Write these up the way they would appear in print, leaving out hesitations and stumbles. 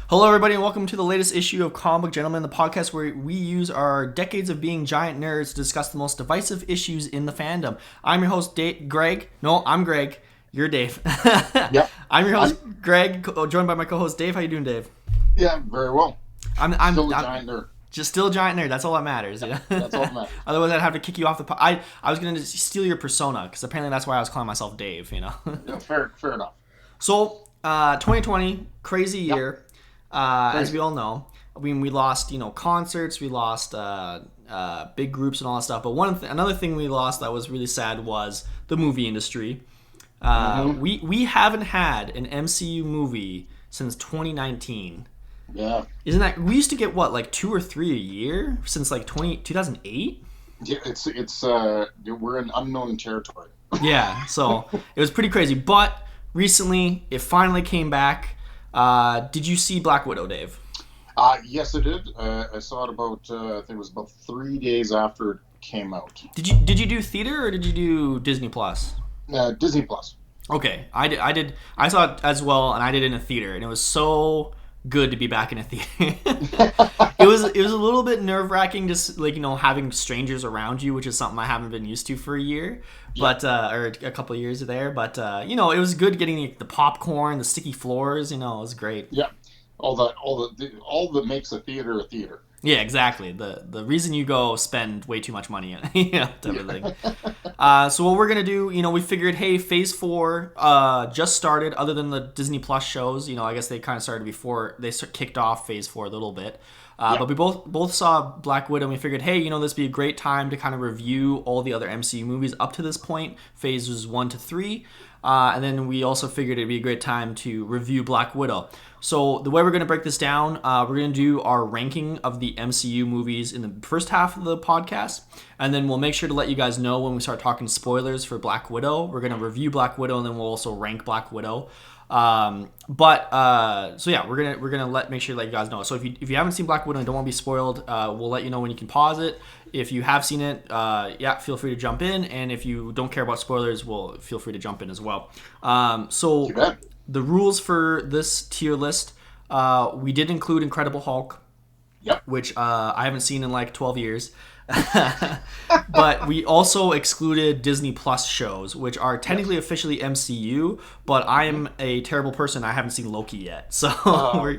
Hello, everybody, and welcome to the latest issue of Comic Book Gentlemen, the podcast where we use our decades of being giant nerds to discuss the most divisive issues in the fandom. I'm your host, Greg. No, I'm Greg. You're Dave. Yep. I'm your host, Greg, joined by my co-host, Dave. How you doing, Dave? Yeah, very well. Still a I'm giant nerd. just still a giant nerd. That's all that matters. Yep, that's all that matters. Otherwise, I'd have to kick you off the. I was going to steal your persona because apparently that's why I was calling myself Dave. Yeah, fair enough. So, 2020, crazy Yep. year. As we all know, I mean, we lost, concerts, we lost big groups and all that stuff. But another thing we lost that was really sad was the movie industry. We haven't had an MCU movie since 2019. Yeah. Isn't that we used to get what, like 2 or 3 a year since like 2008? Yeah, it's we're in unknown territory. Yeah, so it was pretty crazy. But recently, it finally came back. Did you see Black Widow, Dave? Yes, I did. I saw it about I think it was about 3 days after it came out. Did you do theater or did you do Disney Plus? Disney Plus. Okay, I did. I saw it as well, and I did it in a theater, and it was so good to be back in a theater. It was a little bit nerve wracking, just like having strangers around you, which is something I haven't been used to for a year, but or a couple of years there. But it was good getting the popcorn, the sticky floors. It was great. Yeah. All that makes a theater a theater. Yeah, exactly. The reason you go spend way too much money, type of thing. So what we're gonna do, we figured, hey, Phase 4 just started. Other than the Disney Plus shows, I guess they kind of started before they kicked off Phase 4 a little bit. But we both saw Black Widow, and we figured, hey, this would be a great time to kind of review all the other MCU movies up to this point, Phases 1 to 3. And then we also figured it'd be a great time to review Black Widow. So the way we're going to break this down, we're going to do our ranking of the MCU movies in the first half of the podcast. And then we'll make sure to let you guys know when we start talking spoilers for Black Widow. We're going to review Black Widow, and then we'll also rank Black Widow. So yeah, we're gonna make sure to let you guys know. So if you haven't seen Black Widow and don't want to be spoiled, we'll let you know when you can pause it. If you have seen it, feel free to jump in, and if you don't care about spoilers, feel free to jump in as well. So the rules for this tier list, we did include Incredible Hulk, which I haven't seen in like 12 years. But we also excluded Disney Plus shows, which are technically officially MCU, but I am a terrible person. I haven't seen Loki yet, so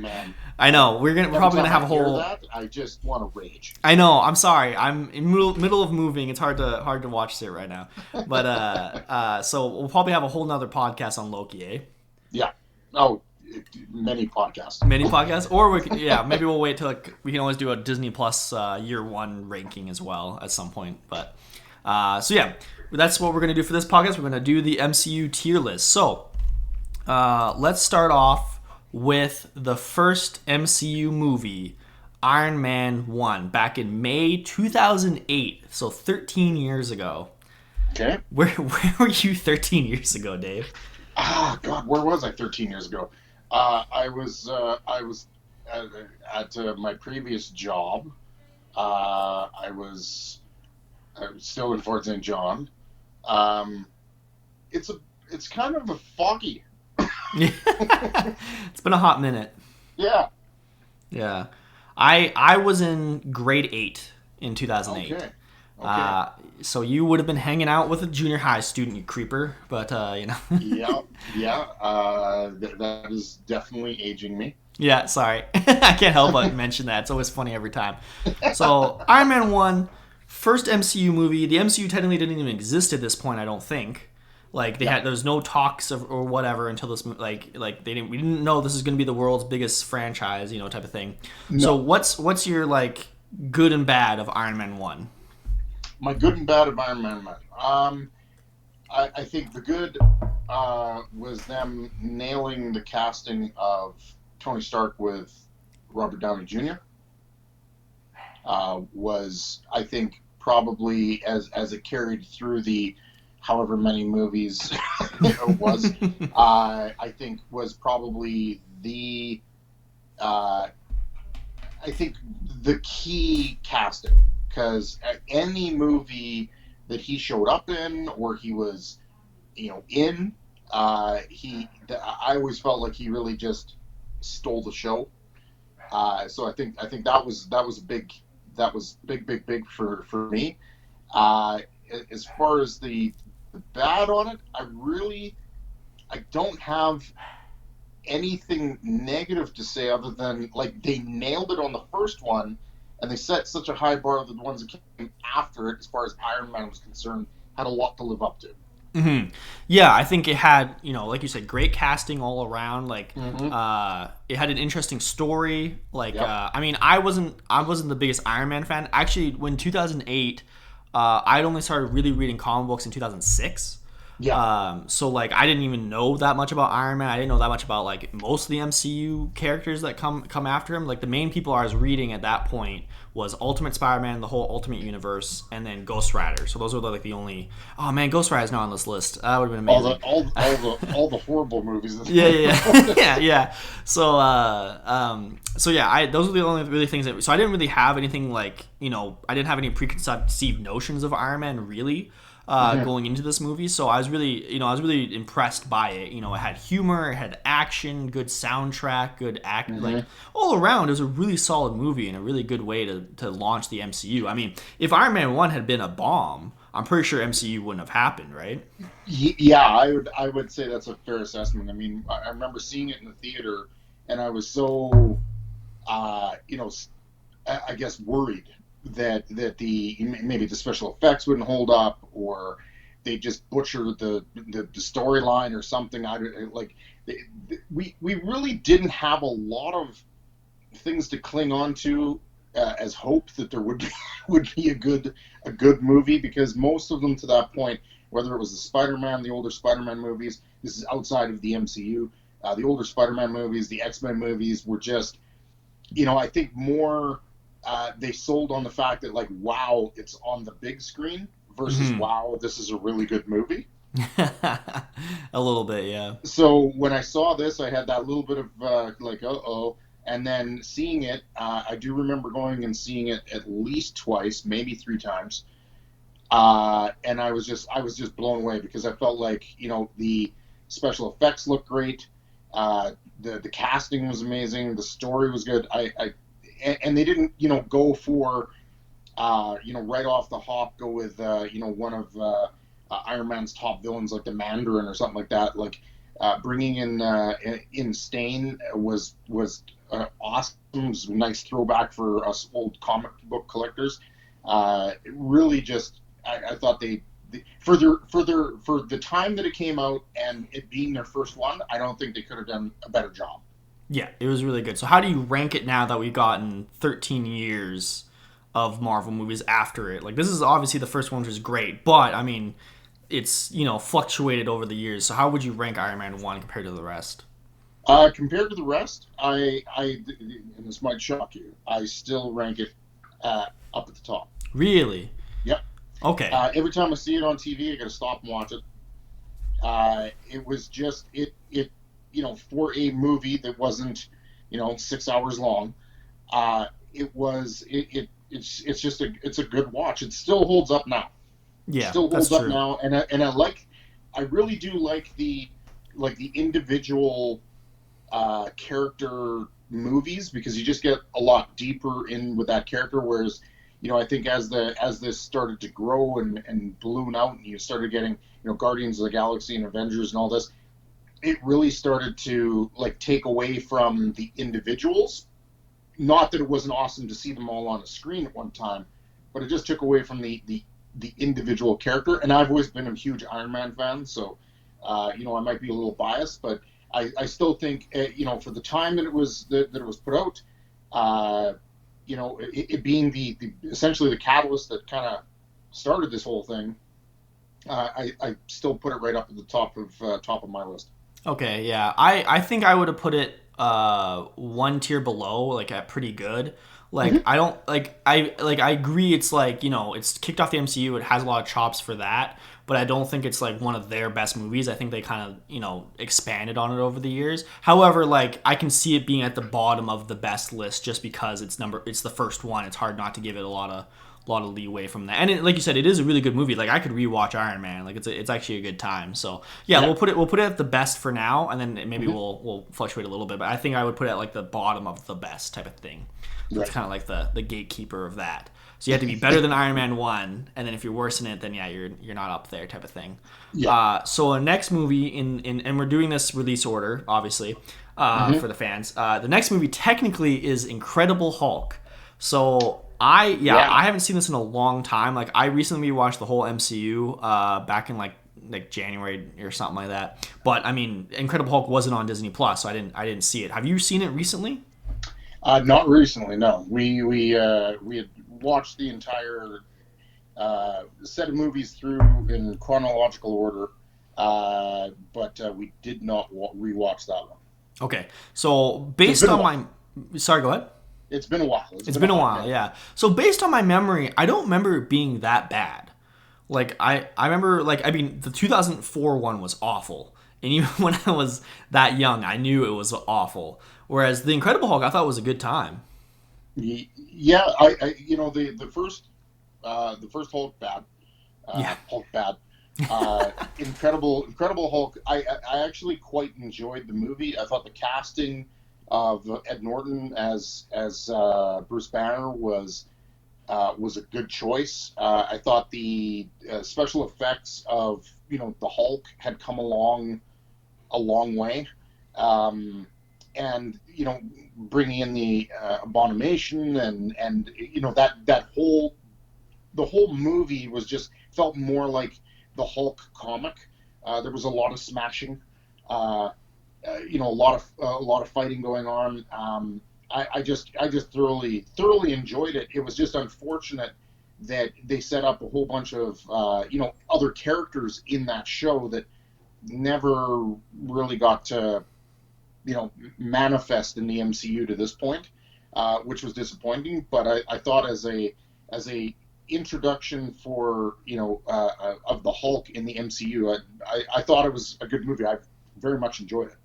Man. I know we're probably gonna have a whole. That, I just want to rage. I know. I'm sorry. I'm in middle of moving. It's hard to watch it right now. But so we'll probably have a whole nother podcast on Loki, eh? Yeah. Oh. Many podcasts. Or maybe we'll wait till we can always do a Disney Plus year one ranking as well at some point. But so yeah, that's what we're gonna do for this podcast. We're gonna do the MCU tier list. So let's start off with the first MCU movie, Iron Man 1, back in May 2008. So 13 years ago. Okay. Where were you 13 years ago, Dave? God, where was I 13 years ago? I was at my previous job. I was still in Fort St. John. It's kind of a foggy. It's been a hot minute. Yeah. Yeah. I was in grade 8 in 2008. Okay. So you would have been hanging out with a junior high student, you creeper. But Yeah. That is definitely aging me. Yeah, sorry. I can't help but mention that. It's always funny every time. So Iron Man 1, first MCU movie. The MCU technically didn't even exist at this point, I don't think. Like there was no talks or whatever until this we didn't know this is going to be the world's biggest franchise, type of thing. No. So what's your like good and bad of Iron Man 1? My good and bad of Iron Man 1. I think the good was them nailing the casting of Tony Stark with Robert Downey Jr. Was, I think, probably as it carried through the however many movies it was, I think was probably the key casting. Because any movie that he showed up in or he was, I always felt like he really just stole the show. So I think that was big for me. As far as the bad on it, I don't have anything negative to say other than like they nailed it on the first one, and they set such a high bar that the ones that came after it, as far as Iron Man was concerned, had a lot to live up to. Yeah, I think it had, like you said, great casting all around. Like, Mm-hmm. it had an interesting story. Like, Yep. I mean, I wasn't the biggest Iron Man fan. Actually, when 2008, I'd only started really reading comic books in 2006. Yeah. So like I didn't even know that much about Iron Man. I didn't know that much about like most of the MCU characters that come after him. Like the main people I was reading at that point was Ultimate Spider-Man, the whole Ultimate Universe, and then Ghost Rider. So those were like the only. Oh man, Ghost Rider's not on this list. That would have been All the amazing. all the horrible movies. Yeah, yeah, yeah, yeah, yeah. So yeah, I those were the only really things that. So I didn't really have anything like I didn't have any preconceived notions of Iron Man really. Mhm. Going into this movie, so I was really impressed by it. It had humor, it had action, good soundtrack, good act, like Mhm. all around. It was a really solid movie and a really good way to launch the MCU. I mean, if Iron Man 1 had been a bomb, I'm pretty sure MCU wouldn't have happened, right? Yeah, I would say that's a fair assessment. I mean, I remember seeing it in the theater, and I was so I guess worried that the maybe the special effects wouldn't hold up, or they just butchered the storyline or something. I like we really didn't have a lot of things to cling on to as hope that there would be would be a good movie, because most of them to that point, whether it was the older Spider-Man movies, this is outside of the MCU, the older Spider-Man movies, the X-Men movies were just, I think more they sold on the fact that like, wow, it's on the big screen versus wow, this is a really good movie. A little bit, yeah. So when I saw this, I had that little bit of like, uh oh. And then seeing it, I do remember going and seeing it at least twice, maybe three times. And I was just blown away, because I felt like, the special effects looked great. The casting was amazing. The story was good. And they didn't, go for, right off the hop, go with, one of Iron Man's top villains, like the Mandarin or something like that. Like bringing in Stain was awesome. It was a nice throwback for us old comic book collectors. It really just, I thought for the time that it came out and it being their first one, I don't think they could have done a better job. Yeah, it was really good. So how do you rank it now that we've gotten 13 years of Marvel movies after it? Like this is obviously the first one, which is great, but I mean, it's fluctuated over the years. So how would you rank Iron Man 1 compared to the rest? Compared to the rest, and this might shock you, I still rank it up at the top. Really? Yep. Okay. Every time I see it on TV, I got to stop and watch it. It was just for a movie that wasn't 6 hours long. It's a good watch. It still holds up now. Yeah, Still that's holds up true. now, I really do like the individual character movies, because you just get a lot deeper in with that character. Whereas, I think as this started to grow and balloon out, and you started getting Guardians of the Galaxy and Avengers and all this, it really started to like take away from the individuals. Not that it wasn't awesome to see them all on a screen at one time, but it just took away from the individual character. And I've always been a huge Iron Man fan, so I might be a little biased, but I still think for the time that it was put out, it being the essentially the catalyst that kind of started this whole thing, I still put it right up at the top of my list. Okay, yeah. I think I would have put it one tier below, like at pretty good. Like Mm-hmm. I don't I agree it's like, it's kicked off the MCU, it has a lot of chops for that, but I don't think it's like one of their best movies. I think they kind of, expanded on it over the years. However, like I can see it being at the bottom of the best list just because it's the first one. It's hard not to give it lot of leeway from that. And like you said, it is a really good movie. Like I could rewatch Iron Man. Like it's actually a good time. So yeah, Yeah. we'll put it at the best for now, and then maybe Mhm. we'll fluctuate a little bit. But I think I would put it at like the bottom of the best type of thing. So it's Right. kind of like the gatekeeper of that. So you have to be better than Iron Man 1, and then if you're worse than it, then yeah, you're not up there type of thing. Yeah. So a next movie in and we're doing this release order, obviously, Hmm. for the fans. The next movie technically is Incredible Hulk. So Yeah. I haven't seen this in a long time. Like I recently watched the whole MCU back in like January or something like that. But I mean, Incredible Hulk wasn't on Disney Plus, so I didn't see it. Have you seen it recently? Not recently, no. We had watched the entire set of movies through in chronological order, but we did not rewatch that one. Okay. So It's based been a on while. my sorry, go ahead. It's been a while. It's Been a been a hot while, minute. yeah. So based on my memory, I don't remember it being that bad. Like I remember like I mean the 2004 one was awful. And even when I was that young, I knew it was awful. Whereas the Incredible Hulk I thought was a good time. Yeah, the first Hulk bad, Yeah. Hulk bad. Incredible Hulk. I actually quite enjoyed the movie. I thought the casting of Ed Norton as Bruce Banner was a good choice. I thought the special effects of the Hulk had come along a long way, um, and bringing in the Abomination and that whole the whole movie was just felt more like the Hulk comic. There was a lot of smashing, a lot of fighting going on. I just thoroughly enjoyed it. It was just unfortunate that they set up a whole bunch of other characters in that show that never really got to manifest in the MCU to this point, which was disappointing. But I thought as a introduction for of the Hulk in the MCU, I thought it was a good movie. I very much enjoyed it.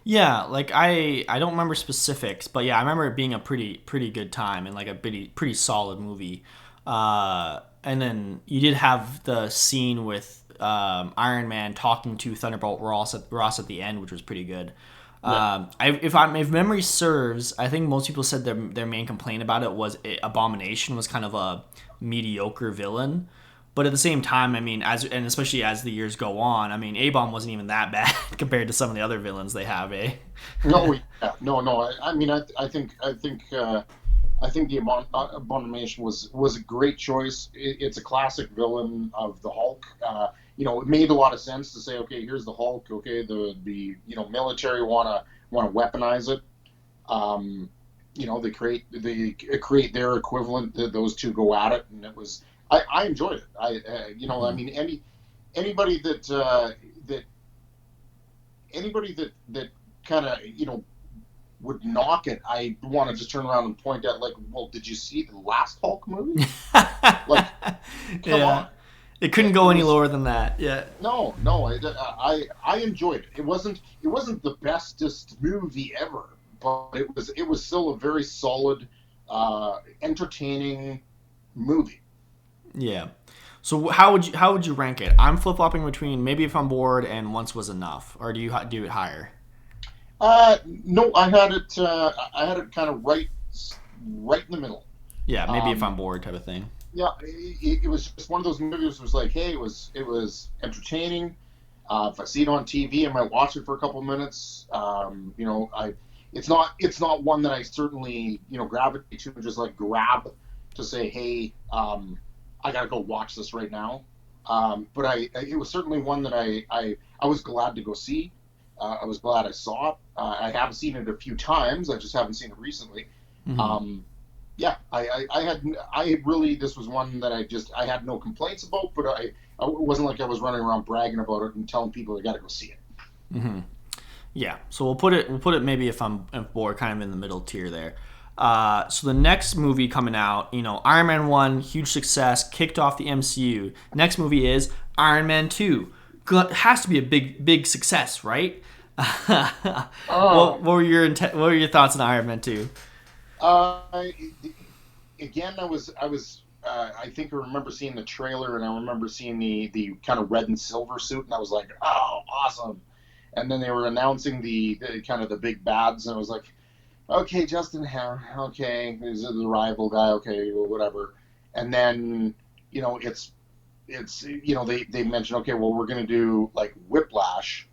Yeah, like I don't remember specifics, but yeah, I remember it being a pretty good time and like a pretty solid movie. And then you did have the scene with Iron Man talking to Thunderbolt Ross at the end, which was pretty good. Yeah. If memory serves, I think most people said their main complaint about it was Abomination was kind of a mediocre villain. But at the same time, I mean, and especially as the years go on, I mean, A-Bomb wasn't even that bad compared to some of the other villains they have, eh? No, yeah, no. I mean, I think the Abomination was a great choice. It's a classic villain of the Hulk. It made a lot of sense to say, okay, here's the Hulk. Okay, the military want to weaponize it. They create their equivalent. Those two go at it, and it was. I enjoyed it. I Mm-hmm. mean, anybody that anybody that kind of would knock it, I want to just turn around and point out, like, well, did you see the last Hulk movie? Like, come Yeah, on. it couldn't It go any was lower than that. Yeah. no. I enjoyed it. It wasn't the bestest movie ever, but it was still a very solid, entertaining movie. Yeah. So how would you rank it? I'm flip flopping between maybe if I'm bored and once was enough, or do you do it higher? No, I had it kind of right in the middle. Yeah, maybe if I'm Um, bored type of thing. yeah, it was just one of those movies. Was like, hey, it was entertaining. If I see it on TV, I might watch it for a couple of minutes. It's not one that I certainly gravitate to and just like grab to say, hey, I gotta go watch this right now. But it was certainly one that I was glad to go see. I was glad I saw it. I have seen it a few times. I just haven't seen it recently. Hmm. Um, yeah, I really, this was one that I had no complaints about, but it wasn't like I was running around bragging about it and telling people they got to go see it. Hmm. Yeah. So we'll put it maybe if bored, kind of in the middle tier there. So the next movie coming out, Iron Man 1, huge success, kicked off the MCU. Next movie is Iron Man 2. Has to be a big success, right? Oh, What were your thoughts on Iron Man 2? uh, again, I was I think I remember seeing the trailer, and I remember seeing the kind of red and silver suit, and I was like, oh, awesome. And then they were announcing the kind of the big bads, and I was like, okay, Justin Hammer, okay, he's the rival guy, okay, whatever. And then it's they mentioned, okay, well, we're gonna do like Whiplash,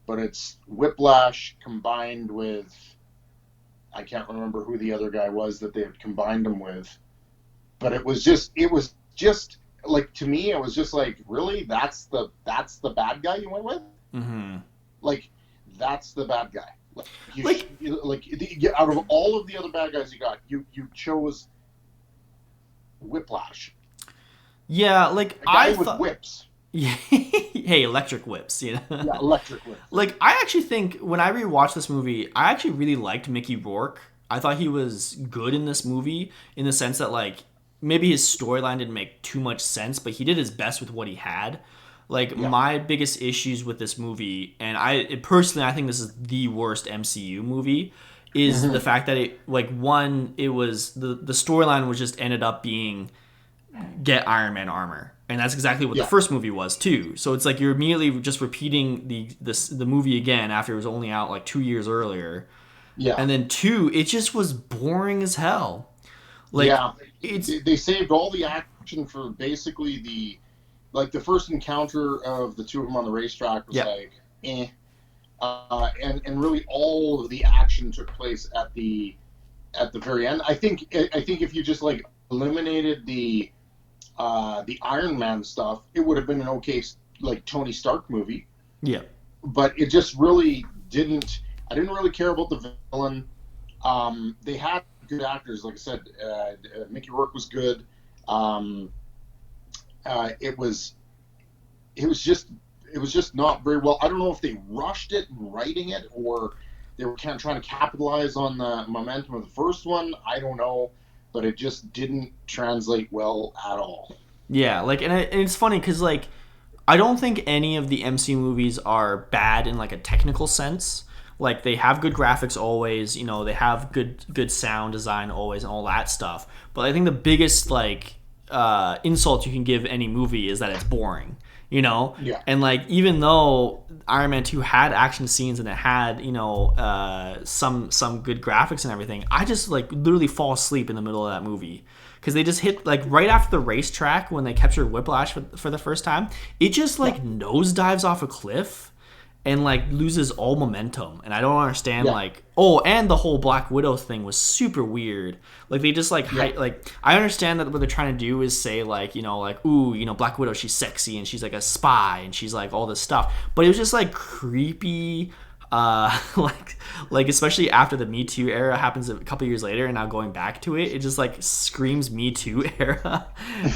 but it's Whiplash combined with, I can't remember who the other guy was that they had combined him with, but it was just like, to me, it was just like, really, that's the bad guy you went with, Mm-hmm. like, that's the bad guy. Like, Like, out of all of the other bad guys you got, you chose Whiplash, yeah, like a I guy with thought. whips. Yeah. Hey, electric whips, you know. Yeah, electric whips. Like I actually think when I rewatched this movie, I actually really liked Mickey Rourke. I thought he was good in this movie in the sense that like maybe his storyline didn't make too much sense, but he did his best with what he had. Like Yeah. my biggest issues with this movie, and personally I think this is the worst MCU movie, is the Hmm. fact that it like one it was the storyline was just ended up being get Iron Man armor. And that's exactly what the Yeah. first movie was too. So it's like you're immediately just repeating the movie again after it was only out like 2 years earlier. Yeah. And then two, it just was boring as hell. Like Yeah. it's They saved all the action for basically the first encounter of the two of them on the racetrack was yeah. like, eh. And really all of the action took place at the very end. I think if you just like eliminated the Iron Man stuff, it would have been an okay like Tony Stark movie. Yeah. But it just really didn't. I didn't really care about the villain. They had good actors, like I said. Mickey Rourke was good. Um, it was it was just not very well. I don't know if they rushed it in writing it, or they were kind of trying to capitalize on the momentum of the first one. I don't know, but it just didn't translate well at all. Yeah, like and it's funny cuz like I don't think any of the MCU movies are bad in like a technical sense. Like they have good graphics always, they have good sound design always and all that stuff. But I think the biggest like insult you can give any movie is that it's boring, you know? Yeah, And like even though Iron Man 2 had action scenes and it had, some good graphics and everything, I just like literally fall asleep in the middle of that movie because they just hit like right after the racetrack when they captured Whiplash for the first time. It just yeah, like nosedives off a cliff and like loses all momentum, and I don't understand yeah, like, oh, and the whole Black Widow thing was super weird. Like they just like yeah, like I understand that what they're trying to do is say like, like, ooh, Black Widow, she's sexy and she's like a spy and she's like all this stuff, but it was just like creepy. Like especially after the Me Too era happens a couple years later, and now going back to it, it just like screams Me Too era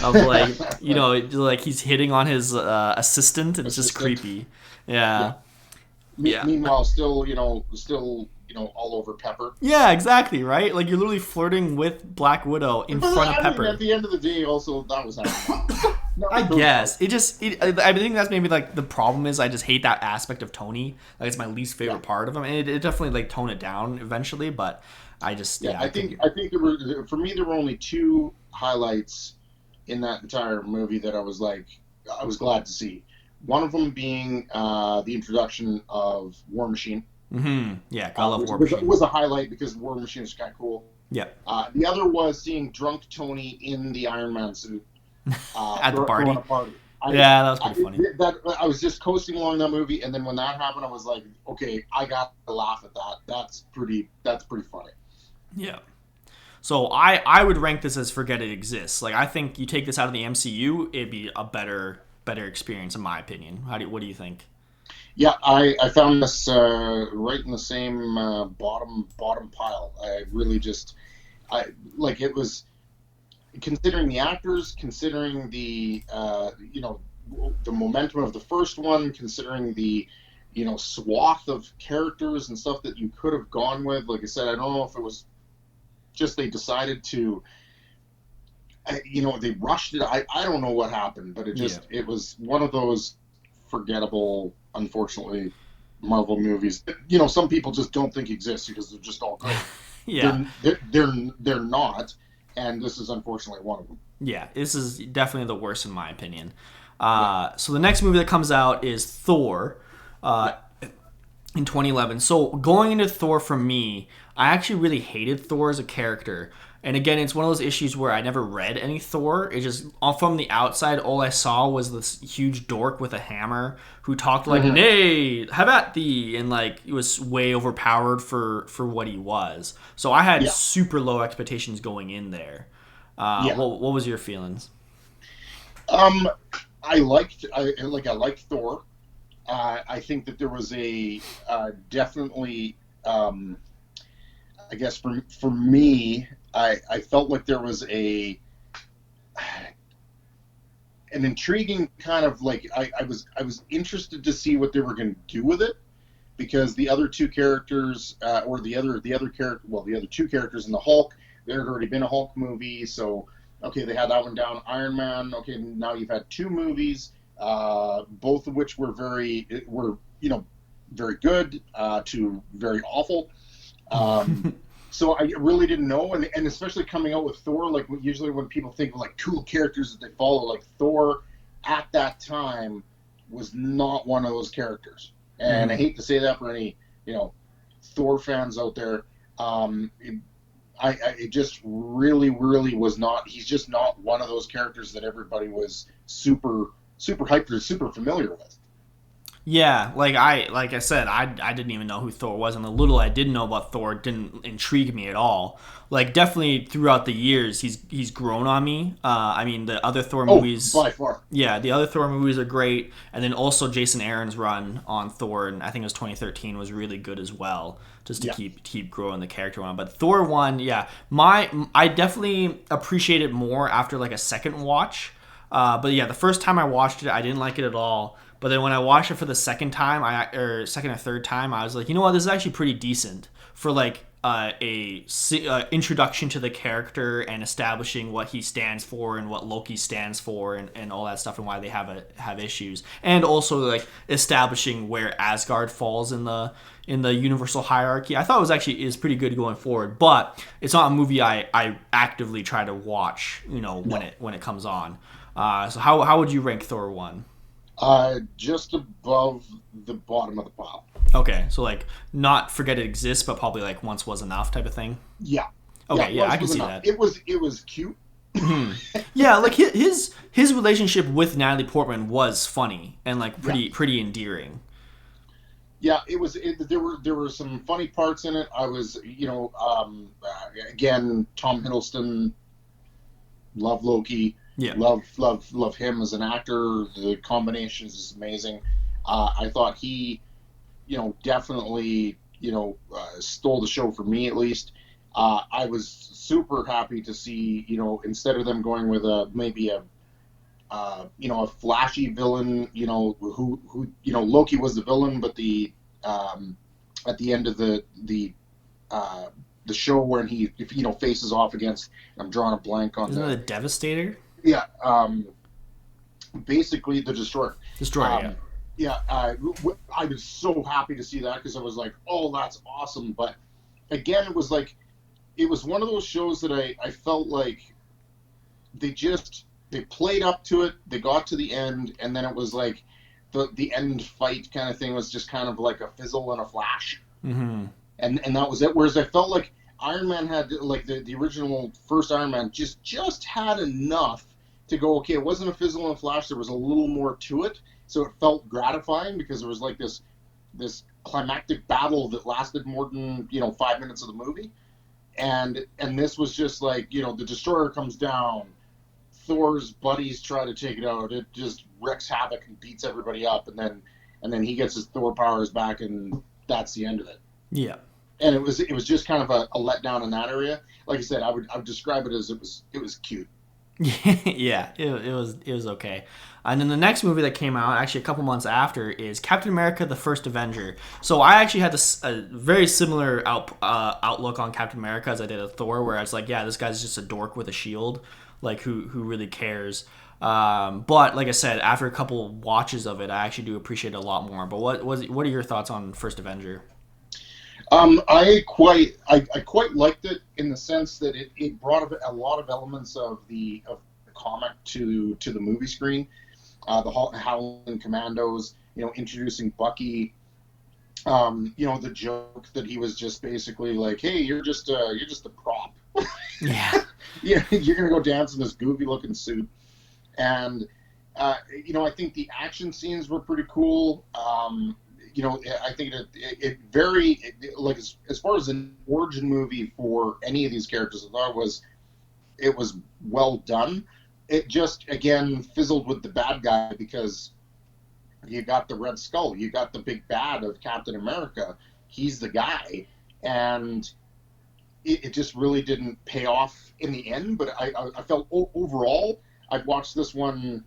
of like, like he's hitting on his assistant. It's just assistant. creepy. Yeah. Yeah. Yeah. Meanwhile, still all over Pepper. Yeah, exactly, right? Like you're literally flirting with Black Widow in But front of I mean, at Pepper. the end of the day, also that was happening. I Not her fault. guess I think that's maybe like the problem is I just hate that aspect of Tony. Like it's my least Yeah, favorite part of him, and it definitely like tone it down eventually. But I just yeah. yeah I I think think I think there were, for me, there were only two highlights in that entire movie that I was glad to see. One of them being the introduction of War Machine, yeah, I love which War was, Machine. was a highlight because War Machine is kind of cool. Yeah, The other was seeing drunk Tony in the Iron Man suit at the throwing party. a party. Yeah, that was I pretty funny. I was just coasting along that movie, and then when that happened, I was like, okay, I got to laugh at that. That's pretty funny. Yeah. So I would rank this as forget it exists. Like I think you take this out of the MCU, it'd be a better experience in my opinion. What do you think? Yeah, I found this right in the same bottom pile. I really just I like it was, considering the actors, considering the momentum of the first one, considering the swath of characters and stuff that you could have gone with. Like I said, I don't know if it was just they decided to, they rushed it. I don't know what happened, but Yeah. it was one of those forgettable, unfortunately, Marvel movies that, some people just don't think exist because they're just all great. Yeah. They're not, and this is unfortunately one of them. Yeah, this is definitely the worst in my opinion. Yeah, So the next movie that comes out is Thor yeah. in 2011. So going into Thor for me, I actually really hated Thor as a character. And again, it's one of those issues where I never read any Thor. It just from the outside, all I saw was this huge dork with a hammer who talked like Hmm. "Nay, have at thee," and like he was way overpowered for what he was. So I had Yeah, super low expectations going in there. yeah. What was your feelings? Um, I liked Thor. I think that there was a definitely, I guess for me, I felt like there was a an intriguing kind of like I was interested to see what they were going to do with it, because the other two characters, or the other character, well, the other two characters in the Hulk, there had already been a Hulk movie, so okay, they had that one down. Iron Man, okay, now you've had two movies, both of which were very good, to very awful. Um, so I really didn't know, and especially coming out with Thor, like usually when people think of like cool characters that they follow, like Thor at that time was not one of those characters. And I Mm-hmm. hate to say that for any Thor fans out there. It just really was not. He's just not one of those characters that everybody was super hyped or super familiar with. Yeah, like I said, I didn't even know who Thor was, and the little I did know about Thor didn't intrigue me at all. Like definitely throughout the years, he's grown on me. I mean, the other Thor Oh, movies, by far. yeah, the other Thor movies are great, and then also Jason Aaron's run on Thor, and I think it was 2013 was really good as well, just to Yeah, keep growing the character on. But Thor one, yeah, I definitely appreciate it more after like a second watch. But yeah, the first time I watched it, I didn't like it at all. But then when I watched it for the second time, or second or third time, I was like, you know what, this is actually pretty decent for like introduction to the character and establishing what he stands for and what Loki stands for and all that stuff and why they have issues, and also like establishing where Asgard falls in the universal hierarchy. I thought it was actually is pretty good going forward, but it's not a movie I actively try to watch. You know, no. when it comes on. So how would you rank Thor one? Just above the bottom of the pile. Okay, so like not forget it exists, but probably like once was enough type of thing. Yeah, yeah. Okay, yeah, I Once can was see enough. that. It was cute. Yeah, like his relationship with Natalie Portman was funny and like Yeah, pretty endearing. yeah. There were some funny parts in it. I was, again, Tom Hiddleston, love Loki, Yeah, love him as an actor. The combinations is amazing. I thought he, definitely, stole the show for me at least. I was super happy to see, instead of them going with maybe a flashy villain, who Loki was the villain, but at the end of uh, the show when he faces off against, I'm drawing a blank on isn't it a the, Devastator? yeah, basically the Destroyer. Destroyer. Yeah. Um, yeah, I was so happy to see that, because I was like, oh, that's awesome. But again, it was one of those shows that I felt like they played up to it, they got to the end, and then it was like the end fight kind of thing was just kind of like a fizzle and a flash, Mm-hmm. and that was it. Whereas I felt like Iron Man had, like the original first Iron Man, just had enough to go, okay, it wasn't a fizzle and a flash, there was a little more to it, so it felt gratifying, because there was like this climactic battle that lasted more than 5 minutes of the movie. And this was just like, the Destroyer comes down, Thor's buddies try to take it out, it just wreaks havoc and beats everybody up, and then he gets his Thor powers back, and that's the end of it. Yeah. And it was just kind of a letdown in that area. Like I said, I would describe it as it was cute. Yeah, it was okay. And then the next movie that came out, actually a couple months after, is Captain America: The First Avenger. So I actually had a very similar outlook on Captain America as I did at Thor, where I was like, yeah, this guy's just a dork with a shield, like who really cares. But like I said, after a couple watches of it, I actually do appreciate it a lot more. But what are your thoughts on First Avenger? I quite liked it in the sense that it brought a lot of elements of the comic to the movie screen. The Howling Commandos, introducing Bucky. The joke that he was just basically like, "Hey, you're just a prop. Yeah. Yeah, you're gonna go dance in this goofy looking suit." And I think the action scenes were pretty cool. I think like as far as an origin movie for any of these characters, I thought it was well done. It just again fizzled with the bad guy because you got the Red Skull, you got the big bad of Captain America. He's the guy, and it just really didn't pay off in the end. But I felt overall, I've watched this one,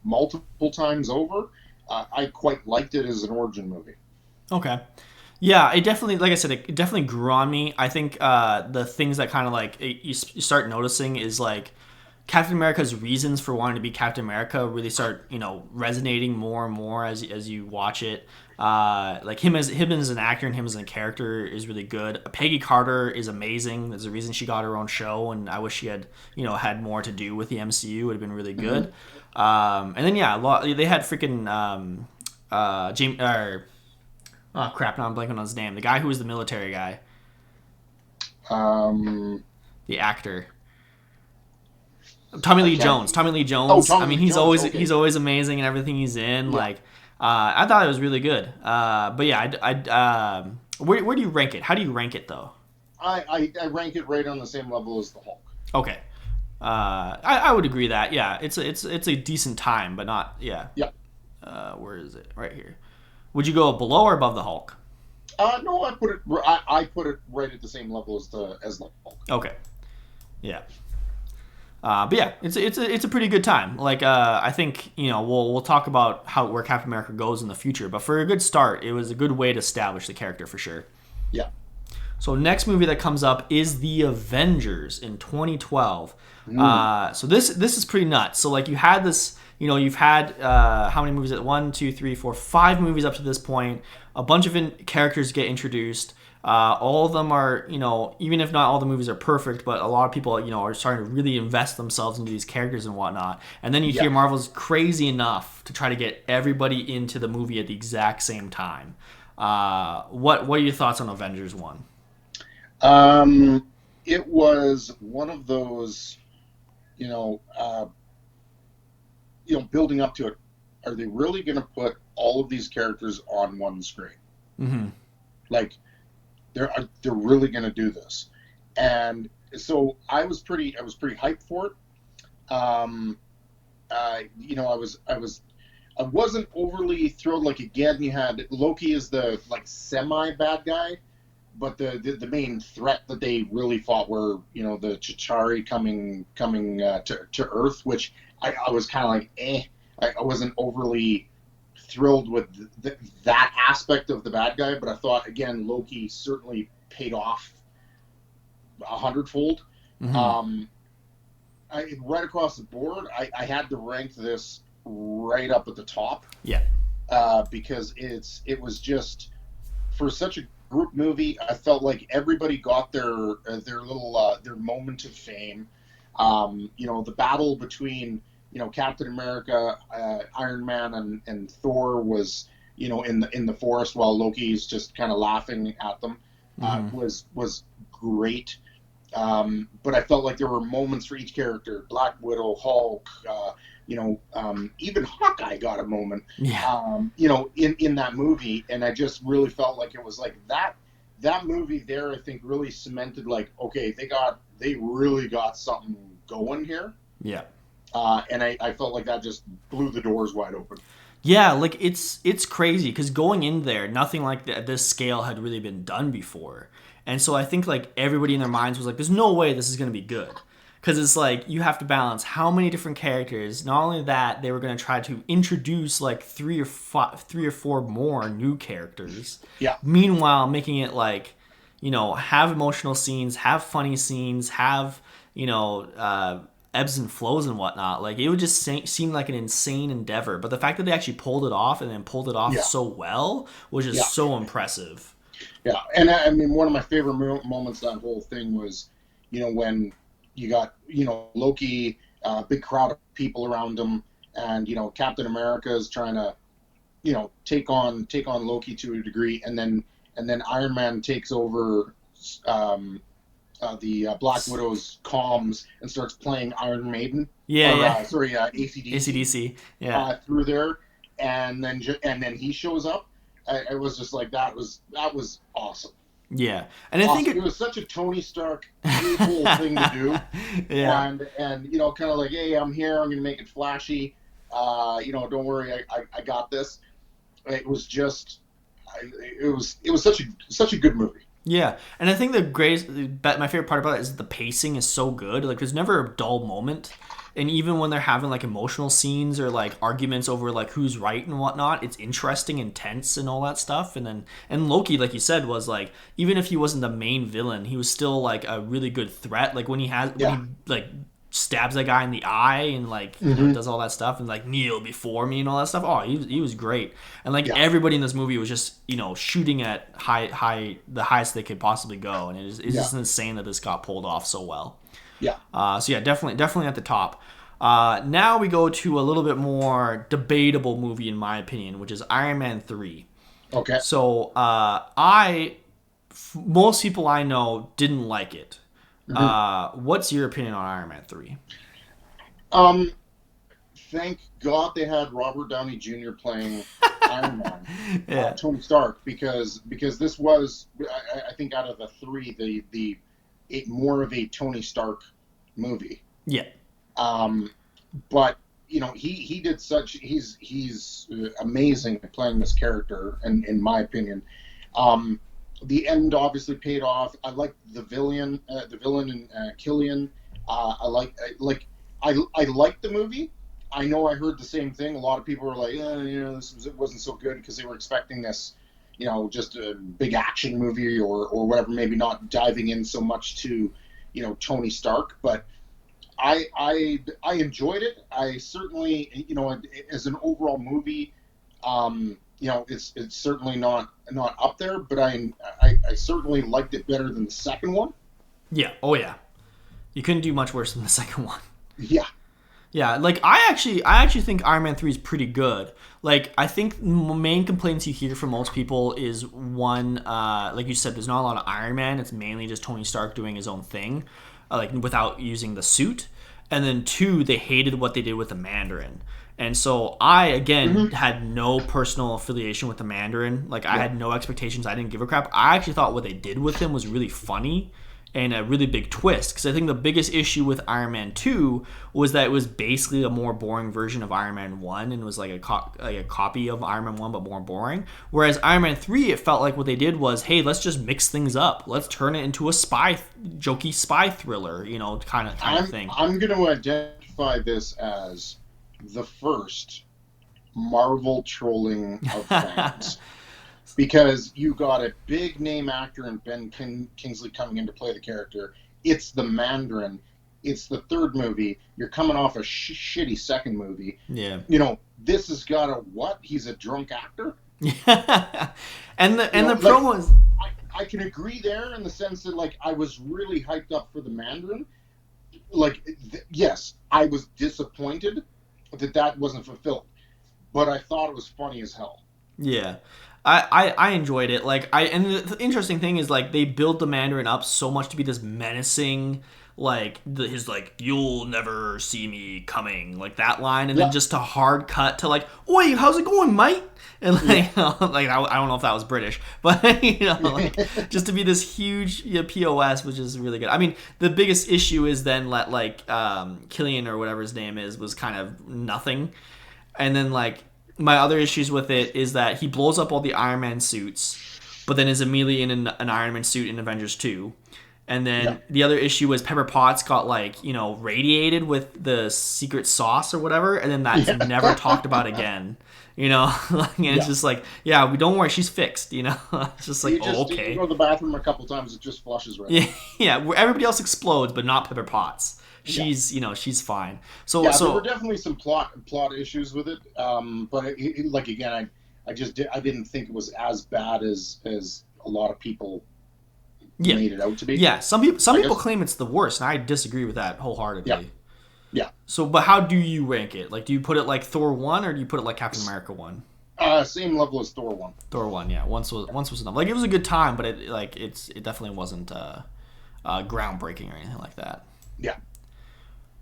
multiple times over. I quite liked it as an origin movie. Okay. Yeah, it definitely, like I said, it definitely grew on me. I think the things that kind of like you start noticing is like Captain America's reasons for wanting to be Captain America really start, resonating more and more as you watch it. Like him as an actor and him as a character is really good. Peggy Carter is amazing. There's a reason she got her own show, and I wish she had had more to do with the MCU. It would have been really good. And then yeah, they had freaking James. Oh crap! Now I'm blanking on his name. The guy who was the military guy, Um, the actor. Tommy I Lee can't. Jones. Tommy Lee Oh, Jones. I Tommy mean, Lee Jones. Okay. he's always amazing in everything he's in. Yeah. Like, I thought it was really good. But yeah, where do you rank it? How do you rank it though? I rank it right on the same level as the Hulk. Okay. I would agree that yeah, it's a decent time, but not yeah. Yeah. Where is it? Right here. Would you go below or above the Hulk? No, I put it right at the same level as the Hulk. Okay. Yeah. But yeah, it's a pretty good time. Like I think we'll talk about where Captain America goes in the future, but for a good start, it was a good way to establish the character for sure. Yeah. So next movie that comes up is The Avengers in 2012. So this is pretty nuts. So like you had this, you've had how many movies? One, two, three, four, five movies up to this point. A bunch of characters get introduced. All of them are, even if not all the movies are perfect, but a lot of people, are starting to really invest themselves into these characters and whatnot. And then you hear Marvel's crazy enough to try to get everybody into the movie at the exact same time. What are your thoughts on Avengers 1? It was one of those, you know, uh, building up to it. Are they really going to put all of these characters on one screen? Mm-hmm. Like, they're really going to do this? And so I was pretty hyped for it. I wasn't overly thrilled. Like again, you had Loki as the like semi bad guy, but the main threat that they really fought were the Chitauri coming to Earth, which I was kind of like I wasn't overly thrilled with that aspect of the bad guy, but I thought again Loki certainly paid off 100-fold. Mm-hmm. Right across the board, I had to rank this right up at the top. Yeah. Because it was just for such a group movie. I felt like everybody got their little their moment of fame. The battle between Captain America, Iron Man, and Thor was in the forest while Loki's just kind of laughing at them. Was great. But I felt like there were moments for each character. Black Widow, Hulk, even Hawkeye got a moment. Yeah. In that movie, and I just really felt like it was like that movie there. I think really cemented like, okay, they really got something going here. Yeah. And I felt like that just blew the doors wide open. Yeah, like it's crazy because going in there, nothing like this scale had really been done before, and so I think like everybody in their minds was like, "There's no way this is gonna be good," because it's like you have to balance how many different characters. Not only that, they were gonna try to introduce like three or four more new characters. Yeah. Meanwhile, making it like, have emotional scenes, have funny scenes, have ebbs and flows and whatnot. Like it would just seem like an insane endeavor, but the fact that they actually pulled it off and then pulled it off so well was just so impressive. Yeah, and I mean, one of my favorite moments of that whole thing was, when you got, Loki, big crowd of people around him, and Captain America is trying to, take on Loki to a degree, and then Iron Man takes over um, the Black Widow's comms and starts playing Iron Maiden, Yeah, or yeah. sorry, AC/DC, ACDC. Yeah. through there, and then he shows up. I was just like, that was awesome. Yeah. And I think Awesome. It was such a Tony Stark a-hole thing to do, yeah. and kind of like, hey, I'm here. I'm going to make it flashy. Don't worry, I got this. It was just, it was such a good movie. Yeah, and I think my favorite part about it is the pacing is so good. Like, there's never a dull moment, and even when they're having like emotional scenes or like arguments over like who's right and whatnot, it's interesting and tense and all that stuff. And Loki, like you said, was like, even if he wasn't the main villain, he was still like a really good threat. Like when Yeah. he like stabs that guy in the eye and like Hmm. does all that stuff and like kneel before me and all that stuff. Oh, he was great. And like Yeah. everybody in this movie was just shooting at the highest they could possibly go, and it's Yeah. just insane that this got pulled off so well. Yeah. So yeah, definitely at the top. Now we go to a little bit more debatable movie in my opinion, which is Iron Man 3. Okay. So most people I know didn't like it. Hmm. What's your opinion on Iron Man 3? Um, Thank God they had Robert Downey Jr. playing Iron Man, Yeah. Tony Stark, because this was, I think, out of the three, more of a Tony Stark movie. Yeah. Um, but he did such he's amazing at playing this character, and in my opinion, um, the end obviously paid off. I like the villain and Killian. I like the movie. I know I heard the same thing. A lot of people were like, it wasn't so good because they were expecting this, just a big action movie or whatever. Maybe not diving in so much to, Tony Stark, but I enjoyed it. I certainly, as an overall movie, it's certainly not up there, but I certainly liked it better than the second one. Yeah. Oh yeah. You couldn't do much worse than the second one. Yeah. Yeah, like I actually think Iron Man 3 is pretty good. Like I think main complaints you hear from most people is one, like you said, there's not a lot of Iron Man. It's mainly just Tony Stark doing his own thing, like without using the suit. And then two, they hated what they did with the Mandarin. And so I again Hmm. had no personal affiliation with the Mandarin. Like I Yeah. had no expectations. I didn't give a crap. I actually thought what they did with him was really funny and a really big twist, because I think the biggest issue with Iron Man 2 was that it was basically a more boring version of Iron Man 1 and was like a copy of Iron Man 1 but more boring. Whereas Iron Man 3, it felt like what they did was, hey, let's just mix things up. Let's turn it into a jokey spy thriller, kind of I'm thing. I'm going to identify this as the first Marvel trolling of fans, because you got a big name actor in Kingsley coming in to play the character. It's the Mandarin. It's the third movie. You're coming off a shitty second movie. Yeah. This has got a what? He's a drunk actor. and the You and know, the like promos. I can agree there in the sense that like I was really hyped up for the Mandarin. Like yes, I was disappointed that wasn't fulfilled, but I thought it was funny as hell. Yeah. I enjoyed it. Like and the interesting thing is like they build the Mandarin up so much to be this menacing, like his like "you'll never see me coming" like that line, and then Yeah, just a hard cut to like "oi, how's it going, mate?" And yeah. like like I don't know if that was British, but like just to be this huge POS, which is really good. I mean, the biggest issue is then like Killian or whatever his name is was kind of nothing, and then like my other issues with it is that he blows up all the Iron Man suits, but then is immediately in an Iron Man suit in Avengers 2. And Yeah. then the other issue was Pepper Potts got like, radiated with the secret sauce or whatever, and then that's Yeah. never talked about again. And it's Yeah. just like, yeah, we don't worry, she's fixed. It's just like, You oh, just you okay. go to the bathroom a couple times, it just flushes right Yeah, out. yeah, where everybody else explodes, but not Pepper Potts. Yeah. She's fine. So Yeah, there were so definitely some plot issues with it. But like again, I didn't think it was as bad as a lot of people Yeah, made it out to be. yeah. Some people I guess. claim it's the worst, and I disagree with that Yeah, wholeheartedly. yeah. So, but how do you rank it? Like, do you put it like Thor 1 or do you put it like Captain America 1? Same level as Thor one. Thor 1, yeah. Once was enough. Like, it was a good time, but it definitely wasn't groundbreaking or anything like that. Yeah.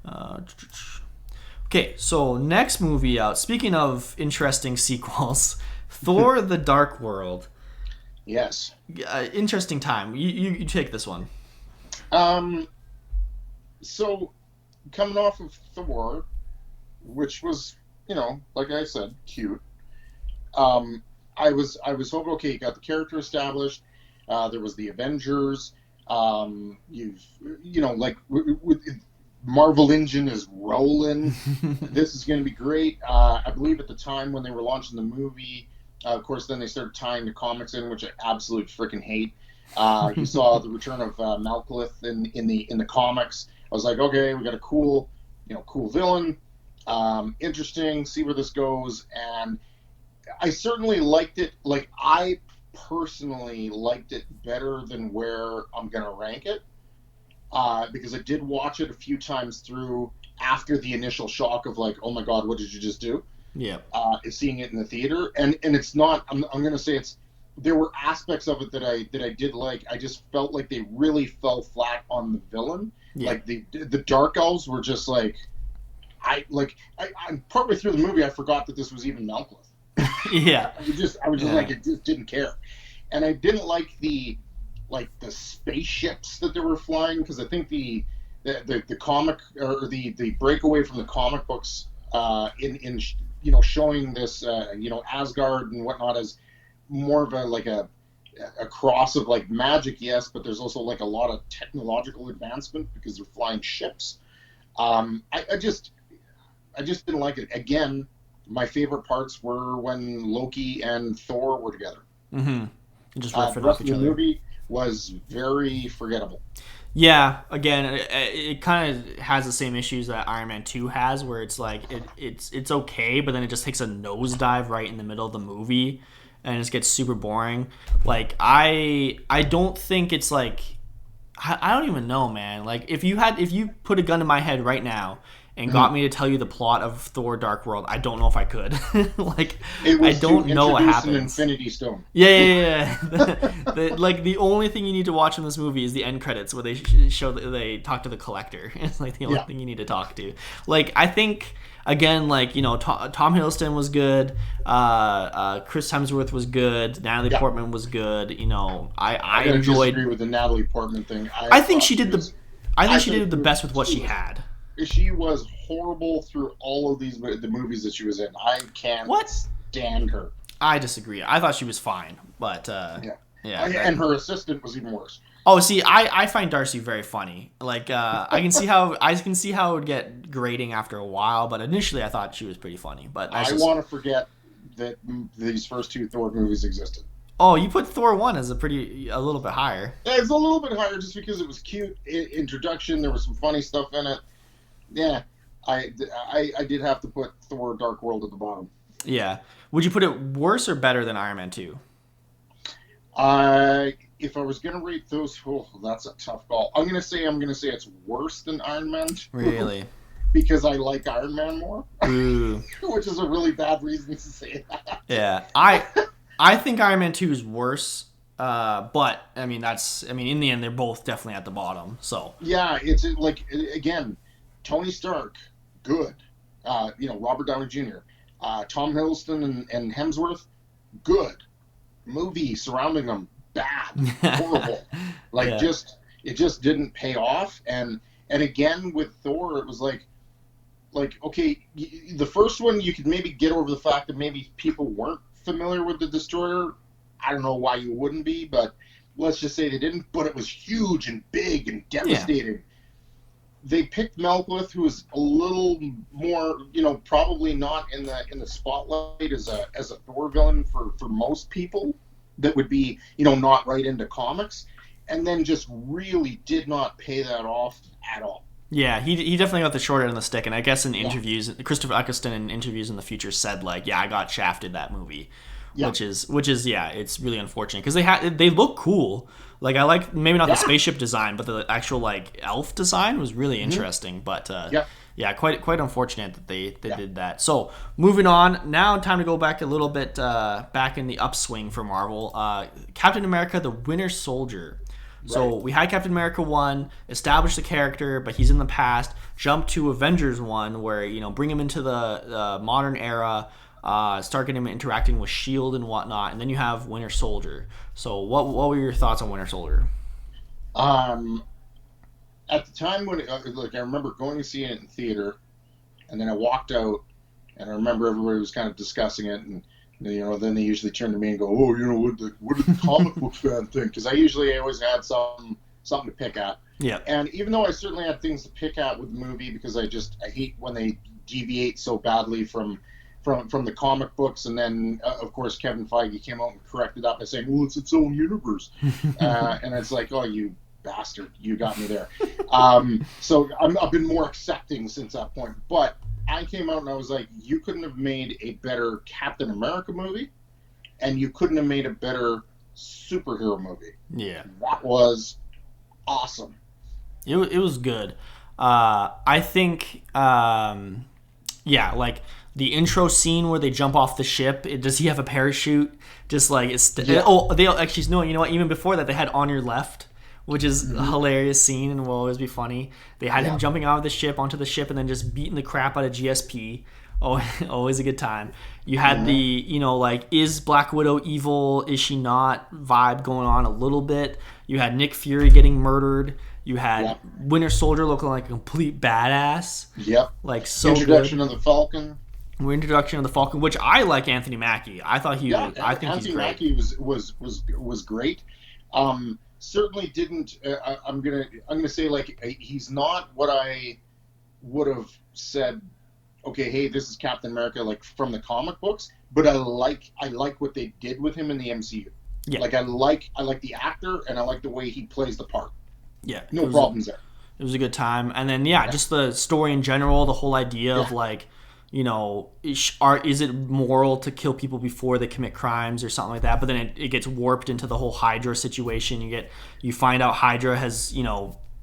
Uh, okay, so next movie out. Speaking of interesting sequels, Thor: The Dark World. Yes. Interesting time. You take this one. Um. So coming off of Thor, which was, like I said, cute. Um, I was hoping, okay, you got the character established. There was the Avengers. You've like Marvel engine is rolling. This is going to be great. I believe at the time when they were launching the movie, of course, then they started tying the comics in, which I absolutely freaking hate. You saw the return of Malekith in the comics. I was like, okay, we got a cool villain. Interesting. See where this goes. And I certainly liked it. Like, I personally liked it better than where I'm gonna rank it, because I did watch it a few times through after the initial shock of like, oh my god, what did you just do? Yeah. Seeing it in the theater, and it's not. I'm gonna say it's. There were aspects of it that I did like. I just felt like they really fell flat on the villain. Yeah. Like the Dark Elves were just like, I'm partway through the movie, I forgot that this was even Malekith. Yeah. I was just Yeah. like, I just didn't care, and I didn't like the spaceships that they were flying, because I think the comic, or the breakaway from the comic books, in showing this, Asgard and whatnot, as more of a cross of like magic, yes, but there's also like a lot of technological advancement because they're flying ships. I just didn't like it. Again, my favorite parts were when Loki and Thor were together. Mm-hmm. Just The riffing off rest of each the other. movie was very forgettable. Yeah, again, it kind of has the same issues that Iron Man 2 has, where it's like it's okay, but then it just takes a nosedive right in the middle of the movie, and it just gets super boring. Like, I don't think it's like, I don't even know, man. Like, if you put a gun to my head right now and got Mhm. me to tell you the plot of Thor: Dark World, I don't know if I could. Like, It I was to don't know what introduce an happens. Infinity Stone. Yeah, yeah, yeah. Like, the only thing you need to watch in this movie is the end credits where they show that they talk to the collector. It's like the only Yeah, thing you need to talk to. Like, I think again, like, Tom Hiddleston was good. Chris Hemsworth was good. Natalie yeah. Portman was good. I I gotta disagree enjoyed. with the Natalie Portman thing. I I think thought she she did the. was. I think I she think did the best with what she had. she was horrible through all of the movies that she was in. I can't What? stand her. I disagree. I thought she was fine, but Yeah, yeah, and her assistant was even worse. Oh, see, I find Darcy very funny. Like, I can see how it would get grating after a while, but initially I thought she was pretty funny. But that's I just. want to forget that these first two Thor movies existed. Oh, you put Thor 1 as a little bit higher. It's a little bit higher just because it was cute introduction. There was some funny stuff in it. Yeah, I did have to put Thor: Dark World at the bottom. Yeah. Would you put it worse or better than Iron Man 2? If I was gonna rate those, oh, that's a tough call. I'm gonna say it's worse than Iron Man 2 Really? because I like Iron Man more, Ooh. which is a really bad reason to say that. Yeah. I think Iron Man 2 is worse. But in the end they're both definitely at the bottom. So, Yeah, it's like, again, Tony Stark, good. Robert Downey Jr., Tom Hiddleston and Hemsworth, good. Movie surrounding them, bad, horrible. Like, yeah. it just didn't pay off. And again with Thor, it was like, okay, the first one you could maybe get over the fact that maybe people weren't familiar with the Destroyer. I don't know why you wouldn't be, but let's just say they didn't. But it was huge and big and Yeah. devastating. They picked Malekith, who was a little more, probably not in the spotlight as a Thor villain for most people that would be, not right into comics, and then just really did not pay that off at all. Yeah, he definitely got the short end of the stick, and I guess in Yeah, interviews, Christopher Eccleston in interviews in the future said, like, yeah, I got shafted that movie, Yeah. which is yeah, it's really unfortunate because they look cool. Like I like maybe not the Yeah. spaceship design, but the actual like elf design was really Hmm. interesting. But Yeah. yeah, quite unfortunate that they Yeah. did that. So moving on, now time to go back a little bit back in the upswing for Marvel. Captain America: The Winter Soldier. Right. So we had Captain America 1, establish the character, but he's in the past. Jump to Avengers 1, where bring him into the modern era, start getting him interacting with Shield and whatnot, and then you have Winter Soldier. So what were your thoughts on Winter Soldier? Um, at the time when I remember going to see it in theater, and then I walked out, and I remember everybody was kind of discussing it, and then they usually turn to me and go, "Oh, what did the comic book fan think?" Because I usually always had something to pick at. Yeah, And even though I certainly had things to pick at with the movie, because I hate when they deviate so badly from the comic books, and then of course Kevin Feige came out and corrected that by saying, "Well, it's its own universe," and it's like, "Oh, you bastard, you got me there." So I've been more accepting since that point, but I came out and I was like, "You couldn't have made a better Captain America movie, and you couldn't have made a better superhero movie." yeah. That was awesome. It was good. I think, yeah, like the intro scene where they jump off the ship. Does he have a parachute? Just like Yeah. oh, they actually no. You know what? Even before that, they had On Your Left, which is a Mm-hmm. hilarious scene and will always be funny. They had him Yeah. jumping out of the ship onto the ship and then just beating the crap out of GSP. Oh, always a good time. You had the, Mm-hmm. like, is Black Widow evil? Is she not? Vibe going on a little bit. You had Nick Fury getting murdered. You had Yep. Winter Soldier looking like a complete badass. Yep. Like, so Introduction good. of the Falcon. Introduction of the Falcon, which I like Anthony Mackie. Yeah, I think he's Anthony great. Mackie was great. Certainly didn't. I'm gonna say, like, he's not what I would have said. Okay, hey, this is Captain America, like, from the comic books, but I like what they did with him in the MCU. Yeah. Like, I like the actor, and I like the way he plays the part. Yeah. No problems there. It was a good time. And then, yeah, Yeah. just the story in general, the whole idea of Yeah. like, is it moral to kill people before they commit crimes or something like that? But then it gets warped into the whole Hydra situation. You find out Hydra has,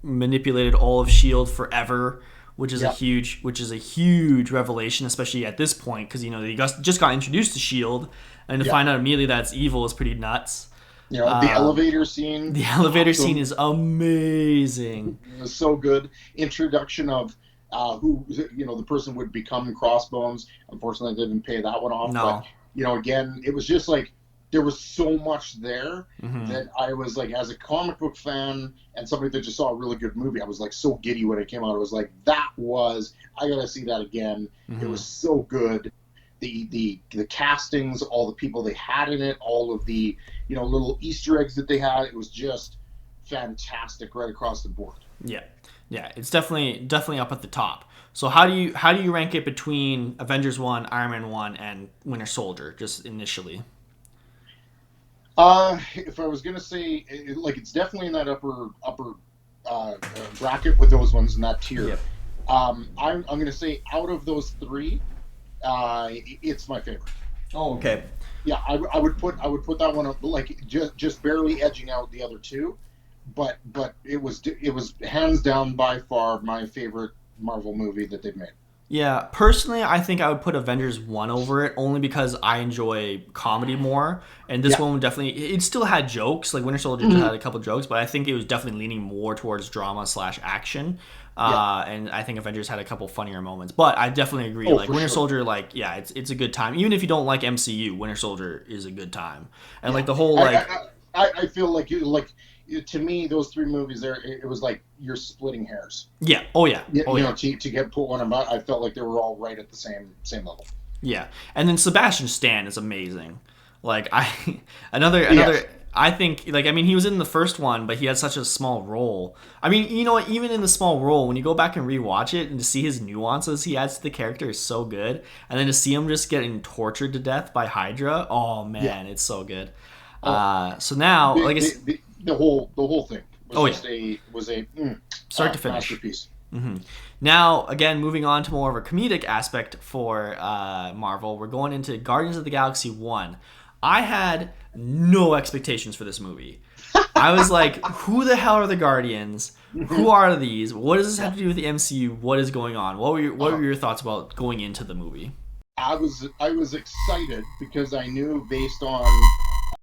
manipulated all of Shield forever, which is Yeah. a huge revelation, especially at this point, because they just got introduced to Shield, and to Yeah. find out immediately that's evil is pretty nuts. The elevator scene. The elevator awesome. scene is amazing. It was so good. Introduction of who the person would become Crossbones. Unfortunately, they didn't pay that one off. No. But again, it was just like there was so much there Mhm. that I was like, as a comic book fan and somebody that just saw a really good movie, I was like so giddy when it came out. I was like, I gotta see that again. Mhm. It was so good. The castings, all the people they had in it, all of the little Easter eggs that they had, it was just fantastic right across the board. Yeah, yeah, it's definitely up at the top. So how do you rank it between Avengers 1, Iron Man 1, and Winter Soldier, just initially? If I was gonna say, it's definitely in that upper bracket with those ones in that tier. Yep. I'm gonna say out of those three, it's my favorite. Oh, okay. Yeah, I would put that one up, like, just barely edging out the other two, but it was hands down by far my favorite Marvel movie that they've made. Yeah, personally, I think I would put Avengers 1 over it, only because I enjoy comedy more. And this Yeah. one would definitely, it still had jokes, like Winter Soldier had a couple jokes, but I think it was definitely leaning more towards drama/action. And I think Avengers had a couple funnier moments. But I definitely agree. Oh, Like for Winter sure. Soldier, like, yeah, it's a good time. Even if you don't like MCU, Winter Soldier is a good time. And like the whole, like, I feel like to me, those three movies there, it was like you're splitting hairs. yeah, oh yeah, oh yeah. To get put one about, I felt like they were all right at the same level. Yeah, and then Sebastian Stan is amazing. Like another. Yes. I think he was in the first one, but he had such a small role. I mean, you know what? Even in the small role, when you go back and rewatch it and to see his nuances he adds to the character is so good. And then to see him just getting tortured to death by Hydra, oh man, it's so good. So now, The whole thing was Oh, yeah. Start to finish. masterpiece. Now, again, moving on to more of a comedic aspect for Marvel, we're going into Guardians of the Galaxy 1. I had no expectations for this movie. I was like, who the hell are the Guardians? Who are these? What does this have Yeah. to do with the MCU? What is going on? What Uh, were your thoughts about going into the movie? I was excited because I knew based on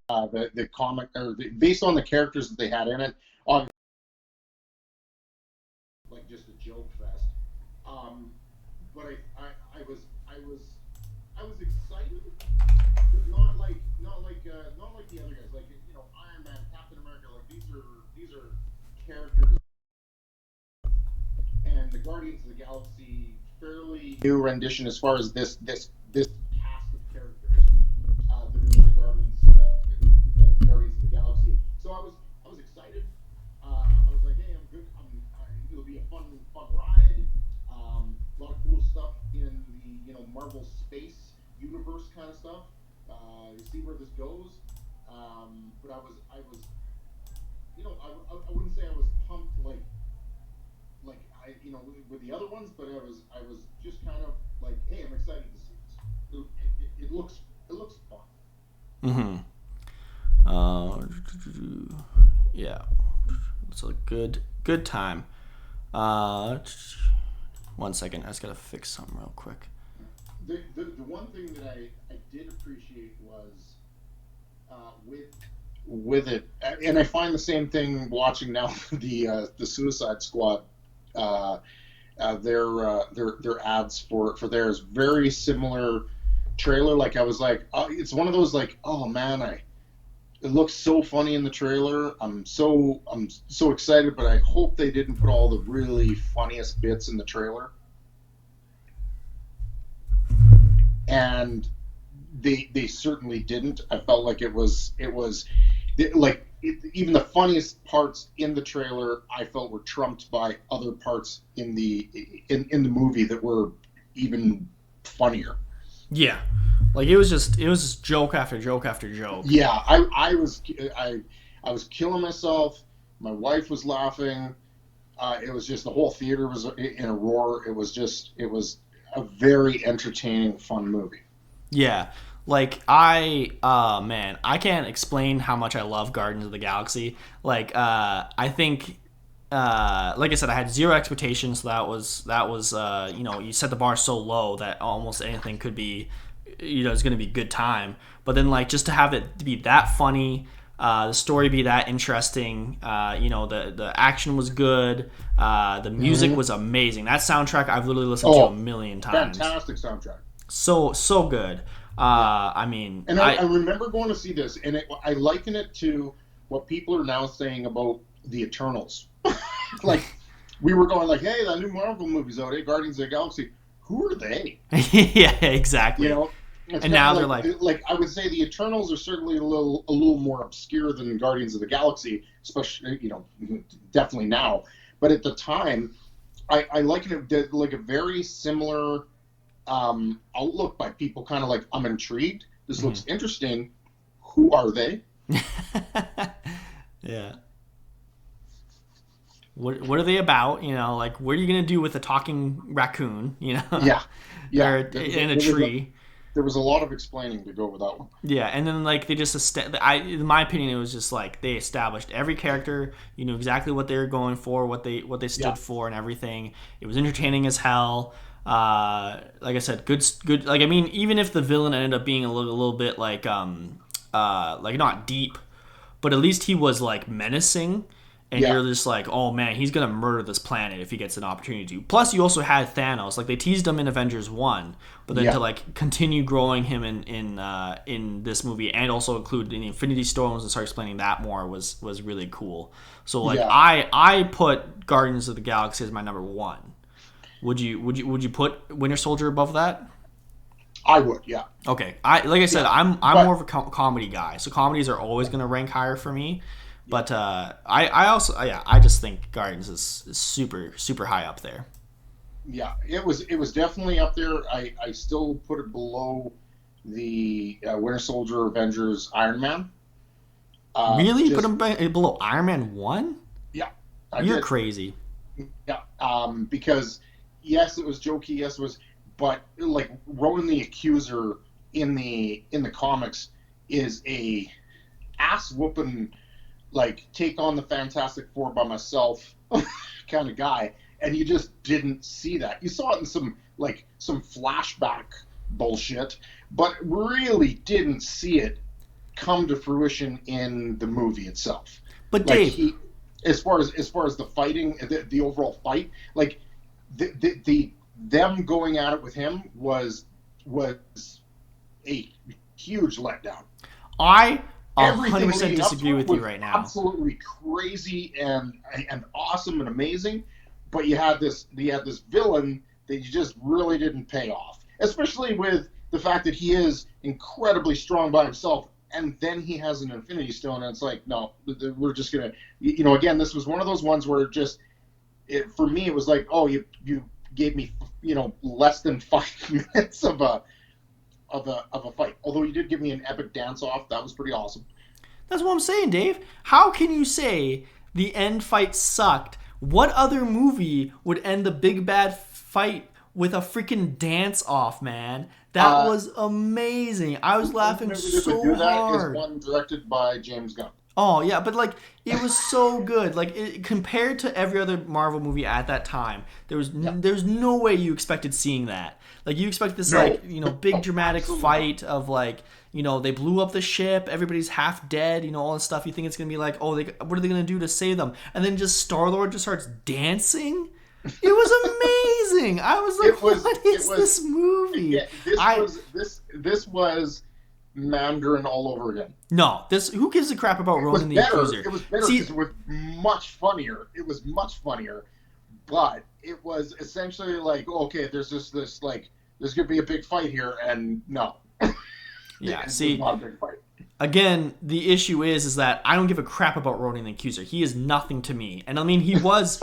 the comic based on the characters that they had in it, on like just a joke fest. Um, but I was excited, but not like the other guys. Like Iron Man, Captain America. Like these are characters, and the Guardians of the Galaxy fairly new rendition as far as this cast of characters that are in the Guardians of the Galaxy. So I was excited. I was like, hey, I'm good. It'll be a fun ride. A lot of cool stuff in the Marvel space universe kind of stuff. You see where this goes. But I was I wouldn't say I was pumped like with the other ones, but I was just kind of like, hey, I'm excited to see this. It looks fun. Mm-hmm. Uh, yeah, it's a good time. Uh, One second, I just gotta fix something real quick. The one thing that I did appreciate was with it, and I find the same thing watching now the Suicide Squad. Uh, their ads for theirs very similar trailer. Like I was like, it's one of those like, oh man, it looks so funny in the trailer. I'm so excited, but I hope they didn't put all the really funniest bits in the trailer. And they certainly didn't. I felt like it was like even the funniest parts in the trailer I felt were trumped by other parts in the movie that were even funnier. Yeah, like it was just joke after joke after joke. Yeah, I was killing myself. My wife was laughing. It was just the whole theater was in a roar. It was a very entertaining, fun movie. Yeah. Like man, I can't explain how much I love Guardians of the Galaxy. Like I think like I said, I had zero expectations, so that was you set the bar so low that almost anything could be it's going to be good time. But then like just to have it be that funny, the story be that interesting, the action was good, the music Mm-hmm. was amazing. That soundtrack I've literally listened to a Oh, million times. fantastic soundtrack. So good. Yeah. I mean, And I remember going to see this, and I liken it to what people are now saying about the Eternals. Like, we were going like, hey, that new Marvel movie's out, Guardians of the Galaxy. Who are they? yeah, You exactly. know, it's And kind now of they're like, like I would say the Eternals are certainly a little more obscure than Guardians of the Galaxy, especially definitely now. But at the time, I liken it to like a very similar outlook by people, kind of like, I'm intrigued. This looks interesting. Who are they? yeah. What are they about? Like what are you gonna do with a talking raccoon? Yeah, yeah. Or There, in a there was a, tree. there was a lot of explaining to go with that one. Yeah, and then like they just in my opinion, it was just like they established every character. You knew exactly what they were going for, what they Yeah, stood for, and everything. It was entertaining as hell. Like I said, good. Like I mean, even if the villain ended up being a little bit like not deep, but at least he was like menacing. And yeah, you're just like, oh man, he's gonna murder this planet if he gets an opportunity to. Plus, you also had Thanos. Like they teased him in Avengers 1, but then to yeah, like continue growing him in this movie and also include the Infinity Stones and start explaining that more was really cool. So like yeah. I put Guardians of the Galaxy as my number one. Would you put Winter Soldier above that? I would, yeah, Okay, like I said, yeah. I'm more But of a comedy guy, so comedies are always yeah, gonna rank higher for me. yeah, But I also yeah, I just think Guardians is super high up there. yeah. It was definitely up there. I still put it below the Winter Soldier, Avengers, Iron Man. Really, put Just him below Iron Man 1? yeah, I You're did. crazy. Yeah, because yes, it was jokey. Yes, it was, but like Ronan the Accuser in the comics is a ass whooping, like take on the Fantastic Four by myself kind of guy, and you just didn't see that. You saw it in some flashback bullshit, but really didn't see it come to fruition in the movie itself. But Like Dave, he, as far as the fighting, the overall fight, like the them going at it with him was a huge letdown. I Everything 100% leading up disagree to it with you was right now. absolutely crazy and awesome and amazing, but you had this villain that you just really didn't pay off, especially with the fact that he is incredibly strong by himself, and then he has an Infinity Stone, and it's like, no, we're just gonna, again, this was one of those ones where for me, it was like, oh, you gave me, less than 5 minutes of a fight. Although you did give me an epic dance off, that was pretty awesome. That's what I'm saying, Dave. How can you say the end fight sucked? What other movie would end the big bad fight with a freaking dance off, man? That Uh, was amazing. I was the only laughing movie that would do so that is hard. one directed by James Gunn. Oh yeah, but like it was so good. Like compared to every other Marvel movie at that time, Yeah. there's no way you expected seeing that. Like you expect this No, like big no, dramatic absolutely not. fight of like they blew up the ship, everybody's half dead, all this stuff. You think it's gonna be like, oh, what are they gonna do to save them? And then just Star Lord just starts dancing. It was amazing. I was It like, was. what It is was. this movie? Yeah, this I was this. This was Mandarin all over again. No, this who gives a crap about It was Ronan the better. Accuser? It was better See, because it was much funnier. It was much funnier, but it was essentially like, okay, there's this like, there's gonna be a big fight here, and no, yeah, it was see, not a big fight. again, the issue is that I don't give a crap about Ronan the Accuser. He is nothing to me. And I mean, he was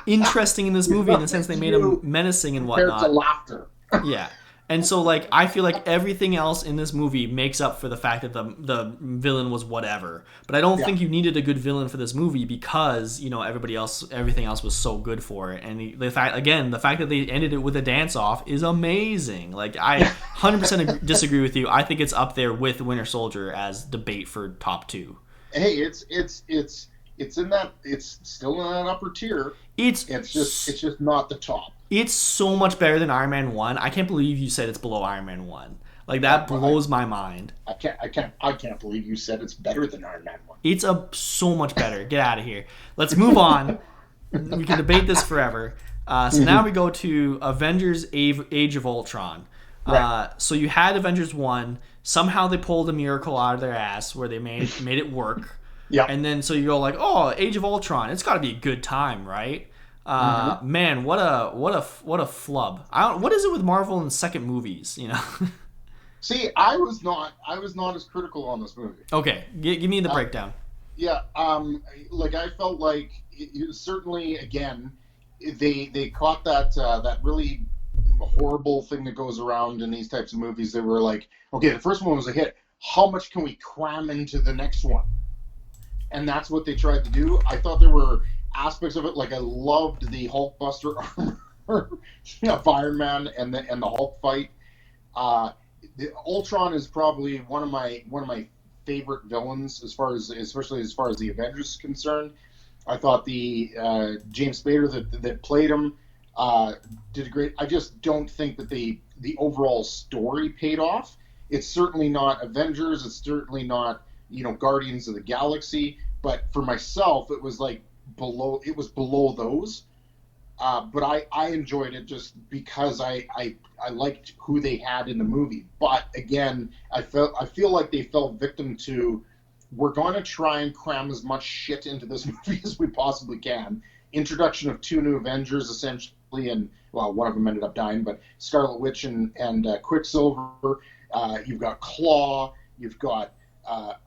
interesting in this movie in the sense they made him You menacing and compared to whatnot. laughter. Yeah. And so like I feel like everything else in this movie makes up for the fact that the villain was whatever. But I don't Yeah. think you needed a good villain for this movie because, everything else was so good for it. And the fact that they ended it with a dance off is amazing. Like I 100% disagree with you. I think it's up there with Winter Soldier as debate for top 2. Hey, it's in that, it's still in that upper tier. It's just not the top. It's so much better than Iron Man 1. I can't believe you said it's below Iron Man 1. Like I, that blows my mind. I can't believe you said it's better than Iron Man one. It's so much better. Get out of here. Let's move on. We can debate this forever. So now we go to Avengers Age of Ultron. Right. So you had Avengers 1. Somehow they pulled a miracle out of their ass where they made it work. Yeah. And then so you go like, oh, Age of Ultron. It's got to be a good time, right? Man, what a flub. What is it with Marvel and second movies? See, I was not as critical on this movie. Okay, give me the Uh, breakdown. yeah. Like I felt like certainly again they caught that really horrible thing that goes around in these types of movies. They were like, okay, the first one was a hit. How much can we cram into the next one? And that's what they tried to do. I thought there were aspects of it, like I loved the Hulkbuster armor of Iron Man and the Hulk fight. Uh, the Ultron is probably one of my favorite villains as far as, especially as far as the Avengers is concerned. I thought the James Spader that played him uh, did a great. I just don't think that the overall story paid off. It's certainly not Avengers. It's certainly not Guardians of the Galaxy. But for myself, it was like below. It was below those. But I enjoyed it just because I liked who they had in the movie. But again, I feel like they fell victim to, we're going to try and cram as much shit into this movie as we possibly can. Introduction of two new Avengers essentially, and well, one of them ended up dying, but Scarlet Witch and Quicksilver. You've got Claw. You've got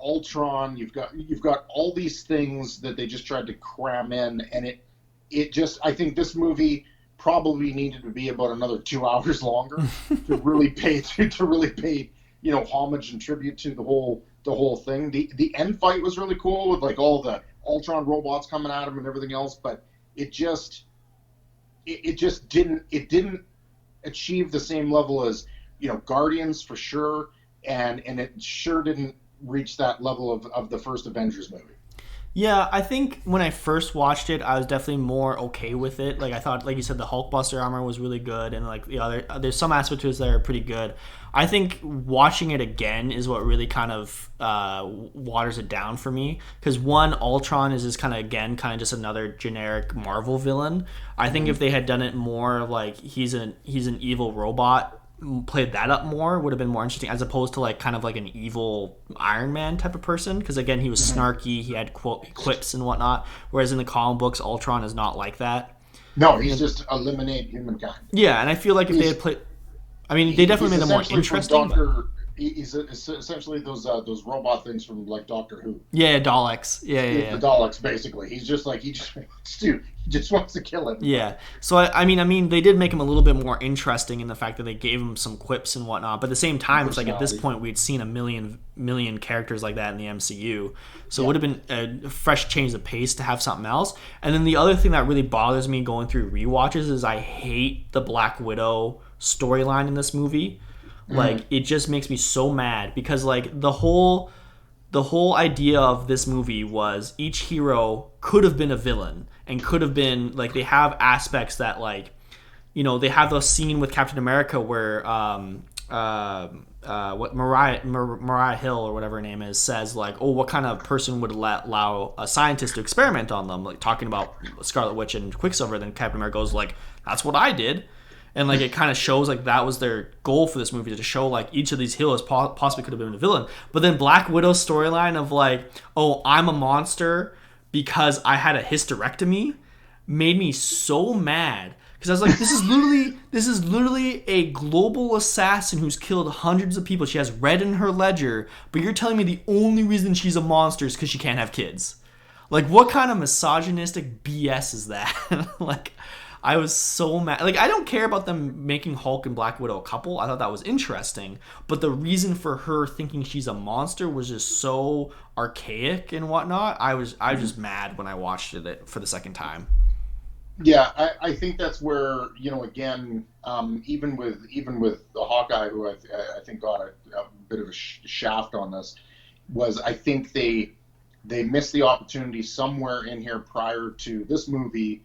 Ultron. You've got all these things that they just tried to cram in, and it just, I think this movie probably needed to be about another 2 hours longer to really pay homage and tribute to the whole thing. The end fight was really cool with like all the Ultron robots coming at him and everything else, but it didn't achieve the same level as Guardians for sure, and it sure didn't reach that level of the first Avengers movie. Yeah, I think when I first watched it, I was definitely more okay with it. Like I thought, like you said, the Hulkbuster armor was really good, and like the other, there's some aspects to it that are pretty good. I think watching it again is what really kind of waters it down for me. Because one, Ultron is just kind of again kind of just another generic Marvel villain. I think if they had done it more like he's an evil robot, played that up more, would have been more interesting, as opposed to like kind of like an evil Iron Man type of person, because again he was snarky, he had quips and whatnot, whereas in the comic books Ultron is not like that. No, he's just eliminate humankind. Yeah, and I feel like if they had played, I mean, they definitely made them more interesting. He's essentially those robot things from like Doctor Who. Yeah, Daleks. Yeah. The Daleks, basically. He's just like he just wants to kill him. Yeah. So I mean, they did make him a little bit more interesting in the fact that they gave him some quips and whatnot. But at the same time, it's like at this point we'd seen a million characters like that in the MCU, so it would have been a fresh change of pace to have something else. And then the other thing that really bothers me going through rewatches is I hate the Black Widow storyline in this movie. Like it just makes me so mad, because like the whole idea of this movie was each hero could have been a villain, and could have been like, they have aspects that, like, you know, they have the scene with Captain America where what Mariah Hill or whatever her name is says, like, oh, what kind of person would allow a scientist to experiment on them, like talking about Scarlet Witch and Quicksilver. Then Captain America goes like, that's what I did. And like it kind of shows like that was their goal for this movie, to show like each of these heroes possibly could have been a villain. But then Black Widow's storyline of like, oh, I'm a monster because I had a hysterectomy, made me so mad, because I was like, this is literally a global assassin who's killed hundreds of people. She has red in her ledger, but you're telling me the only reason she's a monster is because she can't have kids. Like, what kind of misogynistic BS is that? Like, I was so mad. Like, I don't care about them making Hulk and Black Widow a couple. I thought that was interesting. But the reason for her thinking she's a monster was just so archaic and whatnot. I was just mad when I watched it for the second time. Yeah, I think that's where, you know, again, even with the Hawkeye, who I think got a bit of a shaft on this, was I think they missed the opportunity somewhere in here prior to this movie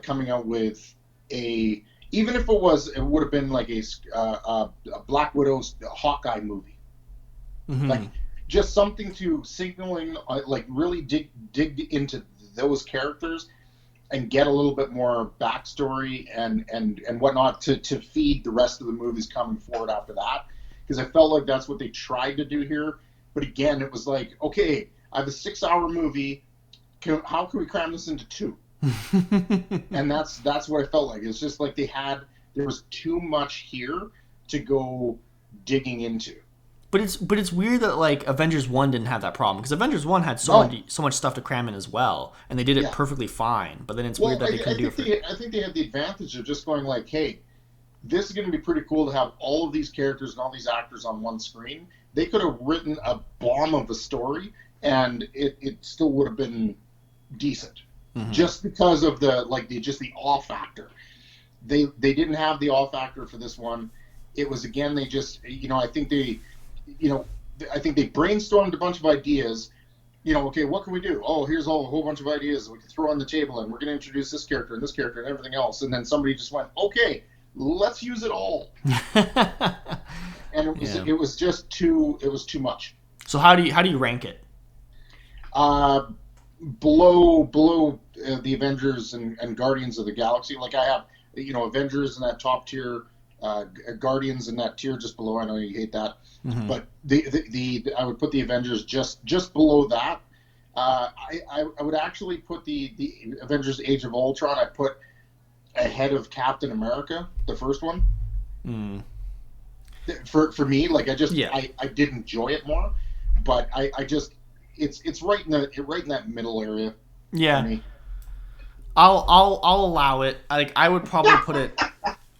coming out with even if it would have been like a Black Widow's Hawkeye movie, like just something to signaling, like really dig into those characters and get a little bit more backstory and whatnot to feed the rest of the movies coming forward after that, because I felt like that's what they tried to do here. But again, it was like, okay, I have a 6-hour movie. How can we cram this into 2? And that's what I felt like. It's just like there was too much here to go digging into. But it's weird that like Avengers 1 didn't have that problem, because Avengers 1 had so much stuff to cram in as well, and they did it perfectly fine. But then it's weird that they couldn't do it. I think they had the advantage of just going like, hey, this is going to be pretty cool to have all of these characters and all these actors on one screen. They could have written a bomb of a story, and it still would have been decent. Just because of the awe factor. They didn't have the awe factor for this one. It was, again, they just, I think they brainstormed a bunch of ideas. Okay, what can we do? Oh, here's a whole bunch of ideas we can throw on the table, and we're going to introduce this character and everything else. And then somebody just went, okay, let's use it all. And it was too much. So how do you rank it? Below the Avengers and Guardians of the Galaxy. Like I have, Avengers in that top tier, Guardians in that tier just below. I know you hate that, but the I would put the Avengers just below that. I would actually put the Avengers Age of Ultron, I put ahead of Captain America, the first one. For me, like I did enjoy it more, but I just it's right in that middle area. Yeah. For me. I'll allow it. Like I would probably put it.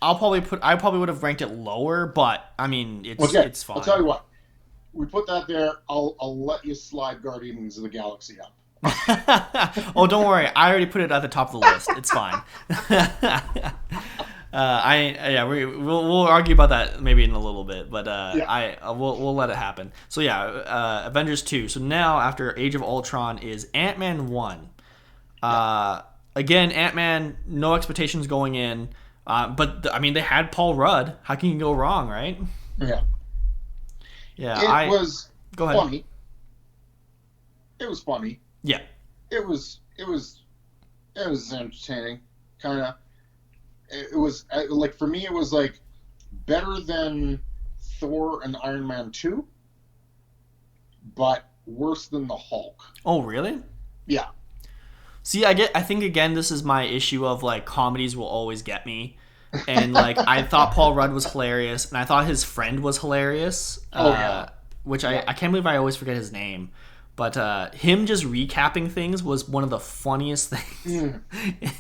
I probably would have ranked it lower, but I mean it's fine. I'll tell you what. We put that there. I'll let you slide Guardians of the Galaxy up. Oh, don't worry. I already put it at the top of the list. It's fine. we'll argue about that maybe in a little bit, but Yeah, we'll let it happen. So yeah, Avengers 2. So now after Age of Ultron is Ant-Man 1. yeah, Again, Ant-Man, no expectations going in. But I mean, they had Paul Rudd. How can you go wrong, right? yeah. Yeah, It I was go ahead. funny. It was funny. Yeah. It was entertaining. Kind of. It was like for me, it was like better than Thor and Iron Man 2, but worse than the Hulk. Oh, really? Yeah, See, I think again this is my issue of like comedies will always get me. And like I thought Paul Rudd was hilarious and I thought his friend was hilarious. oh yeah, Which yeah. I can't believe I always forget his name. But him just recapping things was one of the funniest things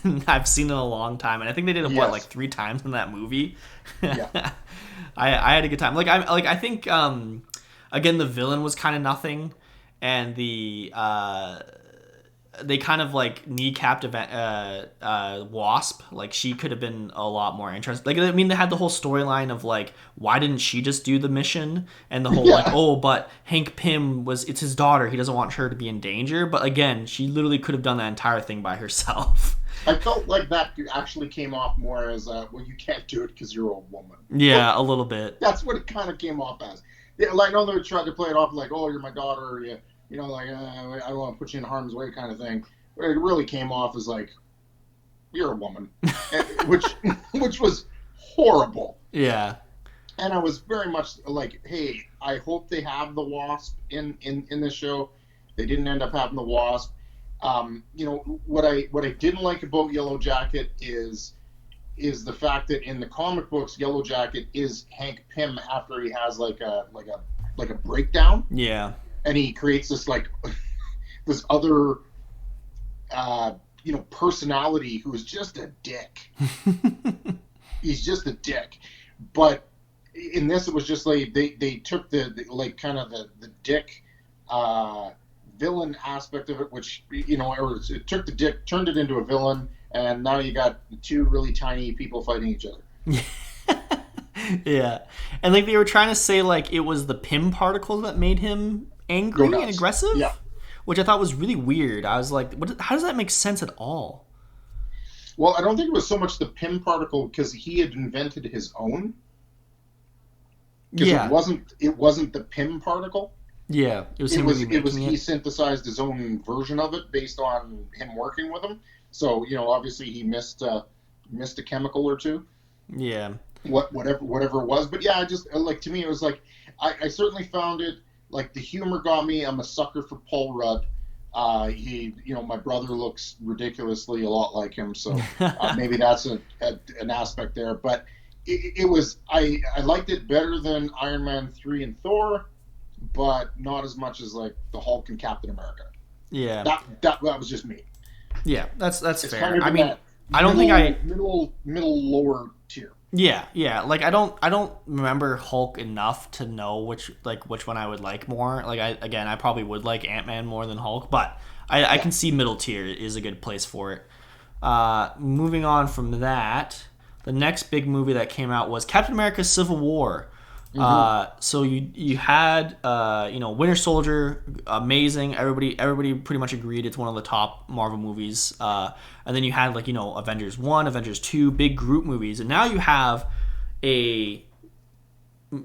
Mm, I've seen in a long time. And I think they did it what, like yes, 3 times in that movie. yeah, I had a good time. I think again the villain was kind of nothing, and they kind of like kneecapped Wasp. Like she could have been a lot more interesting. Like I mean, they had the whole storyline of like why didn't she just do the mission, and the whole like yeah. oh but Hank Pym it's his daughter. He doesn't want her to be in danger. But again, she literally could have done that entire thing by herself. I felt like that actually came off more as well, you can't do it because you're a woman. Yeah, a little bit. That's what it kind of came off as. Yeah, like I know they tried to play it off like, oh, you're my daughter, or like I don't want to put you in harm's way kind of thing. But it really came off as like you're a woman, which which was horrible. Yeah. And I was very much like, hey, I hope they have the Wasp in this show. They didn't end up having the Wasp. What I didn't like about Yellow Jacket is the fact that in the comic books, Yellow Jacket is Hank Pym after he has like a breakdown, Yeah. and he creates this like this other personality who is just a dick. He's just a dick. But in this, it was just like they took the like kind of the dick villain aspect of it, which or it took the dick, turned it into a villain, and now you got two really tiny people fighting each other. Yeah. And like they were trying to say like it was the Pym particles that made him Go angry and nuts. aggressive, Yeah. which I thought was really weird. I was like, how does that make sense at all? Well, I don't think it was so much the Pym particle because he had invented his own. Because it Yeah. wasn't the Pym particle. Yeah. It was It him was really it was making he it. synthesized his own version of it based on him working with him. So obviously he missed a chemical or two. Yeah. Whatever it was. But yeah, I just like to me it was like I certainly found it like the humor got me. I'm a sucker for Paul Rudd. My brother looks ridiculously a lot like him, so maybe that's an aspect there. But it was I liked it better than Iron Man 3 and Thor, but not as much as like the Hulk and Captain America. Yeah. That was just me. Yeah. That's It's fair. kind of I in mean, that I don't think I middle lower tier. yeah. Like I don't remember Hulk enough to know which one I would like more. Like I probably would like Ant-Man more than Hulk, but I Yeah. can see middle tier is a good place for it. Moving on from that, the next big movie that came out was Captain America: Civil War. Mm-hmm. So you had Winter Soldier, amazing. Everybody pretty much agreed it's one of the top Marvel movies. And then you had Avengers 1, Avengers 2, big group movies, and now you have a,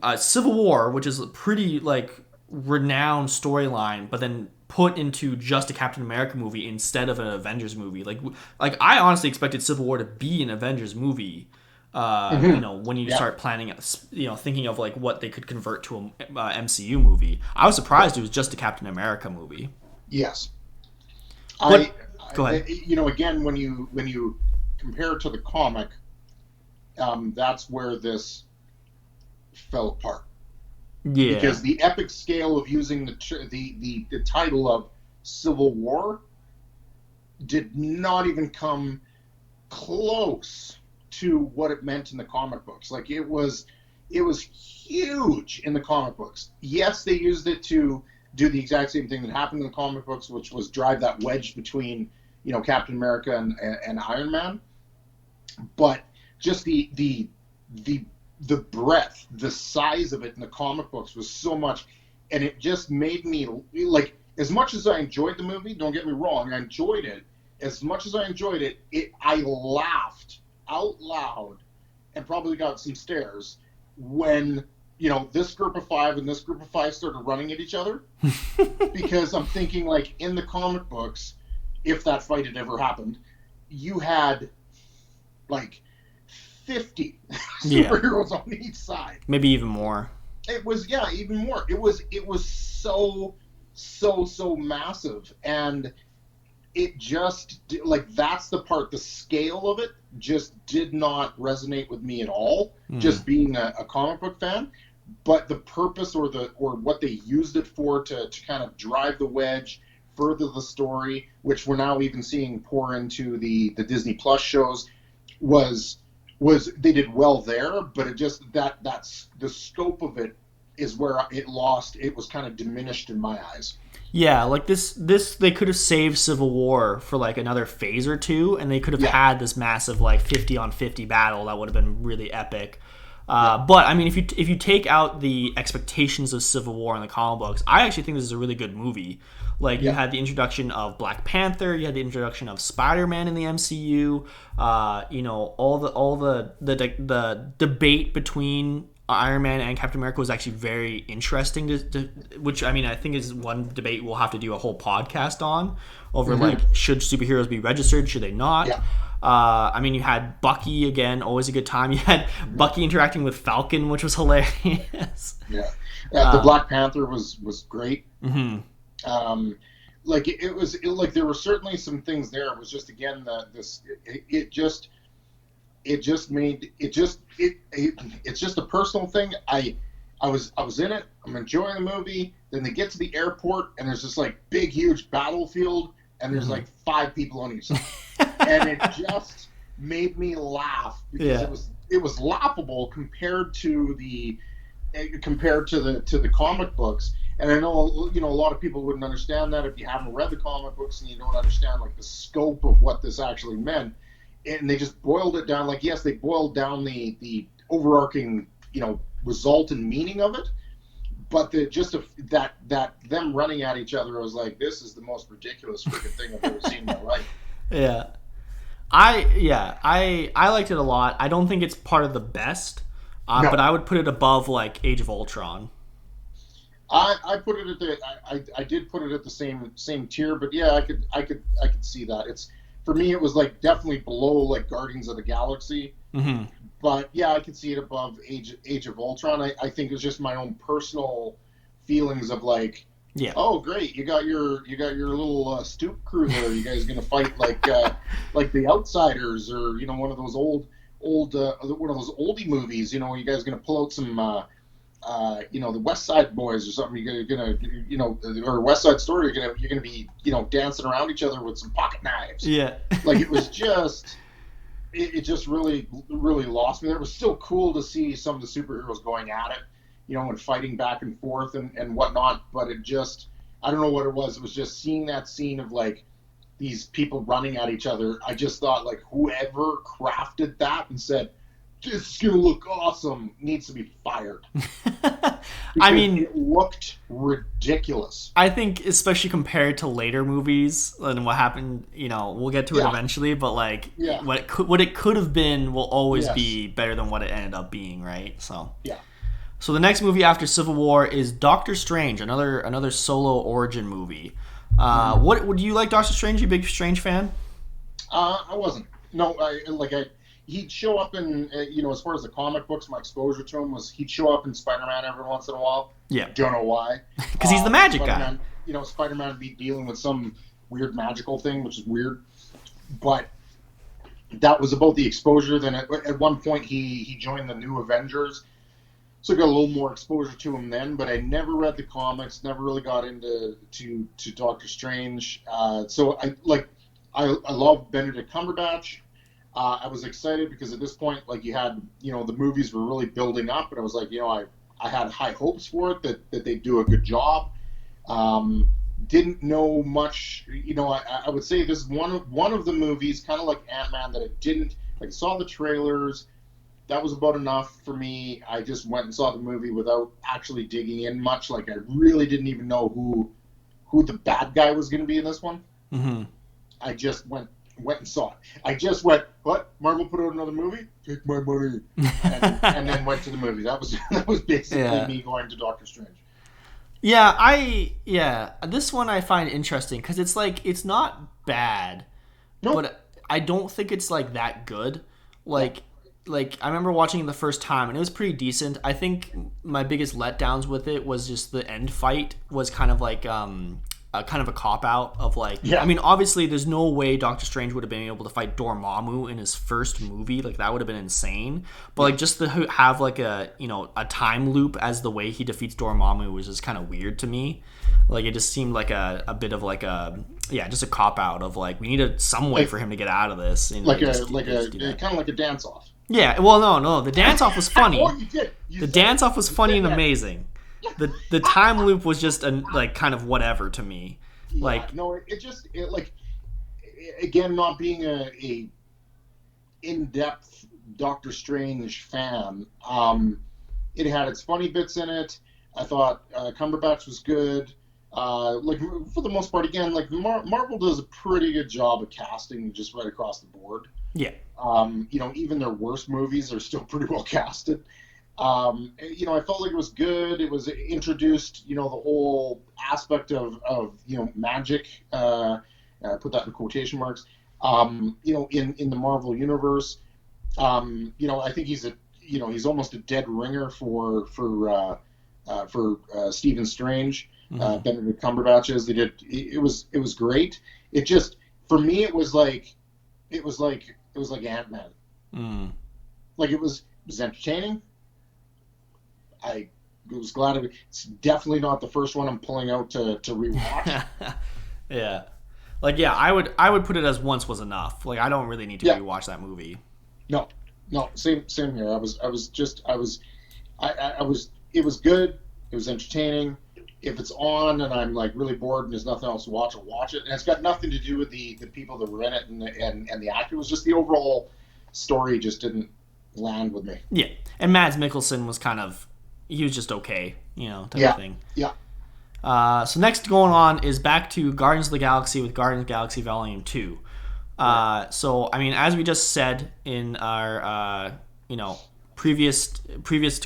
a Civil War, which is a pretty like renowned storyline, but then put into just a Captain America movie instead of an Avengers movie. Like I honestly expected Civil War to be an Avengers movie. Mm-hmm. When you Yeah. start planning, thinking of like what they could convert to a MCU movie. I was surprised it was just a Captain America movie. Yes. But I, go ahead. again, when you compare it to the comic, that's where this fell apart Yeah, because the epic scale of using the title of Civil War did not even come close to what it meant in the comic books. Like it was huge in the comic books. Yes, they used it to do the exact same thing that happened in the comic books, which was drive that wedge between Captain America and Iron Man. But just the the breadth, the size of it in the comic books was so much, and it just made me like, as much as I enjoyed the movie, don't get me wrong, I enjoyed it. As much as I enjoyed it, I laughed out loud and probably got some stares when this group of five and this group of five started running at each other, because I'm thinking, like, in the comic books, if that fight had ever happened, you had like 50 Yeah, superheroes on each side. maybe even more. It was, yeah, even more. It was so massive, and it just, like, that's the part, the scale of it just did not resonate with me at all, just being a comic book fan. But the purpose, or what they used it for, to kind of drive the wedge, further the story, which we're now even seeing pour into the Disney Plus shows, was they did well there. But it just, that's the scope of it is where it was kind of diminished in my eyes. Yeah, like this they could have saved Civil War for like another phase or two, and they could have Yeah. had this massive like 50 on 50 battle that would have been really epic. But I mean, if you take out the expectations of Civil War in the comic books, I actually think this is a really good movie. Like, you Yeah. had the introduction of Black Panther, you had the introduction of Spider-Man in the MCU. All the debate between Iron Man and Captain America was actually very interesting. Which, I mean, I think is one debate we'll have to do a whole podcast on, over like, should superheroes be registered? Should they not? Yeah. I mean, you had Bucky again, always a good time. You had Bucky interacting with Falcon, which was hilarious. Yeah. The Black Panther was great. Like, like, there were certainly some things there. It was just, again, it's just a personal thing. I was in it. I'm enjoying the movie. Then they get to the airport, and there's this, like, big, huge battlefield, and there's like 5 people on each side, and it just made me laugh, because Yeah. it was laughable compared to the comic books. And I know, a lot of people wouldn't understand that if you haven't read the comic books and you don't understand, like, the scope of what this actually meant. And they just boiled it down. Like, yes, they boiled down the overarching, result and meaning of it. But that them running at each other, I was like, this is the most ridiculous freaking thing I've ever seen in my life. Yeah. I liked it a lot. I don't think it's part of the best, No. but I would put it above like Age of Ultron. I put it at I did put it at the same tier, but yeah, I could see that. It's, for me, it was like definitely below, like, Guardians of the Galaxy. But yeah, I could see it above Age of Ultron. I think it was just my own personal feelings of, like, Yeah. oh great, you got your little Stoop crew there. You guys gonna fight like the Outsiders, or one of those old one of those oldie movies. You guys gonna pull out some the West Side Boys or something. You're gonna or West Side Story. You're gonna be dancing around each other with some pocket knives. Yeah. Like, it was just. It just really lost me there. It was still cool to see some of the superheroes going at it, and fighting back and forth and whatnot. But it just, I don't know what it was. It was just seeing that scene of, like, these people running at each other. I just thought, like, whoever crafted that and said, this is going to look awesome, needs to be fired. I mean, it looked ridiculous. I think, especially compared to later movies and what happened, we'll get to it Yeah. eventually, but like, Yeah. what it could have been will always Yes. be better than what it ended up being, right? So Yeah. So the next movie after Civil War is Doctor Strange, another solo origin movie. What would you like, Doctor Strange? You a big Strange fan? I wasn't. No, he'd show up in, as far as the comic books, my exposure to him was he'd show up in Spider-Man every once in a while. Yeah, Don't know why. because he's the magic guy. Spider-Man, Spider-Man would be dealing with some weird magical thing, which is weird. But that was about the exposure. Then at one point he joined the New Avengers, so I got a little more exposure to him then. But I never read the comics, never really got into Doctor Strange. So I love Benedict Cumberbatch. I was excited because at this point, like, you had, the movies were really building up, and I was like, I had high hopes for it, that they'd do a good job. Didn't know much, I would say this is one of the movies, kind of like Ant-Man, that I didn't, like, saw the trailers, that was about enough for me. I just went and saw the movie without actually digging in much. Like I really didn't even know who the bad guy was going to be in this one. Mm-hmm. I just went and saw it. I just went, what? Marvel put out another movie? Take my money, and then went to the movie. That was basically Yeah. me going to Doctor Strange. Yeah, this one I find interesting because it's like it's not bad, Nope. but I don't think it's like that good. Yeah. Like I remember watching it the first time and it was pretty decent. I think my biggest letdowns with it was just the end fight was kind of like a kind of a cop out of like I Yeah. mean obviously there's no way Doctor Strange would have been able to fight Dormammu in his first movie, like that would have been insane, but like just to have like a a time loop as the way he defeats Dormammu was just kind of weird to me. Like it just seemed like a bit of like a just a cop out of like we needed some way Like for him to get out of this and like they a just, like they a just do that. kind of like a dance off. Yeah, well no, the dance off was funny. Oh, you did. You The said dance it. off was You funny said and that. amazing. The time loop was just like kind of whatever to me. Yeah. Like No. It like again not being a in depth Doctor Strange fan. It had its funny bits in it. I thought Cumberbatch was good. Like for the most part, again, like Marvel does a pretty good job of casting just right across the board. yeah. Even their worst movies are still pretty well casted. I felt like it was good. It was introduced, the whole aspect of magic. I put that in quotation marks. In the Marvel universe. I think he's almost a dead ringer for Stephen Strange. Mm-hmm. Benedict Cumberbatch is. They did. It was great. It just for me it was like Ant-Man. Mm. Like it was entertaining. I was glad of it. It's definitely not the first one I'm pulling out to rewatch. Yeah. Like I would put it as once was enough. Like I don't really need to Yeah. rewatch that movie. No, no, same here. I was. It was good. It was entertaining. If it's on and I'm like really bored and there's nothing else to watch, I'll watch it. And it's got nothing to do with the people that were in it and the actor. It was just the overall story just didn't land with me. Yeah. And Mads Mikkelsen was he was just okay, type of Yeah, thing. yeah, So next going on is back to Guardians of the Galaxy with Guardians of the Galaxy Volume 2. right. So I mean, as we just said in our previous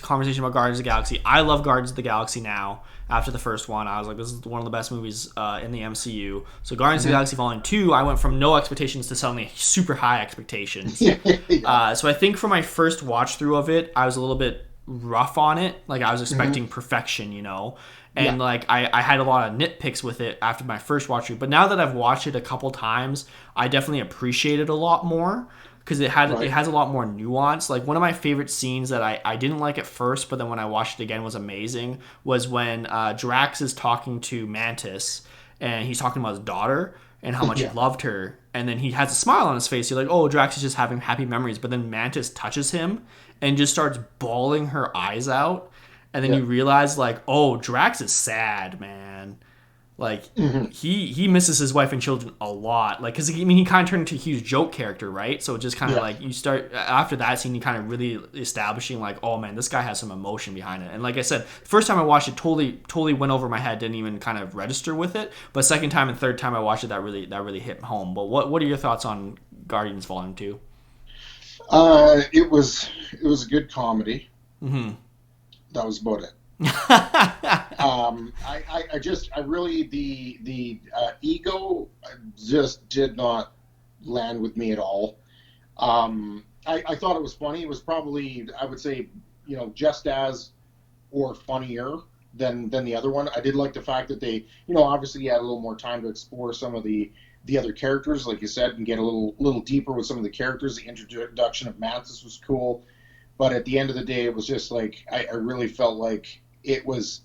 conversation about Guardians of the Galaxy, I love Guardians of the Galaxy now. After the first one, I was like, this is one of the best movies in the MCU. So Guardians of the Galaxy Volume 2, I went from no expectations to suddenly super high expectations. Yeah. So I think for my first watch through of it, I was a little bit rough on it. Like I was expecting perfection, and Yeah. like I had a lot of nitpicks with it after my first watch through. But now that I've watched it a couple times, I definitely appreciate it a lot more because it Right. has a lot more nuance. Like one of my favorite scenes that I didn't like at first, but then when I watched it again was amazing was when Drax is talking to Mantis and he's talking about his daughter and how much Yeah. he loved her. And then he has a smile on his face. You're like, oh, Drax is just having happy memories. But then Mantis touches him and just starts bawling her eyes out. And then Yeah. you realize, like, oh, Drax is sad, man. Like, he misses his wife and children a lot. Like, because, I mean, he kind of turned into a huge joke character, right? So it just kind of, Yeah. like, you start, after that scene, you kind of really establishing, like, oh, man, this guy has some emotion behind it. And like I said, first time I watched it, totally went over my head, didn't even kind of register with it. But second time and third time I watched it, that really hit home. But what are your thoughts on Guardians Volume 2? It was a good comedy. Mm-hmm. That was about it. I really the ego just did not land with me at all. I thought it was funny. It was probably, I would say, just as or funnier than the other one. I did like the fact that they, obviously had a little more time to explore some of the other characters, like you said, and get a little deeper with some of the characters. The introduction of Mantis was cool, but at the end of the day, it was just like I really felt like it was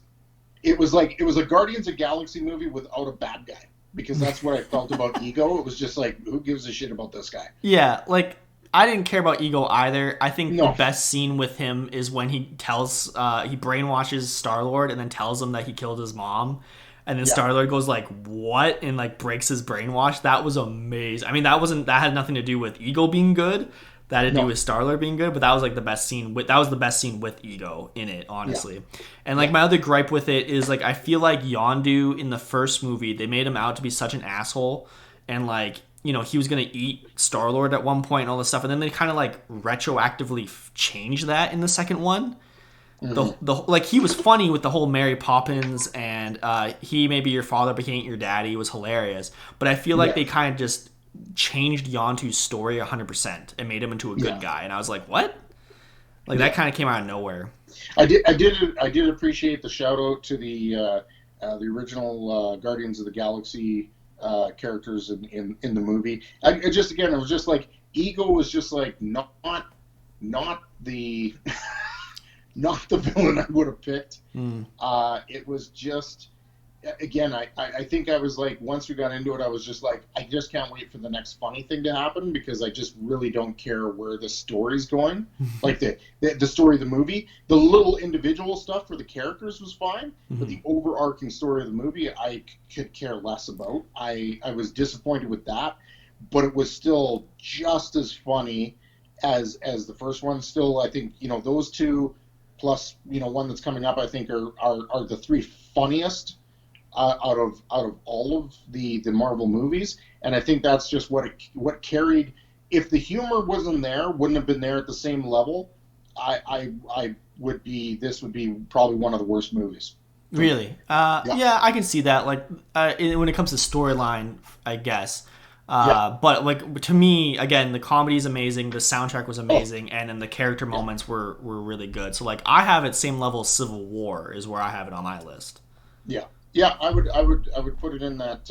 a Guardians of Galaxy movie without a bad guy, because that's what I felt about Ego. It was just like, who gives a shit about this guy? Yeah, like I didn't care about Ego either. I think the No. best scene with him is when he he brainwashes Star-Lord and then tells him that he killed his mom. And then Yeah. Star-Lord goes like, "What?" and like breaks his brainwash. That was amazing. I mean, that had nothing to do with Ego being good, that had to do No. with Star-Lord being good, but that was like the best scene with that was the best scene with Ego in it, Yeah. honestly. And like Yeah. my other gripe with it is like I feel like Yondu in the first movie, they made him out to be such an asshole and like he was gonna eat Star Lord at one point and all this stuff, and then they kind of like retroactively changed that in the second one. Hmm. The like he was funny with the whole Mary Poppins and he may be your father but he ain't your daddy was hilarious, but I feel like Yeah. they kind of just changed Yontu's story 100% and made him into a good Yeah. guy, and I was like, what? Like that Yeah. kind of came out of nowhere. I did appreciate the shout out to the original Guardians of the Galaxy characters in the movie. I just again, it was just like Ego was just like not the not the villain I would have picked. Mm. It was just again, I think I was like once we got into it, I was just like I just can't wait for the next funny thing to happen because I just really don't care where the story's going. Like the story of the movie, the little individual stuff for the characters was fine, but the overarching story of the movie I could care less about. I was disappointed with that, but it was still just as funny as the first one. Still, I think those two plus one that's coming up. I think are the three funniest out of all of the Marvel movies, and I think that's just what carried. If the humor wasn't there, wouldn't have been there at the same level. I would be. This would be probably one of the worst movies. Really? Yeah, Yeah, I can see that. Like, when it comes to storyline, I guess. yeah. But like to me, again, the comedy is amazing, the soundtrack was Oh, amazing, and then the character yeah, moments were really good. So like, I have it same level as Civil War is where I have it on my list. yeah, yeah. I would put it in that.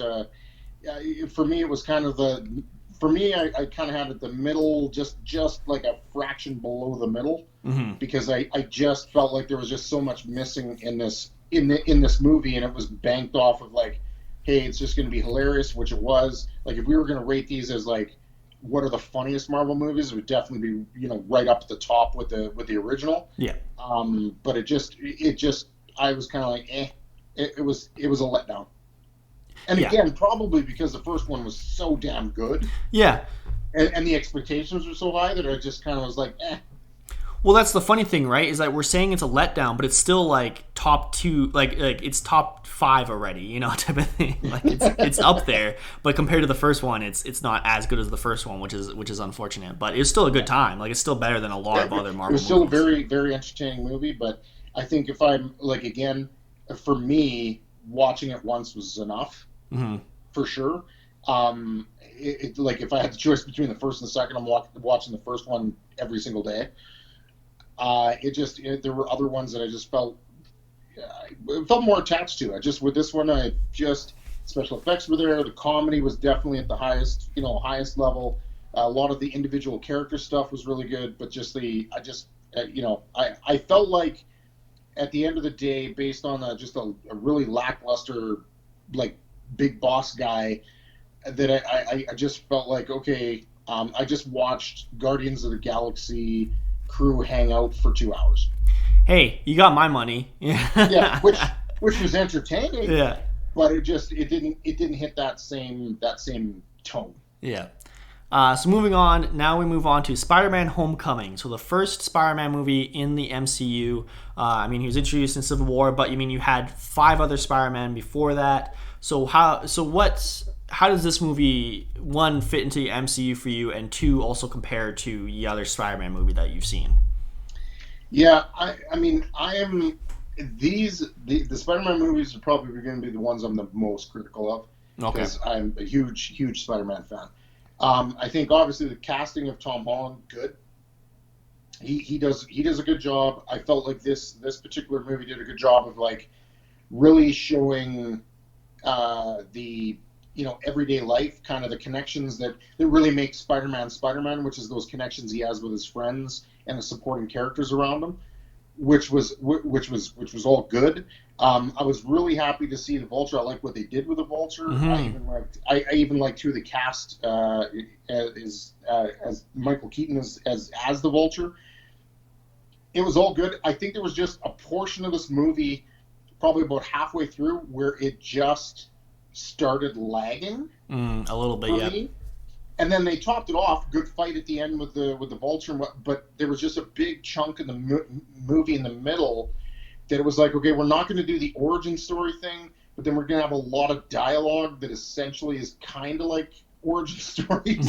Yeah, for me, it was kind of the. For me, I kind of had it the middle, just like a fraction below the middle, Hmm. because I just felt like there was just so much missing in this movie, and it was banked off of like, hey, it's just going to be hilarious, which it was. Like if we were going to rate these as like what are the funniest Marvel movies, it would definitely be right up at the top with the original. Yeah. But it just I was kind of like it was a letdown. And Yeah. again, probably because the first one was so damn good, Yeah. and the expectations were so high that I just kind of was like, eh. Well, that's the funny thing, right? Is that we're saying it's a letdown, but it's still like top two, like it's top five already, type of thing. Like it's up there, but compared to the first one, it's not as good as the first one, which is unfortunate. But it's still a good time. Like it's still better than a lot of other It Marvel was still a movies. very, very entertaining movie, but I think if I'm like again, for me, watching it once was enough Hmm. for sure. Like if I had the choice between the first and the second, I'm watching the first one every single day. There were other ones that I just felt more attached to. I just with this one, I just special effects were there. The comedy was definitely at the highest level. A lot of the individual character stuff was really good, but I felt like at the end of the day, based on just a really lackluster, like big boss guy, that I just felt like okay, I just watched Guardians of the Galaxy crew hang out for 2 hours. Hey, you got my money. Yeah, Yeah. which was entertaining, Yeah. but it didn't hit that same tone. Yeah. So moving on, now we move on to Spider-Man: Homecoming. So the first Spider-Man movie in the MCU. I mean, he was introduced in Civil War, but you had 5 other Spider-Man before that. So how does this movie one fit into the MCU for you, and two also compare to the other Spider-Man movie that you've seen? Yeah, I mean I am the Spider-Man movies are probably going to be the ones I'm the most critical of Okay. because I'm a huge Spider-Man fan. I think obviously the casting of Tom Holland good. He does a good job. I felt like this particular movie did a good job of like really showing the everyday life, kind of the connections that really make Spider-Man Spider-Man, which is those connections he has with his friends and the supporting characters around him, which was all good. I was really happy to see the Vulture. I like what they did with the Vulture. Hmm. I even liked who the cast as Michael Keaton as the Vulture. It was all good. I think there was just a portion of this movie, probably about halfway through, where it just started lagging A little bit, for yeah. me. and then they topped it off. Good fight at the end with the vulture, but there was just a big chunk in the movie in the middle that it was like, okay, we're not going to do the origin story thing, but then we're going to have a lot of dialogue that essentially is kind of like origin stories.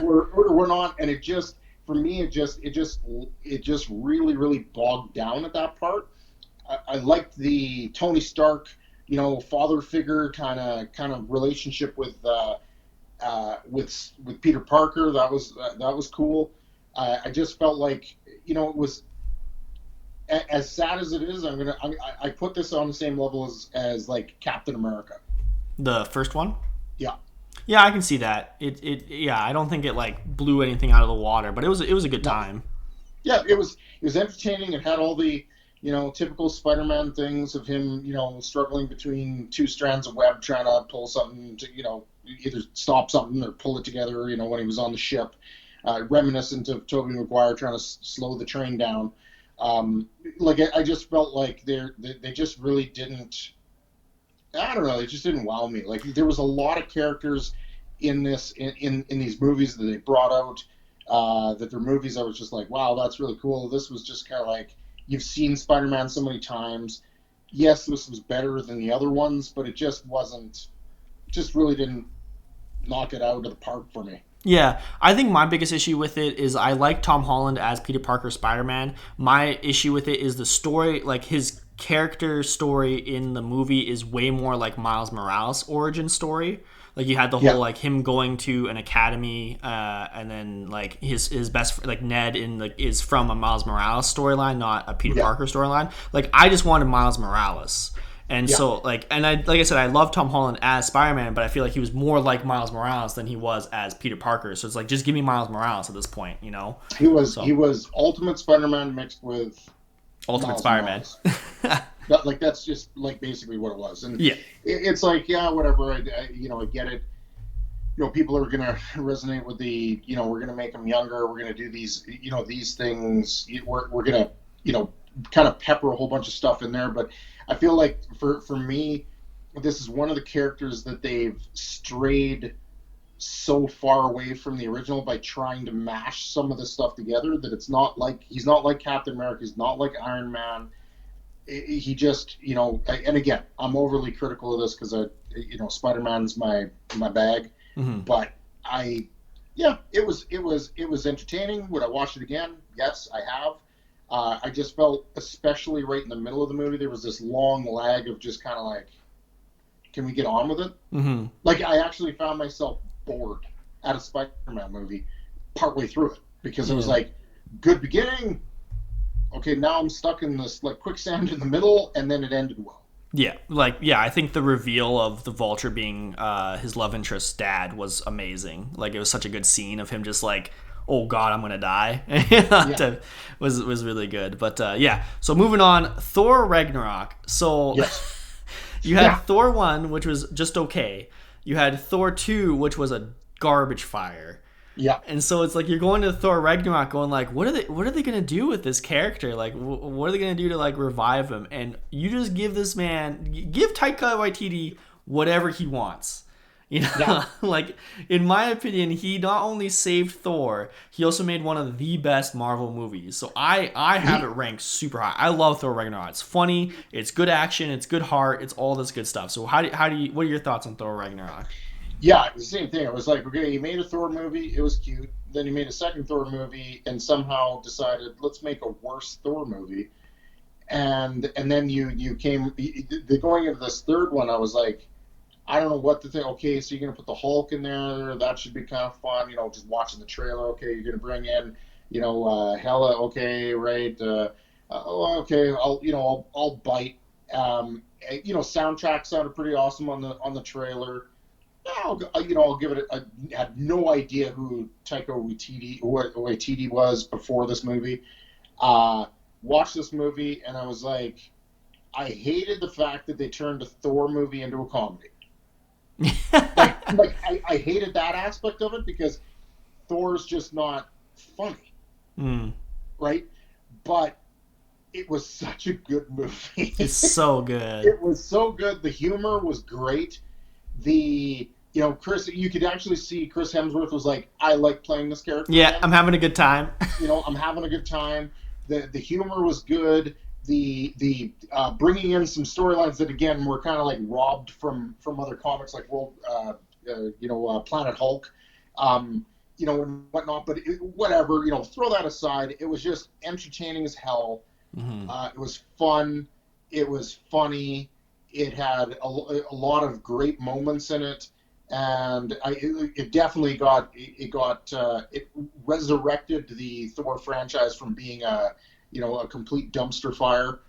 We're not, and it just, for me, it just really really bogged down at that part. I liked the Tony Stark, father figure kind of relationship with Peter Parker. That was cool. I just felt like it was as sad as it is. I put this on the same level as like Captain America. The first one. Yeah, Yeah, I can see that. Yeah, I don't think it like blew anything out of the water, but it was a good no, time. yeah. It was entertaining. It had all the typical Spider-Man things of him struggling between two strands of web trying to pull something to either stop something or pull it together. When he was on the ship, reminiscent of Tobey Maguire trying to slow the train down. Like I just felt like they just really didn't. I don't know. It just didn't wow me. Like there was a lot of characters in this in these movies that they brought out. That they're movies I was just like, wow, that's really cool. This was just kind of like you've seen Spider-Man so many times. Yes, this was better than the other ones, but it just wasn't. Just really didn't knock it out of the park for me. Yeah, I think my biggest issue with it is I like Tom Holland as Peter Parker Spider-Man. My issue with it is the story, like his character story in the movie is way more like Miles Morales' origin story. Like you had the whole Yeah, like him going to an academy, and then like his best like Ned in like is from a Miles Morales storyline, not a Peter yeah, Parker storyline. Like I just wanted Miles Morales. And yeah. so, like I said, I love Tom Holland as Spider-Man, but I feel like he was more like Miles Morales than he was as Peter Parker. So it's like, just give me Miles Morales at this point. He So, was Ultimate Spider-Man mixed with Ultimate Miles Spider-Man. Morales. That's just like basically what it was, and Yeah. it's like yeah, whatever. I get it. People are gonna resonate with we're gonna make them younger. We're gonna do these things. We're gonna kind of pepper a whole bunch of stuff in there. But I feel like for me, this is one of the characters that they've strayed so far away from the original by trying to mash some of this stuff together that it's not like he's not like Captain America. He's not like Iron Man. He just and again I'm overly critical of this because Spider-Man's my bag, Hmm. but I yeah it was entertaining. Would I watch it again? Yes, I have. I just felt especially right in the middle of the movie there was this long lag of just kind of like, can we get on with it? Hmm. Like I actually found myself bored at a Spider-Man movie partway through it because it was Yeah. like good beginning. Okay, now I'm stuck in this like quicksand in the middle, and then it ended well. Yeah, I think the reveal of the Vulture being his love interest's dad was amazing. Like it was such a good scene of him just like, oh God, I'm gonna die. Yeah. was really good. But yeah, so moving on, Thor Ragnarok. So Yes. you had Yeah. Thor 1, which was just okay. You had Thor 2, which was a garbage fire. Yeah. And so it's like you're going to Thor Ragnarok, going like, what are they gonna do with this character? Like, what are they gonna do to like revive him? And you just give this man, give Taika Waititi whatever he wants. Yeah. Like in my opinion, he not only saved Thor, he also made one of the best Marvel movies. So I have He, it ranked super high. I love Thor Ragnarok. It's funny, it's good action, it's good heart, it's all this good stuff. So how do you what are your thoughts on Thor Ragnarok? yeah, it was the same thing. It was like, okay, you made a Thor movie, it was cute. Then you made a second Thor movie, and somehow decided let's make a worse Thor movie. And then you came going into this third one. I was like, I don't know what to think. Okay, so you're gonna put the Hulk in there. That should be kind of fun. Just watching the trailer. Okay, you're gonna bring in, Hela. Okay, right. Oh, okay. I'll bite. Soundtrack sounded pretty awesome on the trailer. I'll give it. I had no idea who Taika Waititi was before this movie. Uh, Watched this movie and I was like, I hated the fact that they turned a Thor movie into a comedy. I hated that aspect of it because Thor's just not funny, Mm, right? But it was such a good movie. it's so good. It was so good. The humor was great. The Chris, you could actually see Chris Hemsworth was like, I like playing this character Yeah, again. I'm having a good time. I'm having a good time. The humor was good. The bringing in some storylines that again were kind of like robbed from other comics like Planet Hulk, and whatnot. But whatever, throw that aside. It was just entertaining as hell. Hmm. It was fun. It was funny. It had a lot of great moments in it, and it definitely it resurrected the Thor franchise from being a complete dumpster fire.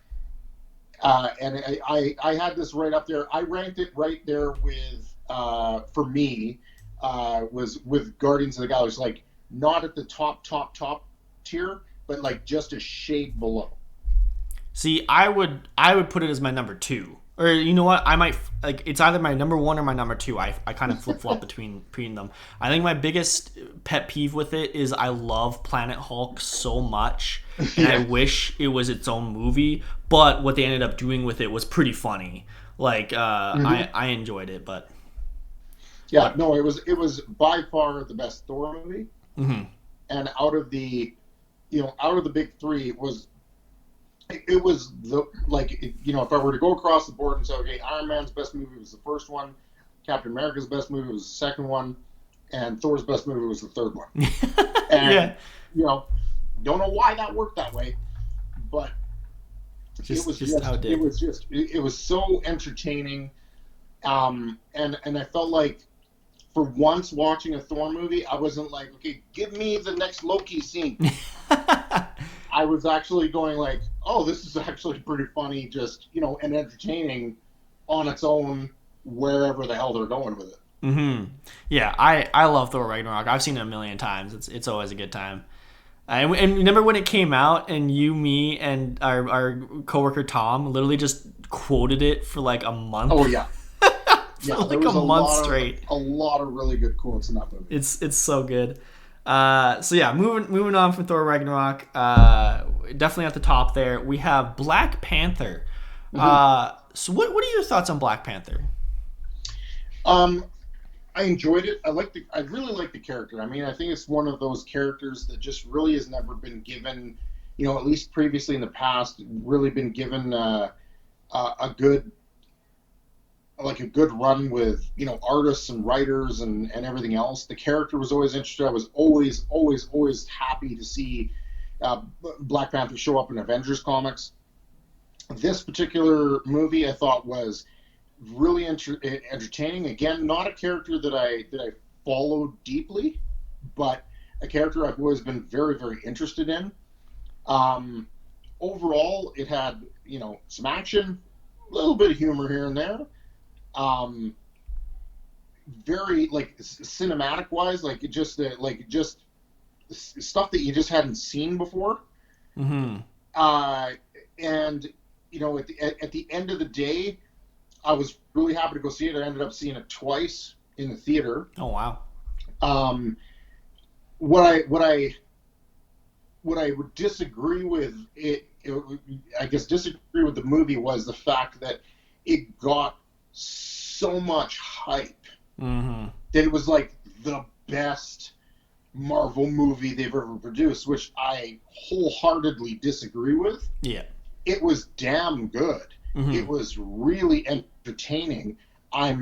And I had this right up there. I ranked it right there with for me was with Guardians of the Galaxy, like not at the top tier, but like just a shade below. See, I would put it as my number two. Or you know what? I might like it's either my number one or my number two. I kind of flip flop between them. I think my biggest pet peeve with it is I love Planet Hulk so much, and I Yeah. wish it was its own movie. But what they ended up doing with it was pretty funny. Like Mm-hmm. I enjoyed it, Yeah, but no, it was by far the best Thor movie, mhm. and out of the big three it was the like if I were to go across the board and say, okay, Iron Man's best movie was the first one, Captain America's best movie was the second one, and Thor's best movie was the third one. Yeah, And you know, don't know why that worked that way, but just how it did. it was so entertaining. And I felt like for once watching a Thor movie, I wasn't like, okay, give me the next Loki scene. I was actually going like, oh, this is actually pretty funny, just and entertaining on its own, wherever the hell they're going with it. Hmm. Yeah, I love Thor Ragnarok. I've seen it a million times. It's always a good time. And remember when it came out, and you, me, and our coworker Tom literally just quoted it for like a month, Oh yeah, for yeah. There like a was month straight. a lot of really good quotes in that movie. It's so good. So yeah, moving on from Thor Ragnarok. Definitely at the top there. We have Black Panther. Mm-hmm. So what are your thoughts on Black Panther? Um, I enjoyed it. I really like the character. I mean, I think it's one of those characters that just really has never been given, at least previously in the past, really been given a good a good run with artists and writers and everything else. The character was always interesting. I was always happy to see Black Panther show up in Avengers comics. This particular movie I thought was really entertaining. Again, not a character that I followed deeply, but a character I've always been very interested in. Um, Overall, it had some action, a little bit of humor here and there. Um, Very like cinematic wise, like just stuff that you just hadn't seen before. Hmm. Uh, and at the end of the day, I was really happy to go see it. I ended up seeing it twice in the theater. Oh wow. Um, what I what I what I would disagree with I guess disagree with the movie was the fact that it got so much hype Hmm. that it was like the best Marvel movie they've ever produced, which I wholeheartedly disagree with. Yeah. It was damn good. Hmm. It was really entertaining. I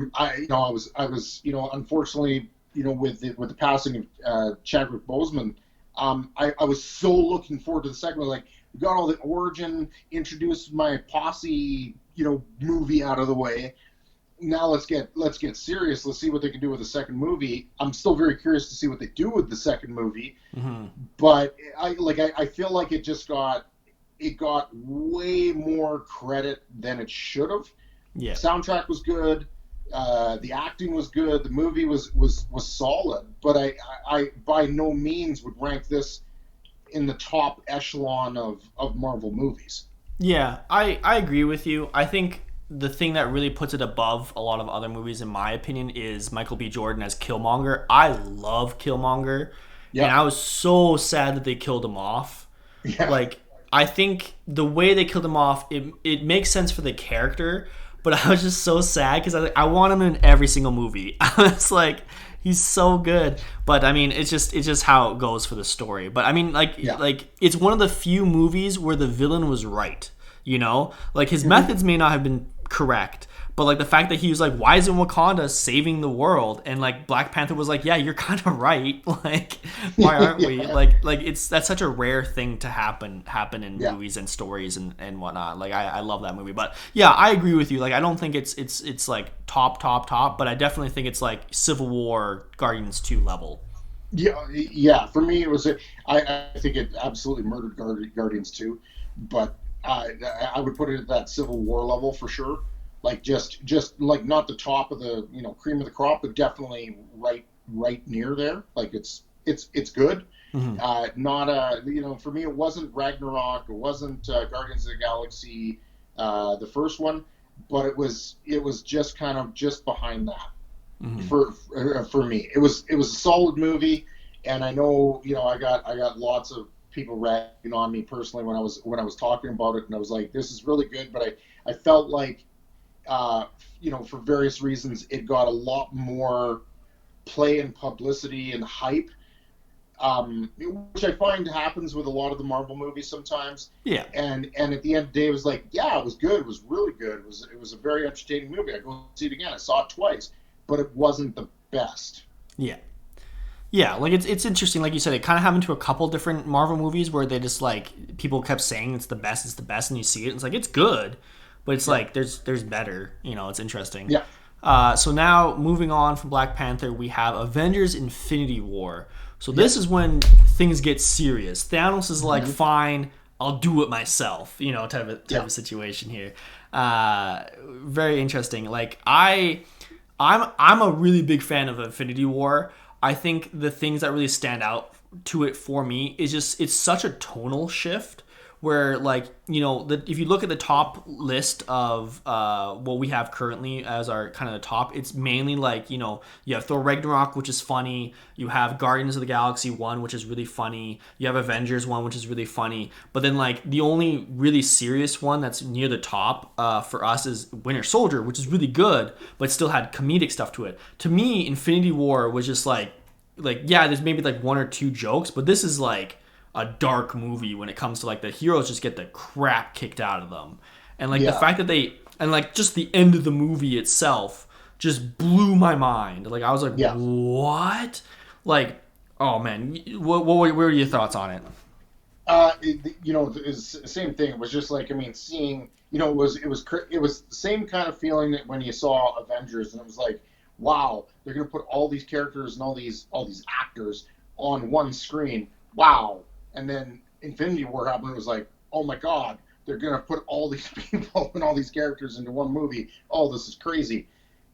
was unfortunately with the passing of Chadwick Boseman, I was so looking forward to the second one. Like we got all the origin, introduced my posse movie out of the way. Now let's get serious. Let's see what they can do with the second movie. I'm still very curious to see what they do with the second movie, Hmm. but I feel like it got way more credit than it should have. Yeah. Soundtrack was good. The acting was good. The movie was solid, but I by no means would rank this in the top echelon of Marvel movies. Yeah, I agree with you. I think the thing that really puts it above a lot of other movies, in my opinion, is Michael B. Jordan as Killmonger. I love Killmonger, and Yeah, I was so sad that they killed him off. yeah, Like, I think the way they killed him off, it makes sense for the character, but I was just so sad because I want him in every single movie. I was like, he's so good. But I mean, it's just how it goes for the story. But I mean, Yeah. it's one of the few movies where the villain was right. Like his methods may not have been correct, but like the fact that he was like, why isn't Wakanda saving the world? And like Black Panther was like, yeah, you're kind of right. Like, why aren't we? Yeah. Like that's such a rare thing to happen in Yeah. movies and stories and whatnot. Like I love that movie. But yeah, I agree with you. Like I don't think it's like top, but I definitely think it's like Civil War Guardians 2 level. Yeah, yeah. For me, it was. I think it absolutely murdered Guardians too, but I would put it at that Civil War level for sure. Like just like not the top of the cream of the crop, but definitely right near there. Like it's good. Mm-hmm. Not for me, it wasn't Ragnarok. It wasn't Guardians of the Galaxy, the first one, but it was just kind of just behind that Mm-hmm. for me. It was a solid movie, and I know I got lots of people ragging on me personally when I was talking about it, and I was like, this is really good, but I felt like for various reasons it got a lot more play and publicity and hype, which I find happens with a lot of the Marvel movies sometimes. Yeah. And at the end of the day, it was like, yeah, it was good. It was really good. It was a very entertaining movie. I go see it again. I saw it twice, but it wasn't the best. Yeah. Yeah, like it's interesting. Like you said, it kind of happened to a couple different Marvel movies where they just like people kept saying it's the best, and you see it, and it's like it's good, but it's Yeah, like there's better. It's interesting. yeah, So now moving on from Black Panther, we have Avengers: Infinity War. So yeah. this is when things get serious. Thanos is like, Hmm. fine, I'll do it myself. Type Yeah, of situation here. Very interesting. Like I'm a really big fan of Infinity War. I think the things that really stand out to it for me is just it's such a tonal shift where like if you look at the top list of what we have currently as our kind of the top, it's mainly like you have Thor Ragnarok, which is funny, you have Guardians of the Galaxy 1, which is really funny, you have Avengers 1, which is really funny, but then like the only really serious one that's near the top for us is Winter Soldier, which is really good but still had comedic stuff to it. To me, Infinity War was just like yeah, there's maybe like one or two jokes, but this is like a dark movie when it comes to like the heroes just get the crap kicked out of them. And like the yeah, fact that they and like just the end of the movie itself just blew my mind. Like I was like, yeah. what? Like, oh man, what were your thoughts on it? It's the same thing. It was just like, I mean, seeing, it was the same kind of feeling that when you saw Avengers, and it was like, wow, they're gonna put all these characters and all these actors on one screen. Wow. And then Infinity War happened. It was like, oh my God, they're gonna put all these people and all these characters into one movie. Oh, this is crazy.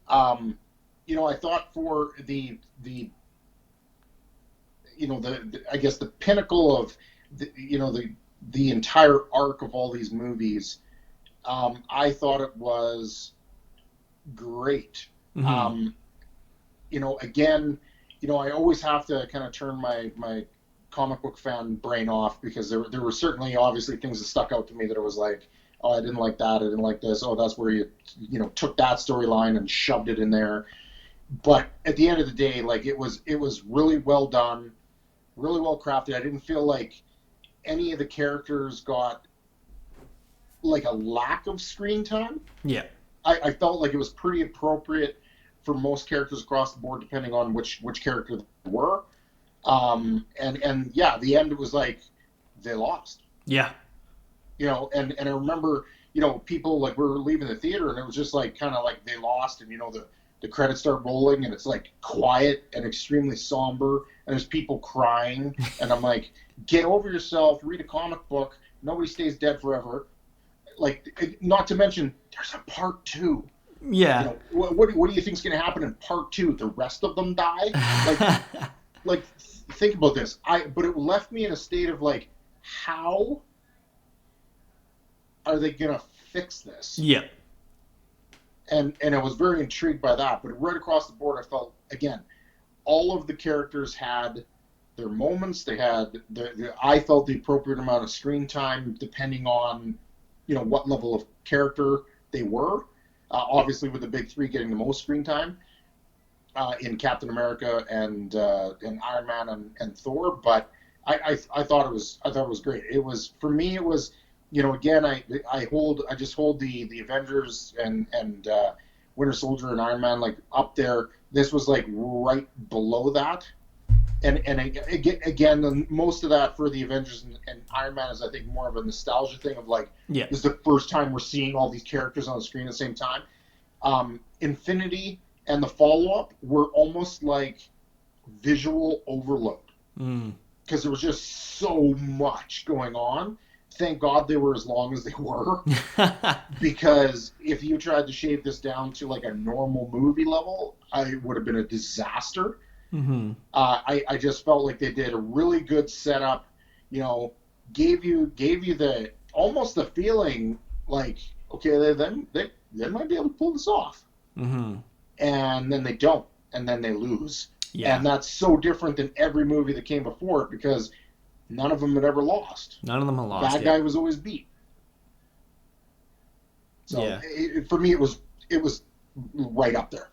I thought for the I guess the pinnacle of the entire arc of all these movies. I thought it was great. Mm-hmm. Um, Again, I always have to kind of turn my comic book fan brain off, because there were certainly obviously things that stuck out to me that it was like, oh, I didn't like that, I didn't like this, oh, that's where you took that storyline and shoved it in there. But at the end of the day, like it was really well done, really well crafted. I didn't feel like any of the characters got like a lack of screen time. Yeah. I felt like it was pretty appropriate for most characters across the board, depending on which character they were. And yeah, the end, it was like they lost. Yeah. And I remember, people like we were leaving the theater, and it was just like kind of like they lost, and the credits start rolling, and it's like quiet and extremely somber, and there's people crying, and I'm like, get over yourself, read a comic book. Nobody stays dead forever. Like, not to mention, there's a part two. Yeah. What do you think's going to happen in part two? The rest of them die? Like, like think about this. But it left me in a state of like, how are they going to fix this? Yeah. And I was very intrigued by that. But right across the board, I felt, again, all of the characters had their moments. They had I felt the appropriate amount of screen time, depending on what level of character they were. Obviously, with the big three getting the most screen time in Captain America and Iron Man and Thor. But I thought it was great. It was for me. It was again I just hold the Avengers and Winter Soldier and Iron Man like up there. This was like right below that. And again, most of that for the Avengers and Iron Man is, I think, more of a nostalgia thing of like, Yeah. this is the first time we're seeing all these characters on the screen at the same time. Infinity and the follow up were almost like visual overload because there was just so much going on. Thank God they were as long as they were, because if you tried to shave this down to like a normal movie level, it would have been a disaster. Mm-hmm. I just felt like they did a really good setup. Gave you the almost the feeling like, okay, they might be able to pull this off, and then they don't, and then they lose. Yeah. And that's so different than every movie that came before it, because none of them had ever lost. None of them had lost. Bad guy was always beat. So for me, it was right up there.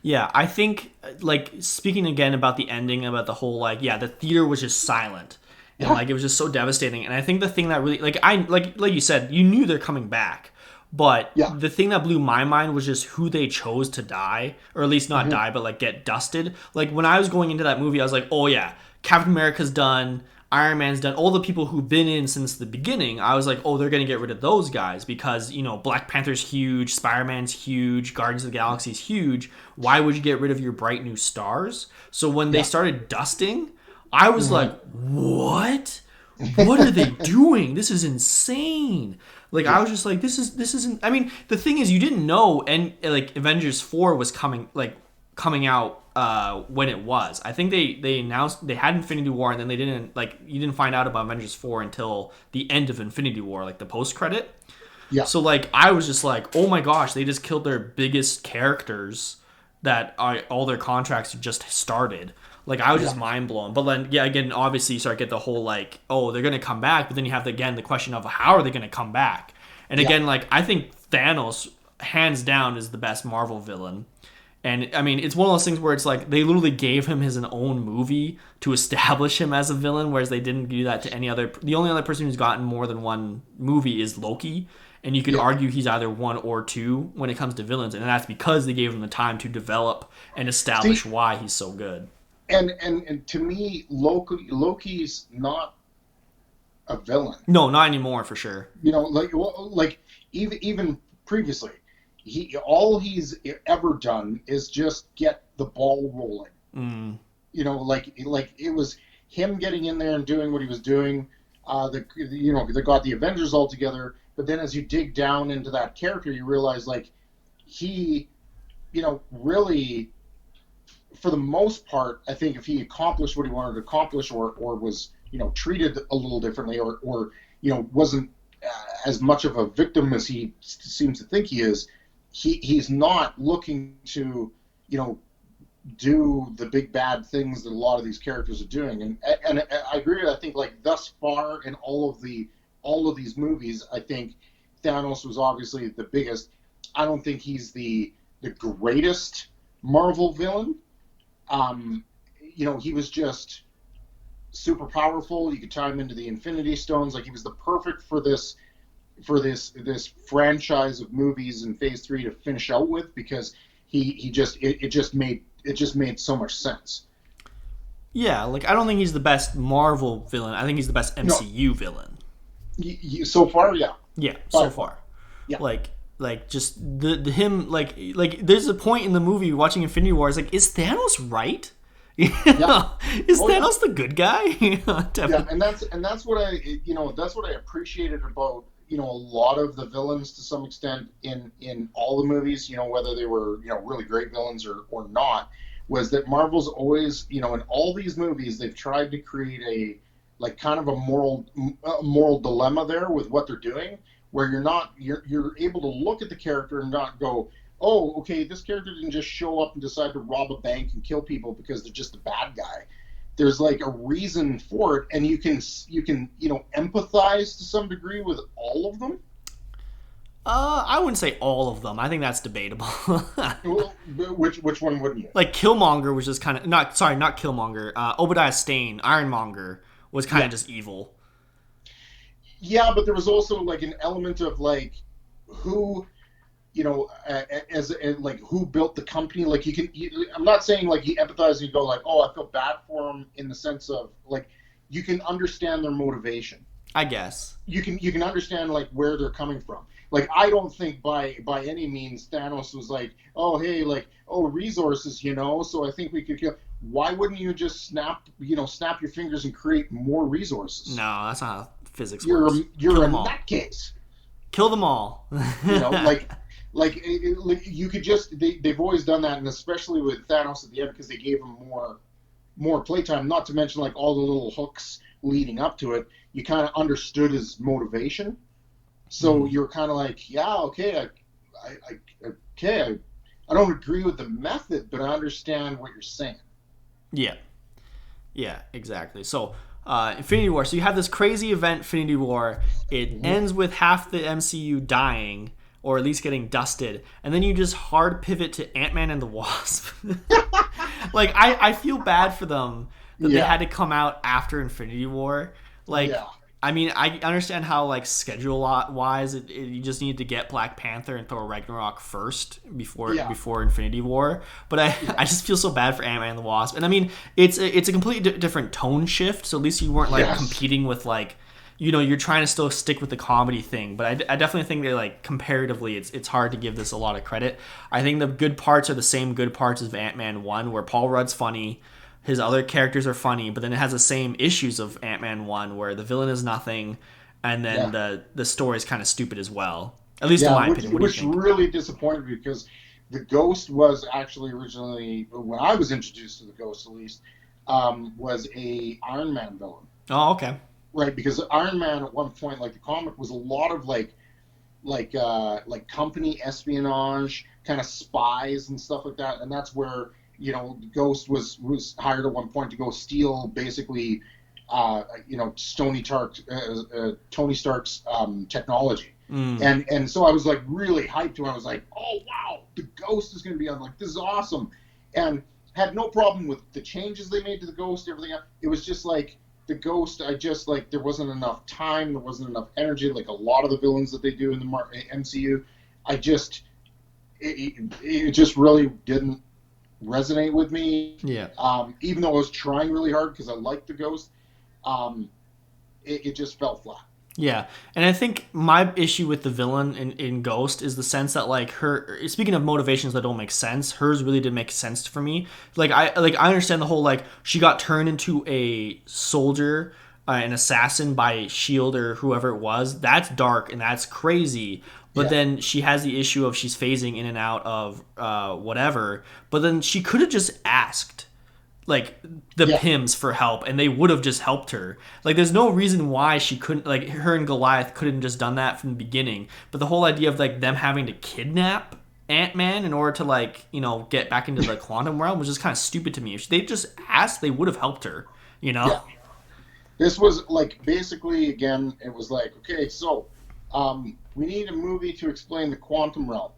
Yeah, I think, like, speaking again about the ending, about the whole, like, the theater was just silent. And, like, it was just so devastating. And I think the thing that really, like you said, you knew they're coming back. But the thing that blew my mind was just who they chose to die. Or at least not die, but, like, get dusted. Like, when I was going into that movie, I was like, oh, yeah, Captain America's done. Iron Man's done. All the people who've been in since the beginning, I was like, oh, they're going to get rid of those guys because, Black Panther's huge, Spider-Man's huge, Guardians of the Galaxy's huge. Why would you get rid of your bright new stars? So when they started dusting, I was like, what? What are they doing? This is insane. Like, I was just like, this isn't. I mean, the thing is, you didn't know, and like Avengers 4 was coming out when it was. I think they announced they had Infinity War, and then they didn't, like, you didn't find out about Avengers 4 until the end of Infinity War, like the post credit. Yeah. So like I was just like, oh my gosh, they just killed their biggest characters that all their contracts just started. Like, I was just mind blown. But then, again, obviously you start to get the whole, like, oh, they're going to come back. But then you have, again, the question of how are they going to come back? And again, like, I think Thanos, hands down, is the best Marvel villain. And, I mean, it's one of those things where it's like they literally gave him his own movie to establish him as a villain, whereas they didn't do that to any other. The only other person who's gotten more than one movie is Loki. And you could argue he's either one or two when it comes to villains. And that's because they gave him the time to develop and establish why he's so good. And to me, Loki's not a villain. No, not anymore, for sure. Like even previously, all he's ever done is just get the ball rolling. Like it was him getting in there and doing what he was doing. They got the Avengers all together, but then as you dig down into that character, you realize, like, he, really, for the most part, I think if he accomplished what he wanted to accomplish, or was, treated a little differently, or wasn't as much of a victim as he seems to think he is, he's not looking to, do the big bad things that a lot of these characters are doing. And I agree. I think, like, thus far in all of these movies, I think Thanos was obviously the biggest. I don't think he's the greatest Marvel villain. He was just super powerful. You could tie him into the Infinity Stones. Like, he was the perfect for this franchise of movies in Phase 3 to finish out with, because it just made so much sense. Yeah, like, I don't think he's the best Marvel villain. I think he's the best MCU villain. So far, yeah. Yeah, so far. Yeah. Like just the him, like there's a point in the movie watching Infinity War, it's like, is Thanos right? Is Thanos the good guy? Yeah, and that's what I appreciated about a lot of the villains to some extent in all the movies, whether they were really great villains or not, was that Marvel's always, in all these movies, they've tried to create a, like, kind of a moral dilemma there with what they're doing, where you're able to look at the character and not go, oh, okay, this character didn't just show up and decide to rob a bank and kill people because they're just a bad guy. There's, like, a reason for it, and you can empathize to some degree with all of them. I wouldn't say all of them. I think that's debatable. Well, which one wouldn't you? Like Killmonger was just kind of not Killmonger. Obadiah Stane, Ironmonger was kind Yeah, of just evil. yeah, but there was also like an element of like who as like who built the company. Like I'm not saying like you empathize and you go like, oh, I feel bad for them in the sense of like you can understand their motivation. I guess. You can understand like where they're coming from. Like I don't think by any means Thanos was like, oh hey, like oh resources, so I think we could kill. Why wouldn't you just snap your fingers and create more resources? No, that's not how physics You're works. a, Kill you're a them all. nutcase. Kill them all. Like you could just they've always done that, and especially with Thanos at the end because they gave him more playtime. Not to mention like all the little hooks leading up to it. You kind of understood his motivation, so Mhm. you're kind of like, yeah, okay, okay, I don't agree with the method, but I understand what you're saying. Yeah. Yeah, exactly. So, Infinity War. So you have this crazy event, Infinity War. It Mm-hmm. ends with half the MCU dying, or at least getting dusted, and then you just hard pivot to Ant-Man and the Wasp. Like, I feel bad for them that they Yeah, had to come out after Infinity War. Like, yeah, I mean, I understand how like schedule wise, you just need to get Black Panther and Thor Ragnarok first yeah, before Infinity War. But I yeah. I just feel so bad for Ant Man and the Wasp. And I mean, it's a completely different tone shift. So at least you weren't like Yes. competing with like, you're trying to still stick with the comedy thing. But I definitely think that like comparatively, it's hard to give this a lot of credit. I think the good parts are the same good parts as Ant Man 1, where Paul Rudd's funny, his other characters are funny, but then it has the same issues of Ant-Man 1 where the villain is nothing and then Yeah. the story is kind of stupid as well. At least in Yeah, my which opinion. What do you which think? really disappointed me because the Ghost was actually originally when I was introduced to the Ghost at least was a Iron Man villain, Oh, okay. right? Because Iron Man at one point, like the comic, was a lot of like company espionage, kind of spies and stuff like that, and that's where Ghost was hired at one point to go steal basically Tony Stark's technology. Mm. And so I was like really hyped when I was like, oh wow, the Ghost is going to be on. Like this is awesome, and had no problem with the changes they made to the Ghost. Everything else. It was just like the Ghost. I just like there wasn't enough time. There wasn't enough energy. Like a lot of the villains that they do in the MCU, I just it just really didn't resonate with me. Yeah. Even though I was trying really hard because I liked the Ghost, um, it just fell flat. Yeah, and I think my issue with the villain in Ghost is the sense that like her. Speaking of motivations that don't make sense, hers really did make sense for me. I understand the whole like she got turned into a soldier, an assassin by Shield or whoever it was. That's dark and that's crazy. But Yeah, then she has the issue of she's phasing in and out of whatever. But then she could have just asked like the yeah, Pims for help and they would have just helped her. Like there's no reason why she couldn't, like her and Goliath couldn't just done that from the beginning. But the whole idea of like them having to kidnap Ant-Man in order to like, get back into the quantum realm was just kind of stupid to me. If they just asked, they would have helped her, you know? yeah. This was like basically again, it was like okay, so we need a movie to explain the quantum realm,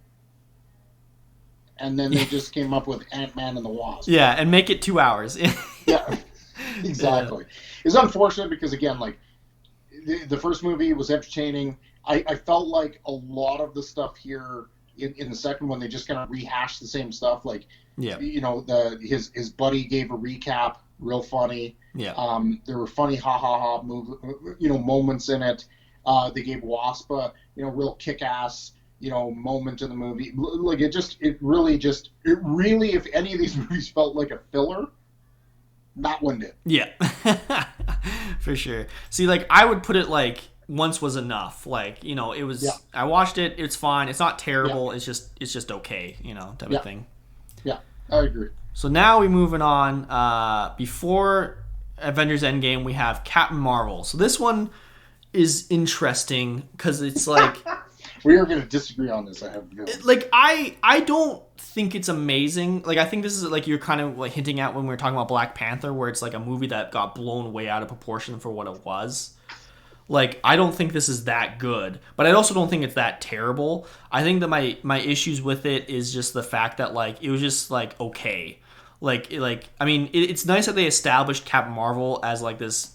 and then they just came up with Ant Man and the Wasp. Yeah, and make it 2 hours. Yeah, Yeah. exactly. It's unfortunate because again, like the first movie was entertaining. I felt like a lot of the stuff here in the second one they just kind of rehashed the same stuff. Like Yeah. his buddy gave a recap, real funny. Yeah. There were funny ha ha ha moments in it. They gave Wasp a real kick ass moment in the movie. Like it really if any of these movies felt like a filler, that one did. Yeah. For sure. See, like I would put it like once was enough. Like, it Yeah, was I watched it, it's fine. It's not yeah, terrible. It's just okay, type of yeah, thing. yeah. I agree. So now we moving on. Before Avengers Endgame, we have Captain Marvel. So this one is interesting because it's like We are going to disagree on this. I have a feeling. I don't think it's amazing. Like I think this is like you're kind of like hinting at when we were talking about Black Panther, where it's like a movie that got blown way out of proportion for what it was. Like, I don't think this is that good, but I also don't think it's that terrible. I think that my issues with it is just the fact that like it was just like okay. I mean, it's nice that they established Captain Marvel as like this,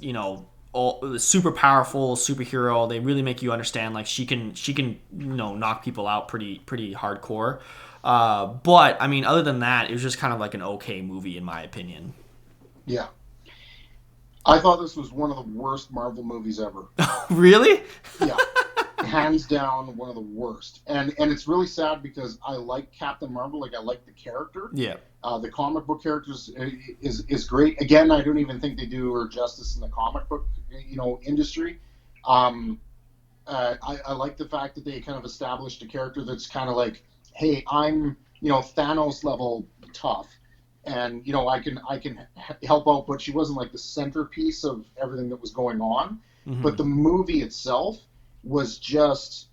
super powerful superhero. They really make you understand like she can knock people out pretty hardcore. But I mean, other than that, it was just kind of like an okay movie in my opinion. Yeah. I thought this was one of the worst Marvel movies ever. Really? Yeah. Hands down, one of the worst. And it's really sad because I like Captain Marvel. Like, I like the character. Yeah. The comic book characters is great. Again, I don't even think they do her justice in the comic book, industry. I like the fact that they kind of established a character that's kind of like, hey, I'm Thanos level tough, and I can help out, but she wasn't like the centerpiece of everything that was going on. Mm-hmm. But the movie itself was just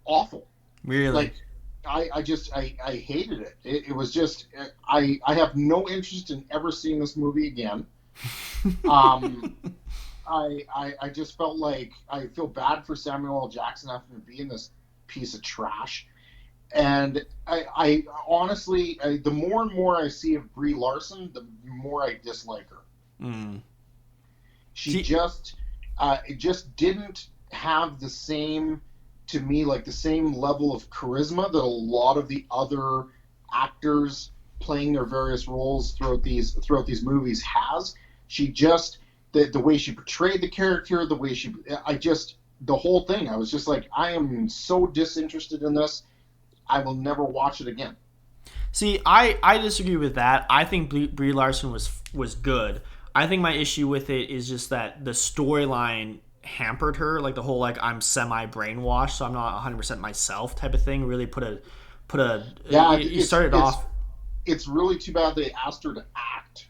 awful. Really? Like, I hated it. It was just I have no interest in ever seeing this movie again. I just felt like I feel bad for Samuel L. Jackson having to be in this piece of trash. And I honestly, the more and more I see of Brie Larson, the more I dislike her. Mm. She just it just didn't have the same, to me, like the same level of charisma that a lot of the other actors playing their various roles throughout these movies has. She just the way she portrayed the character, the way the whole thing. I was just like, I am so disinterested in this. I will never watch it again. See, I disagree with that. I think Brie Larson was good. I think my issue with it is just that the storyline hampered her, like the whole like I'm semi brainwashed, so I'm not 100% myself type of thing. Really put a yeah. You started off. It's really too bad they asked her to act.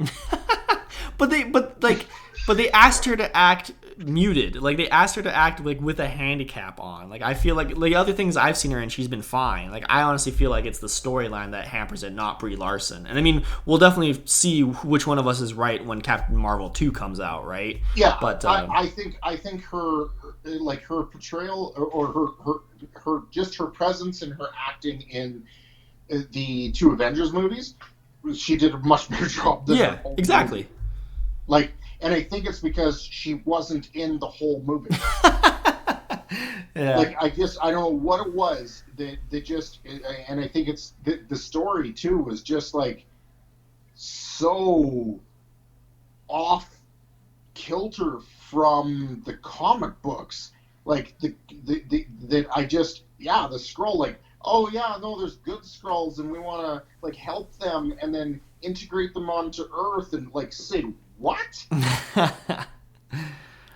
but they asked her to act muted. Like they asked her to act like with a handicap on. Like I feel like other things I've seen her in, she's been fine. Like I honestly feel like it's the storyline that hampers it, not Brie Larson. And I mean, we'll definitely see which one of us is right when Captain Marvel 2 comes out, right? Yeah, but I think her, like her portrayal or her just her presence and her acting in the two Avengers movies, she did a much better job than yeah, exactly. Movie. Like, and I think it's because she wasn't in the whole movie. Yeah. Like, I don't know what it was that just, and I think it's the story too was just like so off kilter from the comic books. Like that I just, yeah, the scroll, like, oh yeah, no, there's good Skrulls and we want to like help them and then integrate them onto Earth and like say what?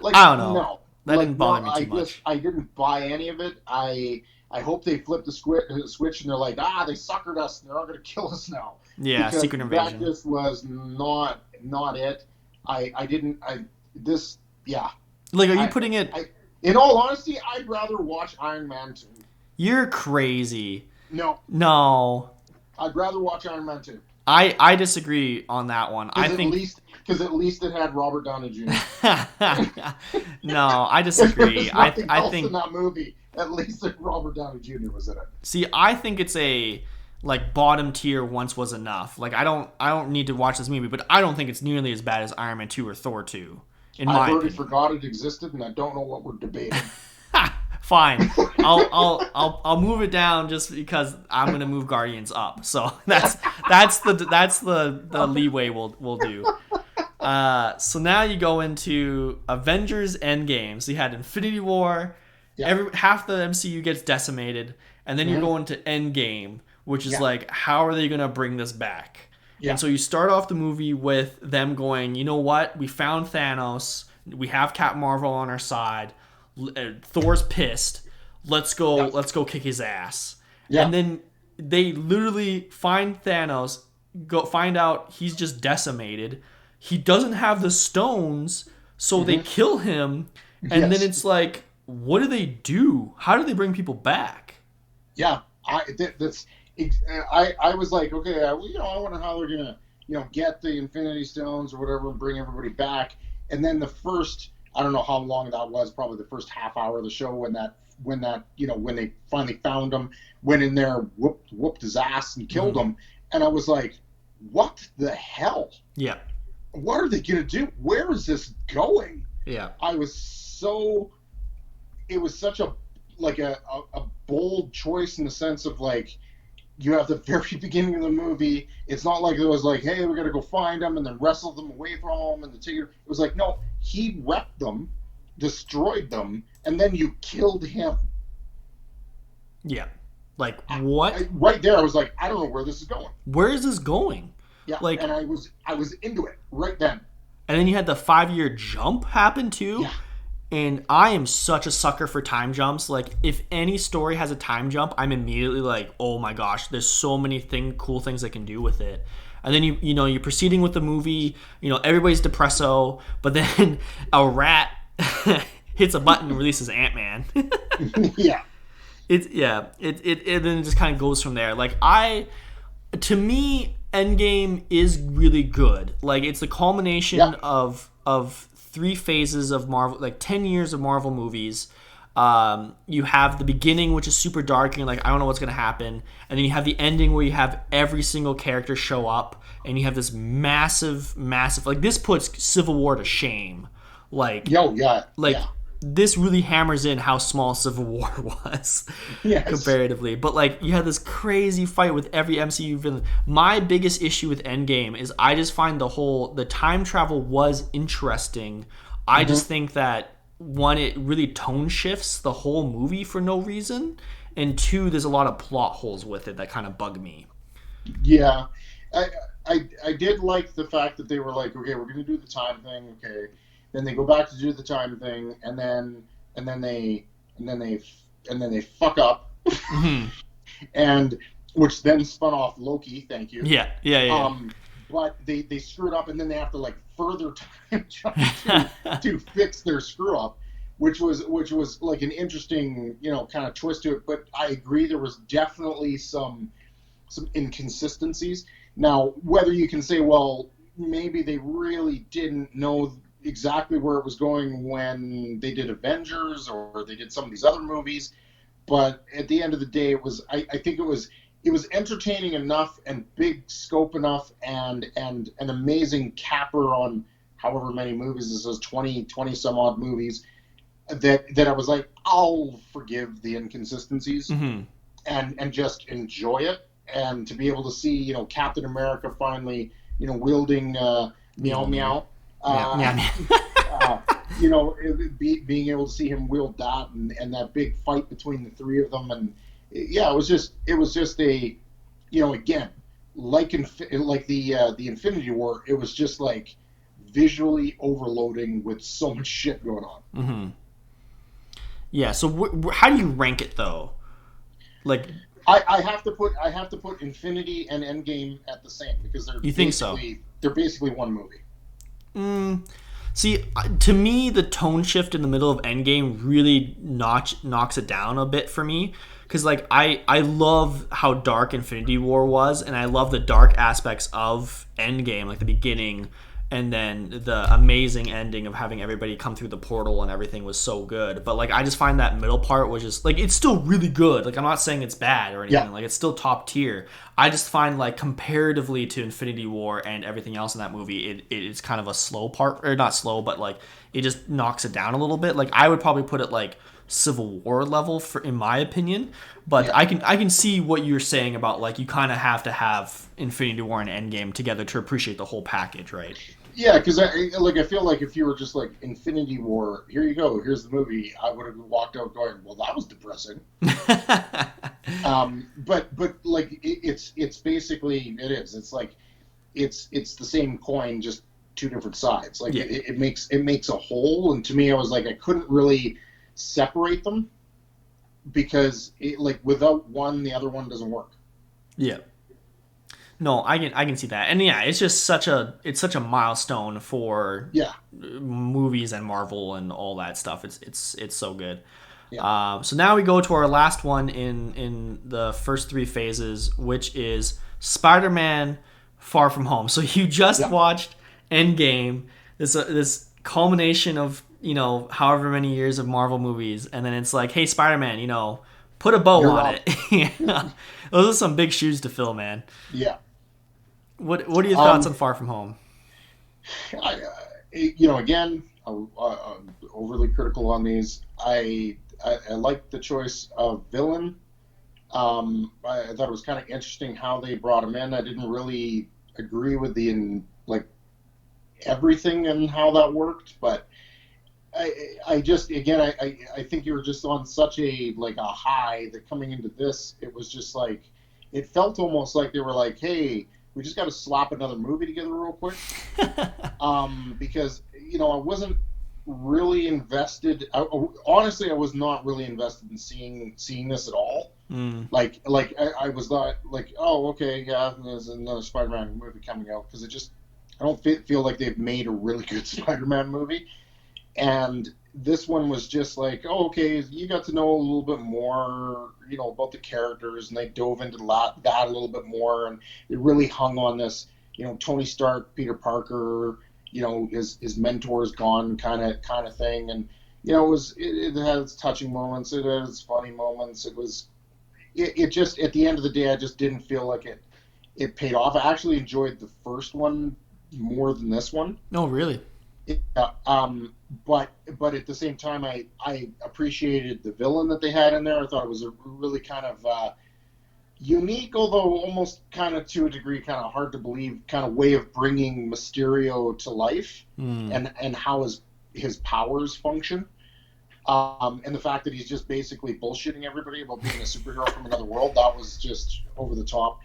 Like, I don't know. No, that like, didn't bother me too much. I didn't buy any of it. I hope they flip the switch and they're like, they suckered us and they're not going to kill us now. Yeah, because Secret Invasion. That just was not it. Yeah. Like, are you putting it? In all honesty, I'd rather watch Iron Man 2. You're crazy. No. I'd rather watch Iron Man 2. I disagree on that one. I think because at least it had Robert Downey Jr. No, I disagree. I think in that movie, at least Robert Downey Jr. was in it. See, I think it's a like bottom tier. Once was enough. Like I don't need to watch this movie, but I don't think it's nearly as bad as Iron Man 2 or Thor 2. I've already forgot it existed, and I don't know what we're debating. Fine, I'll move it down just because I'm gonna move Guardians up. So that's the leeway we'll do. So now you go into Avengers Endgame. So you had Infinity War. Yeah. Half the MCU gets decimated, and then you're going to Endgame, which is like, how are they gonna bring this back? Yeah. And so you start off the movie with them going, you know what? We found Thanos. We have Captain Marvel on our side. Thor's pissed. Let's go kick his ass. Yeah. And then they literally find Thanos, find out he's just decimated. He doesn't have the stones, so they kill him. And then it's like, what do they do? How do they bring people back? Yeah, I was like, okay, I wonder how they're gonna, get the Infinity Stones or whatever and bring everybody back. And then the first I don't know how long that was, probably the first half hour of the show when that when they finally found him, went in there, whooped his ass and killed Mm-hmm. him, and I was like, what the hell? Yeah. What are they gonna do? Where is this going? Yeah. I was so it was such a like a bold choice in the sense of like you have the very beginning of the movie. It's not like it was like, hey, we're gonna go find them and then wrestle them away from them and the take it. It was like, no, he wrecked them, destroyed them, and then you killed him. Yeah. Like what? Right there, I was like, I don't know where this is going. Where is this going? Yeah, Like, and I was into it right then. and then you had the 5 year jump happen too. Yeah, And I am such a sucker for time jumps. Like, if any story has a time jump, I'm immediately like, oh my gosh, there's so many cool things I can do with it. And then you're proceeding with the movie. Everybody's depresso, but then a rat hits a button and releases Ant-Man. yeah, It then it just kind of goes from there. Like to me, Endgame is really good. Like, it's the culmination yeah. of three phases of Marvel, like 10 years of Marvel movies. You have the beginning, which is super dark, and you're like, I don't know what's gonna happen, and then you have the ending where you have every single character show up, and you have this massive, massive, like, this puts Civil War to shame. Like, Yo, yeah, like yeah. this really hammers in how small Civil War was Yes. comparatively. But like, you had this crazy fight with every MCU villain. My biggest issue with Endgame is I just find the time travel was interesting. I Mm-hmm. just think that one, it really tone shifts the whole movie for no reason, and two, there's a lot of plot holes with it that kind of bug me. Yeah, I, I did like the fact that they were like, okay, we're gonna do the time thing. Okay, then they go back to do the time thing, and then they and then they and then they fuck up, Hmm. and which then spun off Loki. Thank you. Yeah, yeah, yeah. But they screwed up, and then they have to like further time jump to fix their screw up, which was like an interesting kind of twist to it. But I agree, there was definitely some inconsistencies. Now, whether you can say, well, maybe they really didn't know exactly where it was going when they did Avengers or they did some of these other movies, but at the end of the day, I think it was entertaining enough and big scope enough and an amazing capper on however many movies this is, 20 some odd movies, that I was like, I'll forgive the inconsistencies Hmm. and just enjoy it, and to be able to see Captain America finally wielding meow meow, Yeah, uh, yeah, uh, being able to see him wield that, and that big fight between the three of them, and yeah, it was just a again, like the Infinity War, it was just like visually overloading with so much shit going on. hmm. Yeah. So how do you rank it though? Like, I have to put Infinity and Endgame at the same, because they're you think so? basically one movie. Mm, see, to me, the tone shift in the middle of Endgame really knocks it down a bit for me. Because, like, I love how dark Infinity War was, and I love the dark aspects of Endgame, like the beginning, and then the amazing ending of having everybody come through the portal and everything was so good. But, like, I just find that middle part was just, like, it's still really good. Like, I'm not saying it's bad or anything. Yeah, Like, it's still top tier. I just find, like, comparatively to Infinity War and everything else in that movie, it's kind of a slow part, or not slow, but like it just knocks it down a little bit. Like, I would probably put it like Civil War level for, in my opinion. But yeah. I can see what you're saying about, like, you kind of have to have Infinity War and Endgame together to appreciate the whole package, right? Yeah, because I feel like if you were just like Infinity War, here you go, here's the movie, I would have walked out going, well, that was depressing. But like it's basically, it is. It's like it's the same coin, just two different sides. Like Yeah, it makes a whole, and to me, I was like, I couldn't really separate them, because like without one, the other one doesn't work. yeah. No, I can see that, and yeah, it's such a milestone for Yeah, movies and Marvel and all that stuff. It's so good. yeah, So now we go to our last one in the first three phases, which is Spider-Man: Far From Home. So you just yeah, watched Endgame, this culmination of however many years of Marvel movies, and then it's like, hey, Spider-Man, put a bow You're on up. it. Yeah. Those are some big shoes to fill, man. Yeah. What are your thoughts Um, on Far From Home? Again, I'm overly critical on these. I like the choice of villain. I thought it was kind of interesting how they brought him in. I didn't really agree with like everything and how that worked, but I just again I think you were just on such a like a high that coming into this it was just like it felt almost like they were like, hey, we just got to slap another movie together real quick. Because I wasn't really invested. Honestly, I was not really invested in seeing this at all. Mm. I was not like, oh, okay, yeah, there's another Spider-Man movie coming out because I don't feel like they've made a really good Spider-Man movie. And this one was just like, oh, okay, you got to know a little bit more, about the characters, and they dove into that a little bit more, and it really hung on this, Tony Stark, Peter Parker, his mentor is gone, kind of thing, and it had its touching moments, it had its funny moments, it just at the end of the day, I just didn't feel like it paid off. I actually enjoyed the first one more than this one. No, really. Yeah, but at the same time, I appreciated the villain that they had in there. I thought it was a really kind of unique, although almost kind of to a degree, kind of hard to believe, kind of way of bringing Mysterio to life, Mm. and how his powers function, and the fact that he's just basically bullshitting everybody about being a superhero from another world. That was just over the top.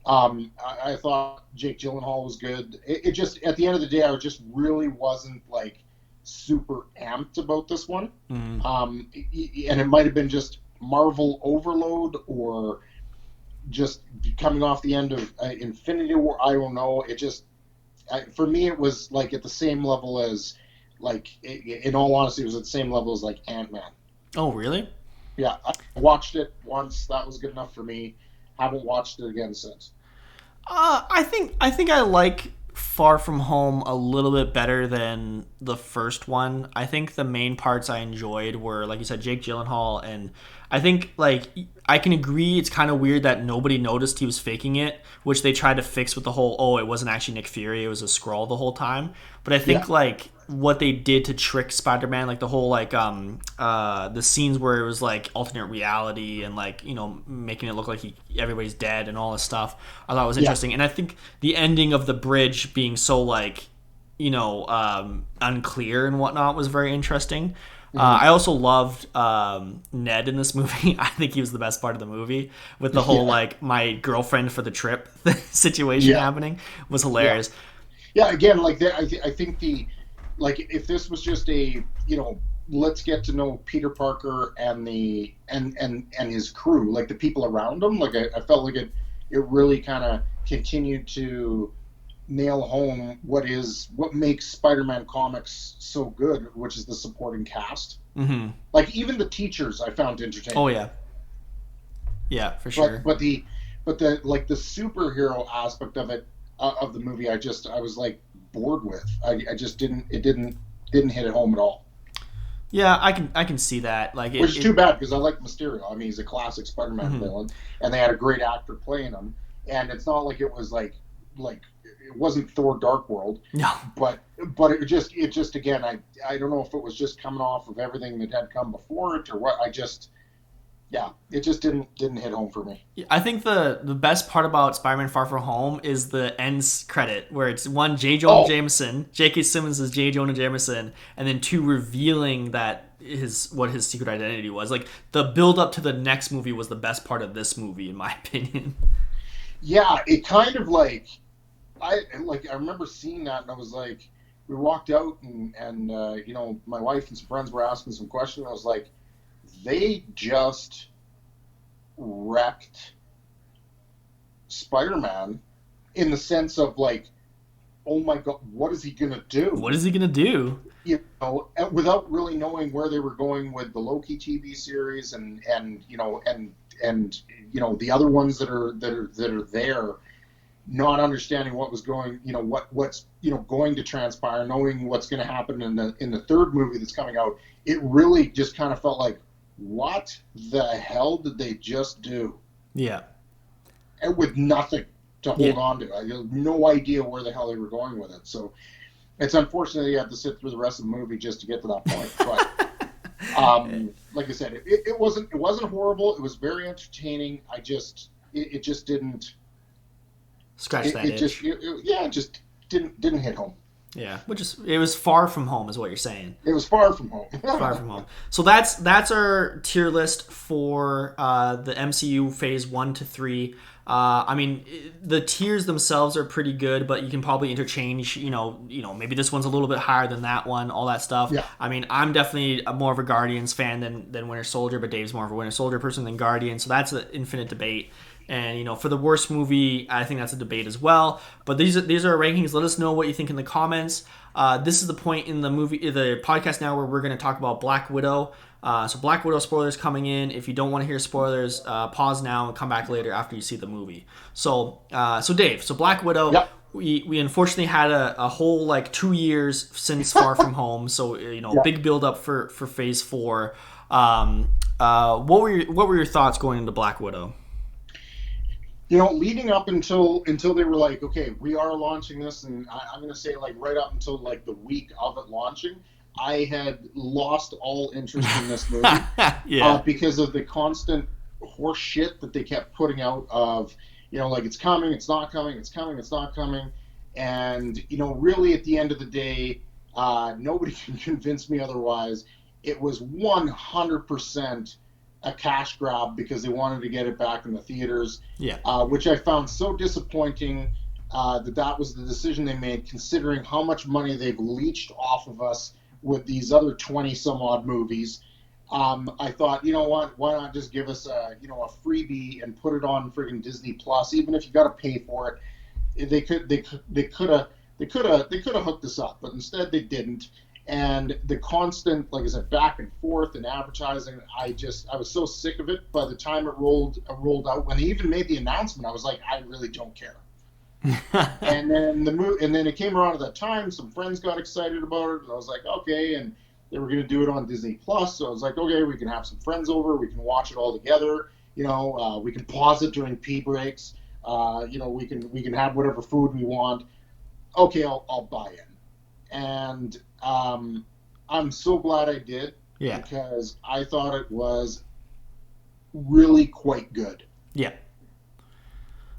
I thought Jake Gyllenhaal was good. It just at the end of the day, I just really wasn't like super amped about this one. Mm. And it might have been just Marvel overload or just coming off the end of Infinity War. I don't know. For me, it was like at the same level as in all honesty, it was at the same level as like Ant-Man. Oh, really? Yeah, I watched it once. That was good enough for me. Haven't watched it again since. I think I like Far From Home a little bit better than the first one. I think the main parts I enjoyed were, like you said, Jake Gyllenhaal, and I think like I can agree it's kind of weird that nobody noticed he was faking it, which they tried to fix with the whole, oh, it wasn't actually Nick Fury, it was a scroll the whole time. But I Yeah, think like what they did to trick Spider-Man, like the whole like the scenes where it was like alternate reality and like making it look like everybody's dead and all this stuff, I thought was yeah, interesting. And I think the ending of the bridge being so like unclear and whatnot was very interesting. hmm I also loved Ned in this movie. I think he was the best part of the movie with the whole yeah, like my girlfriend for the trip situation yeah, happening was yeah, hilarious. yeah. Again, like that, I think if this was just let's get to know Peter Parker and and his crew, like the people around him, like I felt like it really kind of continued to nail home what makes Spider-Man comics so good, which is the supporting cast. Hmm. Like even the teachers, I found Oh entertaining. yeah, yeah, for But sure. but the but the like the superhero aspect of it of the movie, I was like bored with. I just didn't hit it home at all. Yeah, I can see that. Like Which it, is too it bad because I like Mysterio. I mean, he's a classic Spider-Man mhm. villain, and they had a great actor playing him. And it's not like it was like it wasn't Thor: Dark World, No. but it just again I don't know if it was just coming off of everything that had come before it or what. Yeah, it just didn't hit home for me. I think the best part about Spider-Man Far From Home is the ends credit, where it's one J. Jonah Oh Jameson, J.K. Simmons is J. Jonah Jameson, and then two revealing that his secret identity was. Like the build up to the next movie was the best part of this movie, in my opinion. yeah, it kind of I remember seeing that and I was like, we walked out and my wife and some friends were asking some questions. I was like, they just wrecked Spider-Man in the sense of like, oh my god, what is he gonna What do? is he gonna do? Without really knowing where they were going with the Loki TV series and the other ones that are there. not understanding what was going, what's going to transpire, knowing what's going to happen in the third movie that's coming out. It really just kind of felt like, what the hell did they just do? Yeah. And with nothing to Yeah. hold on to. I have no idea where the hell they were going with it. So it's unfortunate that you have to sit through the rest of the movie just to get to that point. But like I said, it wasn't horrible. It was very entertaining. It just didn't. Scratch that It just itch. it just didn't hit home. Yeah, which is it was far from home, is what you're saying. It was far from home. Far from home. So that's our tier list for the MCU Phase 1 to 3. I mean, the tiers themselves are pretty good, but you can probably interchange. Maybe this one's a little bit higher than that one. All that stuff. Yeah. I mean, I'm definitely more of a Guardians fan than Winter Soldier, but Dave's more of a Winter Soldier person than Guardian. So that's an infinite debate. And for the worst movie, I think that's a debate as well. But these are our rankings. Let us know what you think in the comments. This is the point in the podcast now where we're going to talk about Black Widow. So Black Widow spoilers coming in. If you don't want to hear spoilers, pause now and come back later after you see the movie. So Dave, Black Widow. Yep. We unfortunately had a whole 2 years since Far From Home. So Yep. big build up for Phase 4. What were your thoughts going into Black Widow? Leading up until they were like, okay, we are launching this, and I'm going to say right up until the week of it launching, I had lost all interest in this movie. Yeah. Because of the constant horse shit that they kept putting out of, it's coming, it's not coming, it's coming, it's not coming. And, really at the end of the day, nobody can convince me otherwise. It was 100% a cash grab because they wanted to get it back in the theaters. Yeah. Which I found so disappointing that was the decision they made, considering how much money they've leached off of us with these other 20 some odd movies. I thought, what, why not just give us a freebie and put it on friggin' Disney Plus, even if you got to pay for it. They could have hooked us up, but instead they didn't. And the constant, like I said, back and forth and advertising, I was so sick of it. By the time it rolled out, when they even made the announcement, I was like, I really don't care. And then it came around at that time. Some friends got excited about it, and I was like, okay. And they were going to do it on Disney Plus, so I was like, okay, we can have some friends over, we can watch it all together. We can pause it during pee breaks. We can have whatever food we want. Okay, I'll buy in. And I'm so glad I did. Yeah. Because I thought it was really quite good. Yeah.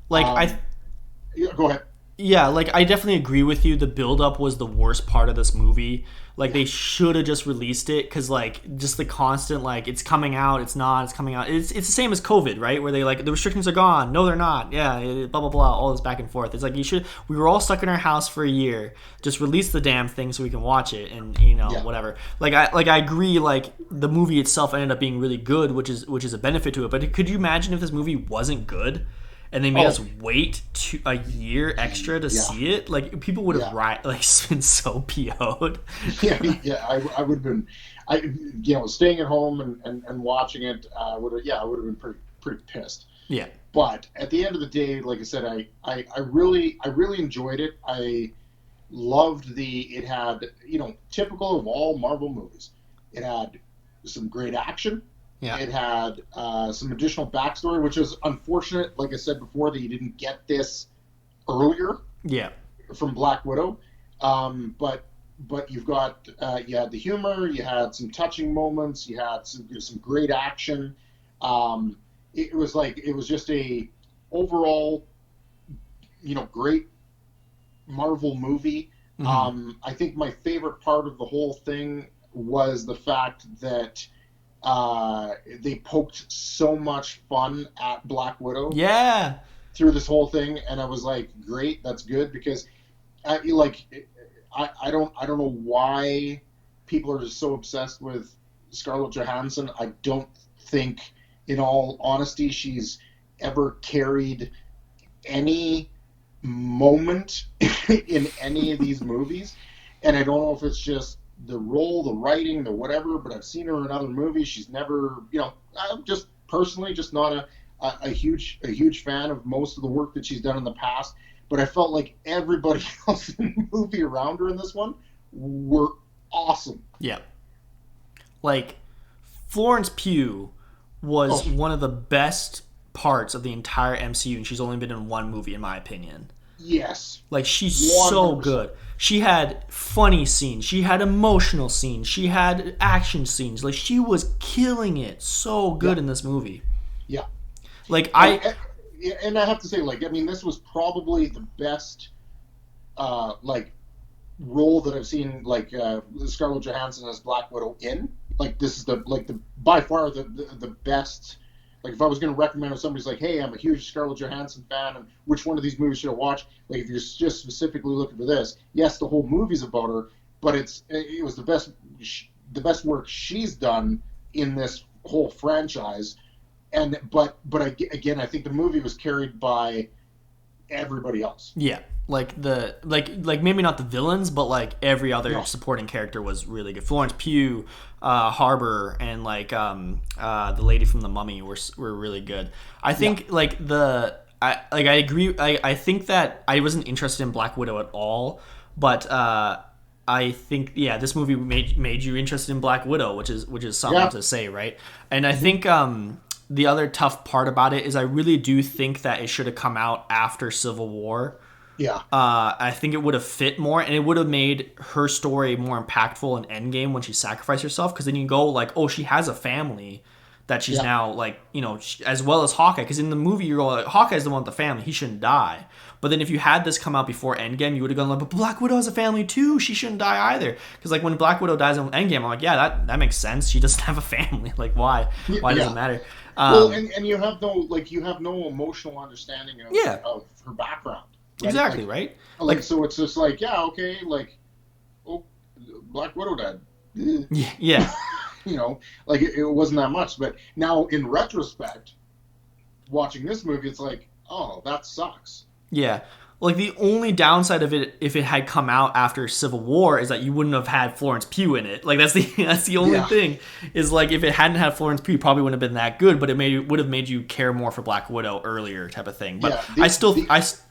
Yeah, go ahead. Yeah, I definitely agree with you. The build-up was the worst part of this movie. They should have just released it because, just the constant, it's coming out, it's not, it's coming out. It's the same as COVID, right? Where they, the restrictions are gone. No, they're not. Yeah, blah, blah, blah, all this back and forth. It's we were all stuck in our house for a year. Just release the damn thing so we can watch it and, whatever. I agree, the movie itself ended up being really good, which is a benefit to it. But could you imagine if this movie wasn't good? And they made us wait a year extra to see it. People would have been so PO'd. Yeah. I would have been, staying at home and watching it. I would have been pretty pissed. Yeah. But at the end of the day, like I said, I really enjoyed it. I loved it had, typical of all Marvel movies. It had some great action. Yeah. It had some additional backstory, which is unfortunate, like I said before, that you didn't get this earlier. Yeah. From Black Widow. But you've got you had the humor, you had some touching moments, you had some great action. It was just a overall, great Marvel movie. Mm-hmm. I think my favorite part of the whole thing was the fact that they poked so much fun at Black Widow. Yeah. Through this whole thing, and I was like, great, that's good, because I don't know why people are just so obsessed with Scarlett Johansson. I don't think, in all honesty, she's ever carried any moment in any of these movies, and I don't know if it's just the role, the writing, the whatever, but I've seen her in other movies. She's never, I'm just personally just not a huge fan of most of the work that she's done in the past. but I felt like everybody else in the movie around her in this one were awesome. Yeah. Like, Florence Pugh was Oh, one of the best parts of the entire MCU, and she's only been in one movie, in my opinion. yes, Like, she's so 100%. good. She had funny scenes, she had emotional scenes, she had action scenes. Like, she was killing it so good Yeah, in this movie. yeah. Like, And, I and and I have to say, like, I mean, this was probably the best, like, role that I've seen, like, Scarlett Johansson as Black Widow in. Like, this is the by far the best. Like, if I was going to recommend, if somebody's like, "Hey, I'm a huge Scarlett Johansson fan, and which one of these movies should I watch?" Like, if you're just specifically looking for this, yes, the whole movie's about her, but it was the best work she's done in this whole franchise. And again, I think the movie was carried by everybody else. Yeah, like maybe not the villains, but like every other No, supporting character was really good. Florence Pugh, Harbor, and like the lady from The Mummy were really good. I yeah, think like I agree. I think that I wasn't interested in Black Widow at all, but I think yeah, this movie made you interested in Black Widow, which is something yeah, to say, right? And I mm-hmm. think the other tough part about it is I really do think that it should have come out after Civil War. Yeah, I think it would have fit more, and it would have made her story more impactful in Endgame when she sacrificed herself. Because then you go like, oh, she has a family that she's yeah, now like, as well as Hawkeye. Because in the movie, you're going, like, Hawkeye's the one with the family; he shouldn't die. But then if you had this come out before Endgame, you would have gone like, but Black Widow has a family too; she shouldn't die either. Because like when Black Widow dies in Endgame, I'm like, yeah, that makes sense. She doesn't have a family. Like why? Why does it yeah. matter? Well, Um, and you have no emotional understanding yeah, of her background, right? exactly, right. Like Like so it's just like, yeah, okay, like, oh, Black Widow died. Eh. yeah, Like it wasn't that much. But now in retrospect, watching this movie, it's like, oh, that sucks. yeah. Like the only downside of it, if it had come out after Civil War, is that you wouldn't have had Florence Pugh in it. Like that's the that's the only Yeah, thing. Is like if it hadn't had Florence Pugh, it probably wouldn't have been that good. But it would have made you care more for Black Widow earlier, type of thing. But yeah. I still,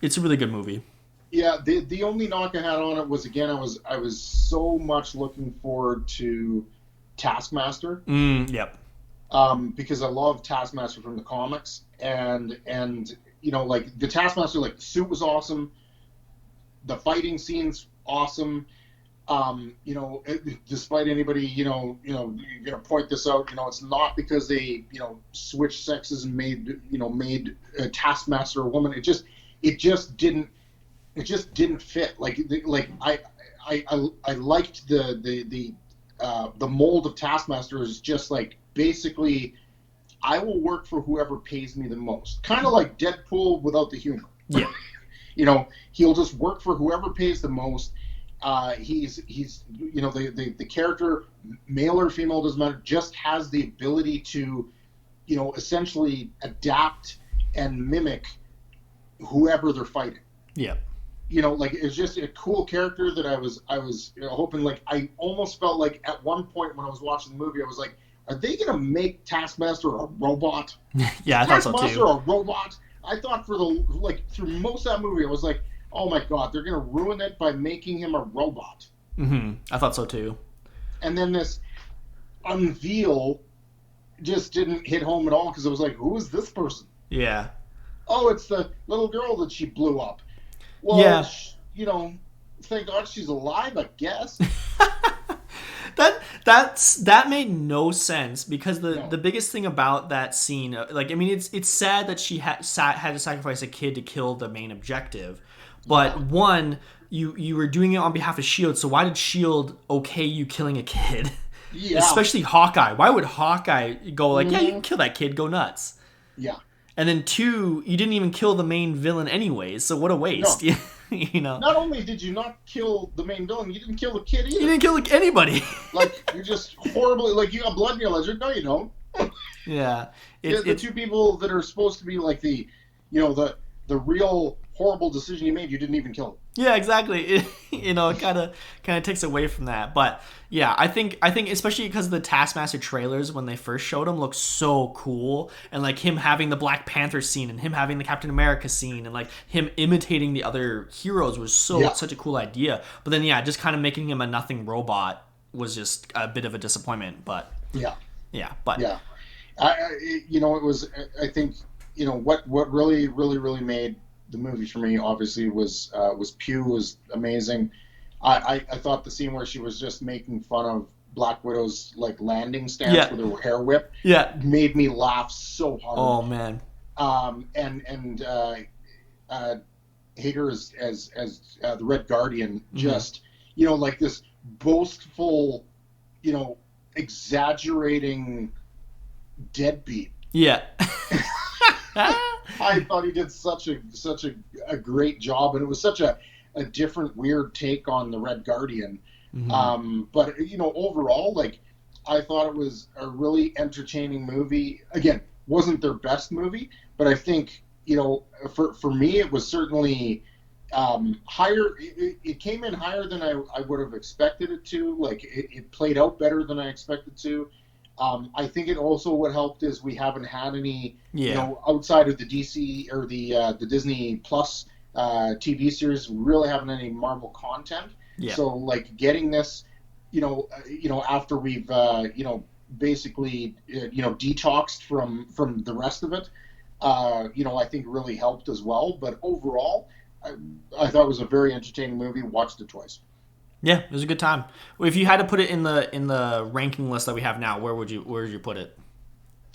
it's a really good movie. The only knock I had on it was, again, I was so much looking forward to Taskmaster, Yep. because I love Taskmaster from the comics, and like the Taskmaster, like the suit was awesome, the fighting scenes awesome. Despite anybody, you're gonna point this out. It's not because they, switched sexes and made a Taskmaster a woman. It just didn't fit. I liked the mold of Taskmaster is just like basically I will work for whoever pays me the most. Kind of like Deadpool without the humor. Yeah. He'll just work for whoever pays the most. He's the character, male or female doesn't matter, just has the ability to essentially adapt and mimic whoever they're fighting. Yep. Like it's just a cool character that I was hoping. Like I almost felt like at one point when I was watching the movie, I was like, are they gonna make Taskmaster a robot? Yeah, I thought so Taskmaster too. a robot? I thought through most of that movie, I was like, oh my god, they're gonna ruin it by making him a robot. I thought so too. And then this unveil just didn't hit home at all because it was like, who is this person? Yeah. Oh, it's the little girl that she blew up. Well, Yeah. thank God she's alive, I guess. That made no sense because No. the biggest thing about that scene, like I mean, it's sad that she had to sacrifice a kid to kill the main objective, but Yeah. one, you were doing it on behalf of Shield, so why did Shield okay you killing a kid? Yeah. Especially Hawkeye. Why would Hawkeye go like, yeah, you can Mhm. kill that kid, go nuts? Yeah. And then two, you didn't even kill the main villain anyways, so what a waste. No. you know, Not only did you not kill the main villain, you didn't kill the kid you either. didn't kill like, anybody. Like you're just horribly like you got blood in your ledger. No, you don't. Yeah, The two people that are supposed to be like the real horrible decision you made. You didn't even kill him. Yeah, exactly. It kind of takes away from that. But yeah, I think especially because the Taskmaster trailers when they first showed him looked so cool, and like him having the Black Panther scene and him having the Captain America scene and like him imitating the other heroes was Yeah, such a cool idea. But then yeah, just kind of making him a nothing robot was just a bit of a disappointment. But yeah, yeah, but yeah. It was. I think what really made the movie for me obviously was Pew was amazing. I thought the scene where she was just making fun of Black Widow's like landing stance yeah, with her hair whip yeah. made me laugh so hard. Oh man. And Hager as the Red Guardian, just like this boastful, exaggerating deadbeat. Yeah. I thought he did such a great job, and it was such a different, weird take on the Red Guardian. But overall, like I thought it was a really entertaining movie. Again, wasn't their best movie, but I think for me, it was certainly higher. It came in higher than I would have expected it to. Like it played out better than I expected to. I think it also what helped is we haven't had any, outside of the DC or the Disney Plus TV series, we really haven't any Marvel content. Yeah. So like getting this, after we've basically detoxed from the rest of it, I think really helped as well. But overall, I thought it was a very entertaining movie. Watched it twice. Yeah, it was a good time. If you had to put it in the ranking list that we have now, where would you put it?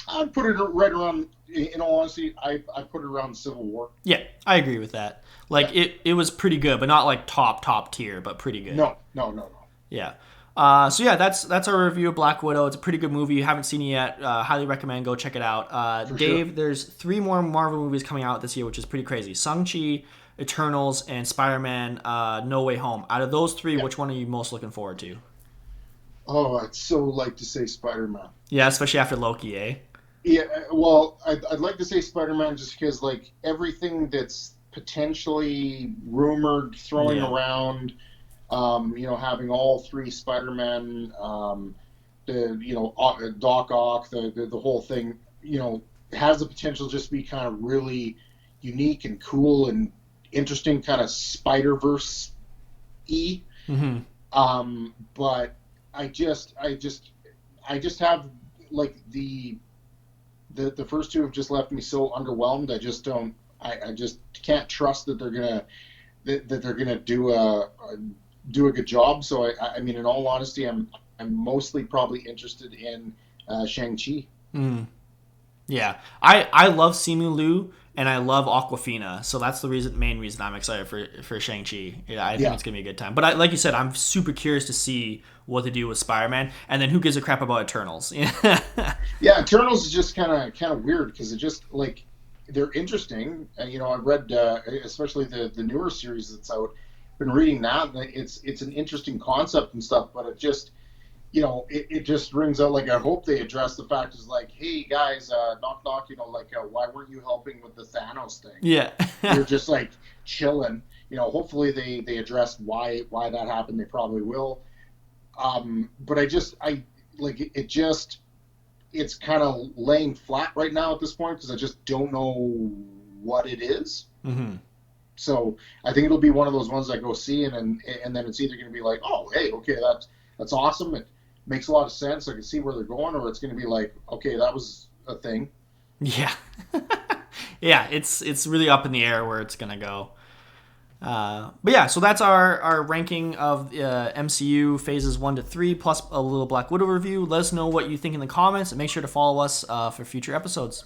I'd put it right around. In all honesty, I put it around Civil War. Yeah, I agree with that. Like it was pretty good, but not like top tier, but pretty good. No. Yeah. So yeah, that's our review of Black Widow. It's a pretty good movie. You haven't seen it yet. Highly recommend. Go check it out. Dave, sure. There's 3 more Marvel movies coming out this year, which is pretty crazy. Shang-Chi, Eternals, and Spider-Man No Way Home. Out of those 3, which one are you most looking forward to? Oh, I'd so like to say Spider-Man. Yeah, especially after Loki, eh? Yeah, well, I'd like to say Spider-Man just because, like, everything that's potentially rumored, throwing around, having all 3 Spider-Man, Doc Ock, the whole thing, has the potential to just be kind of really unique and cool and interesting, kind of Spider-Verse-y. But I just have, like, the first 2 have just left me so underwhelmed. I just can't trust that they're gonna do a good job. So I mean, in all honesty, I'm mostly probably interested in Shang-Chi. Yeah, I love Simu Liu and I love Aquafina, so that's the main reason I'm excited for Shang-Chi. Yeah, I think it's gonna be a good time. But like you said, I'm super curious to see what they do with Spider-Man, and then who gives a crap about Eternals? Yeah, Eternals is just kind of weird because it just like they're interesting. I've read especially the newer series that's out. Been reading that, and it's an interesting concept and stuff, but it just it just rings out. Like I hope they address the fact is like, hey guys, knock knock, why weren't you helping with the Thanos thing? Yeah. You're just like chilling. Hopefully they address why that happened. They probably will. But it's kind of laying flat right now at this point because I just don't know what it is. So I think it'll be one of those ones I go see and then it's either going to be like, oh, hey, okay, that's awesome. It makes a lot of sense. I can see where they're going, or it's going to be like, okay, that was a thing. Yeah. Yeah, it's really up in the air where it's going to go. But yeah, so that's our ranking of MCU phases 1 to 3 plus a little Black Widow review. Let us know what you think in the comments and make sure to follow us for future episodes.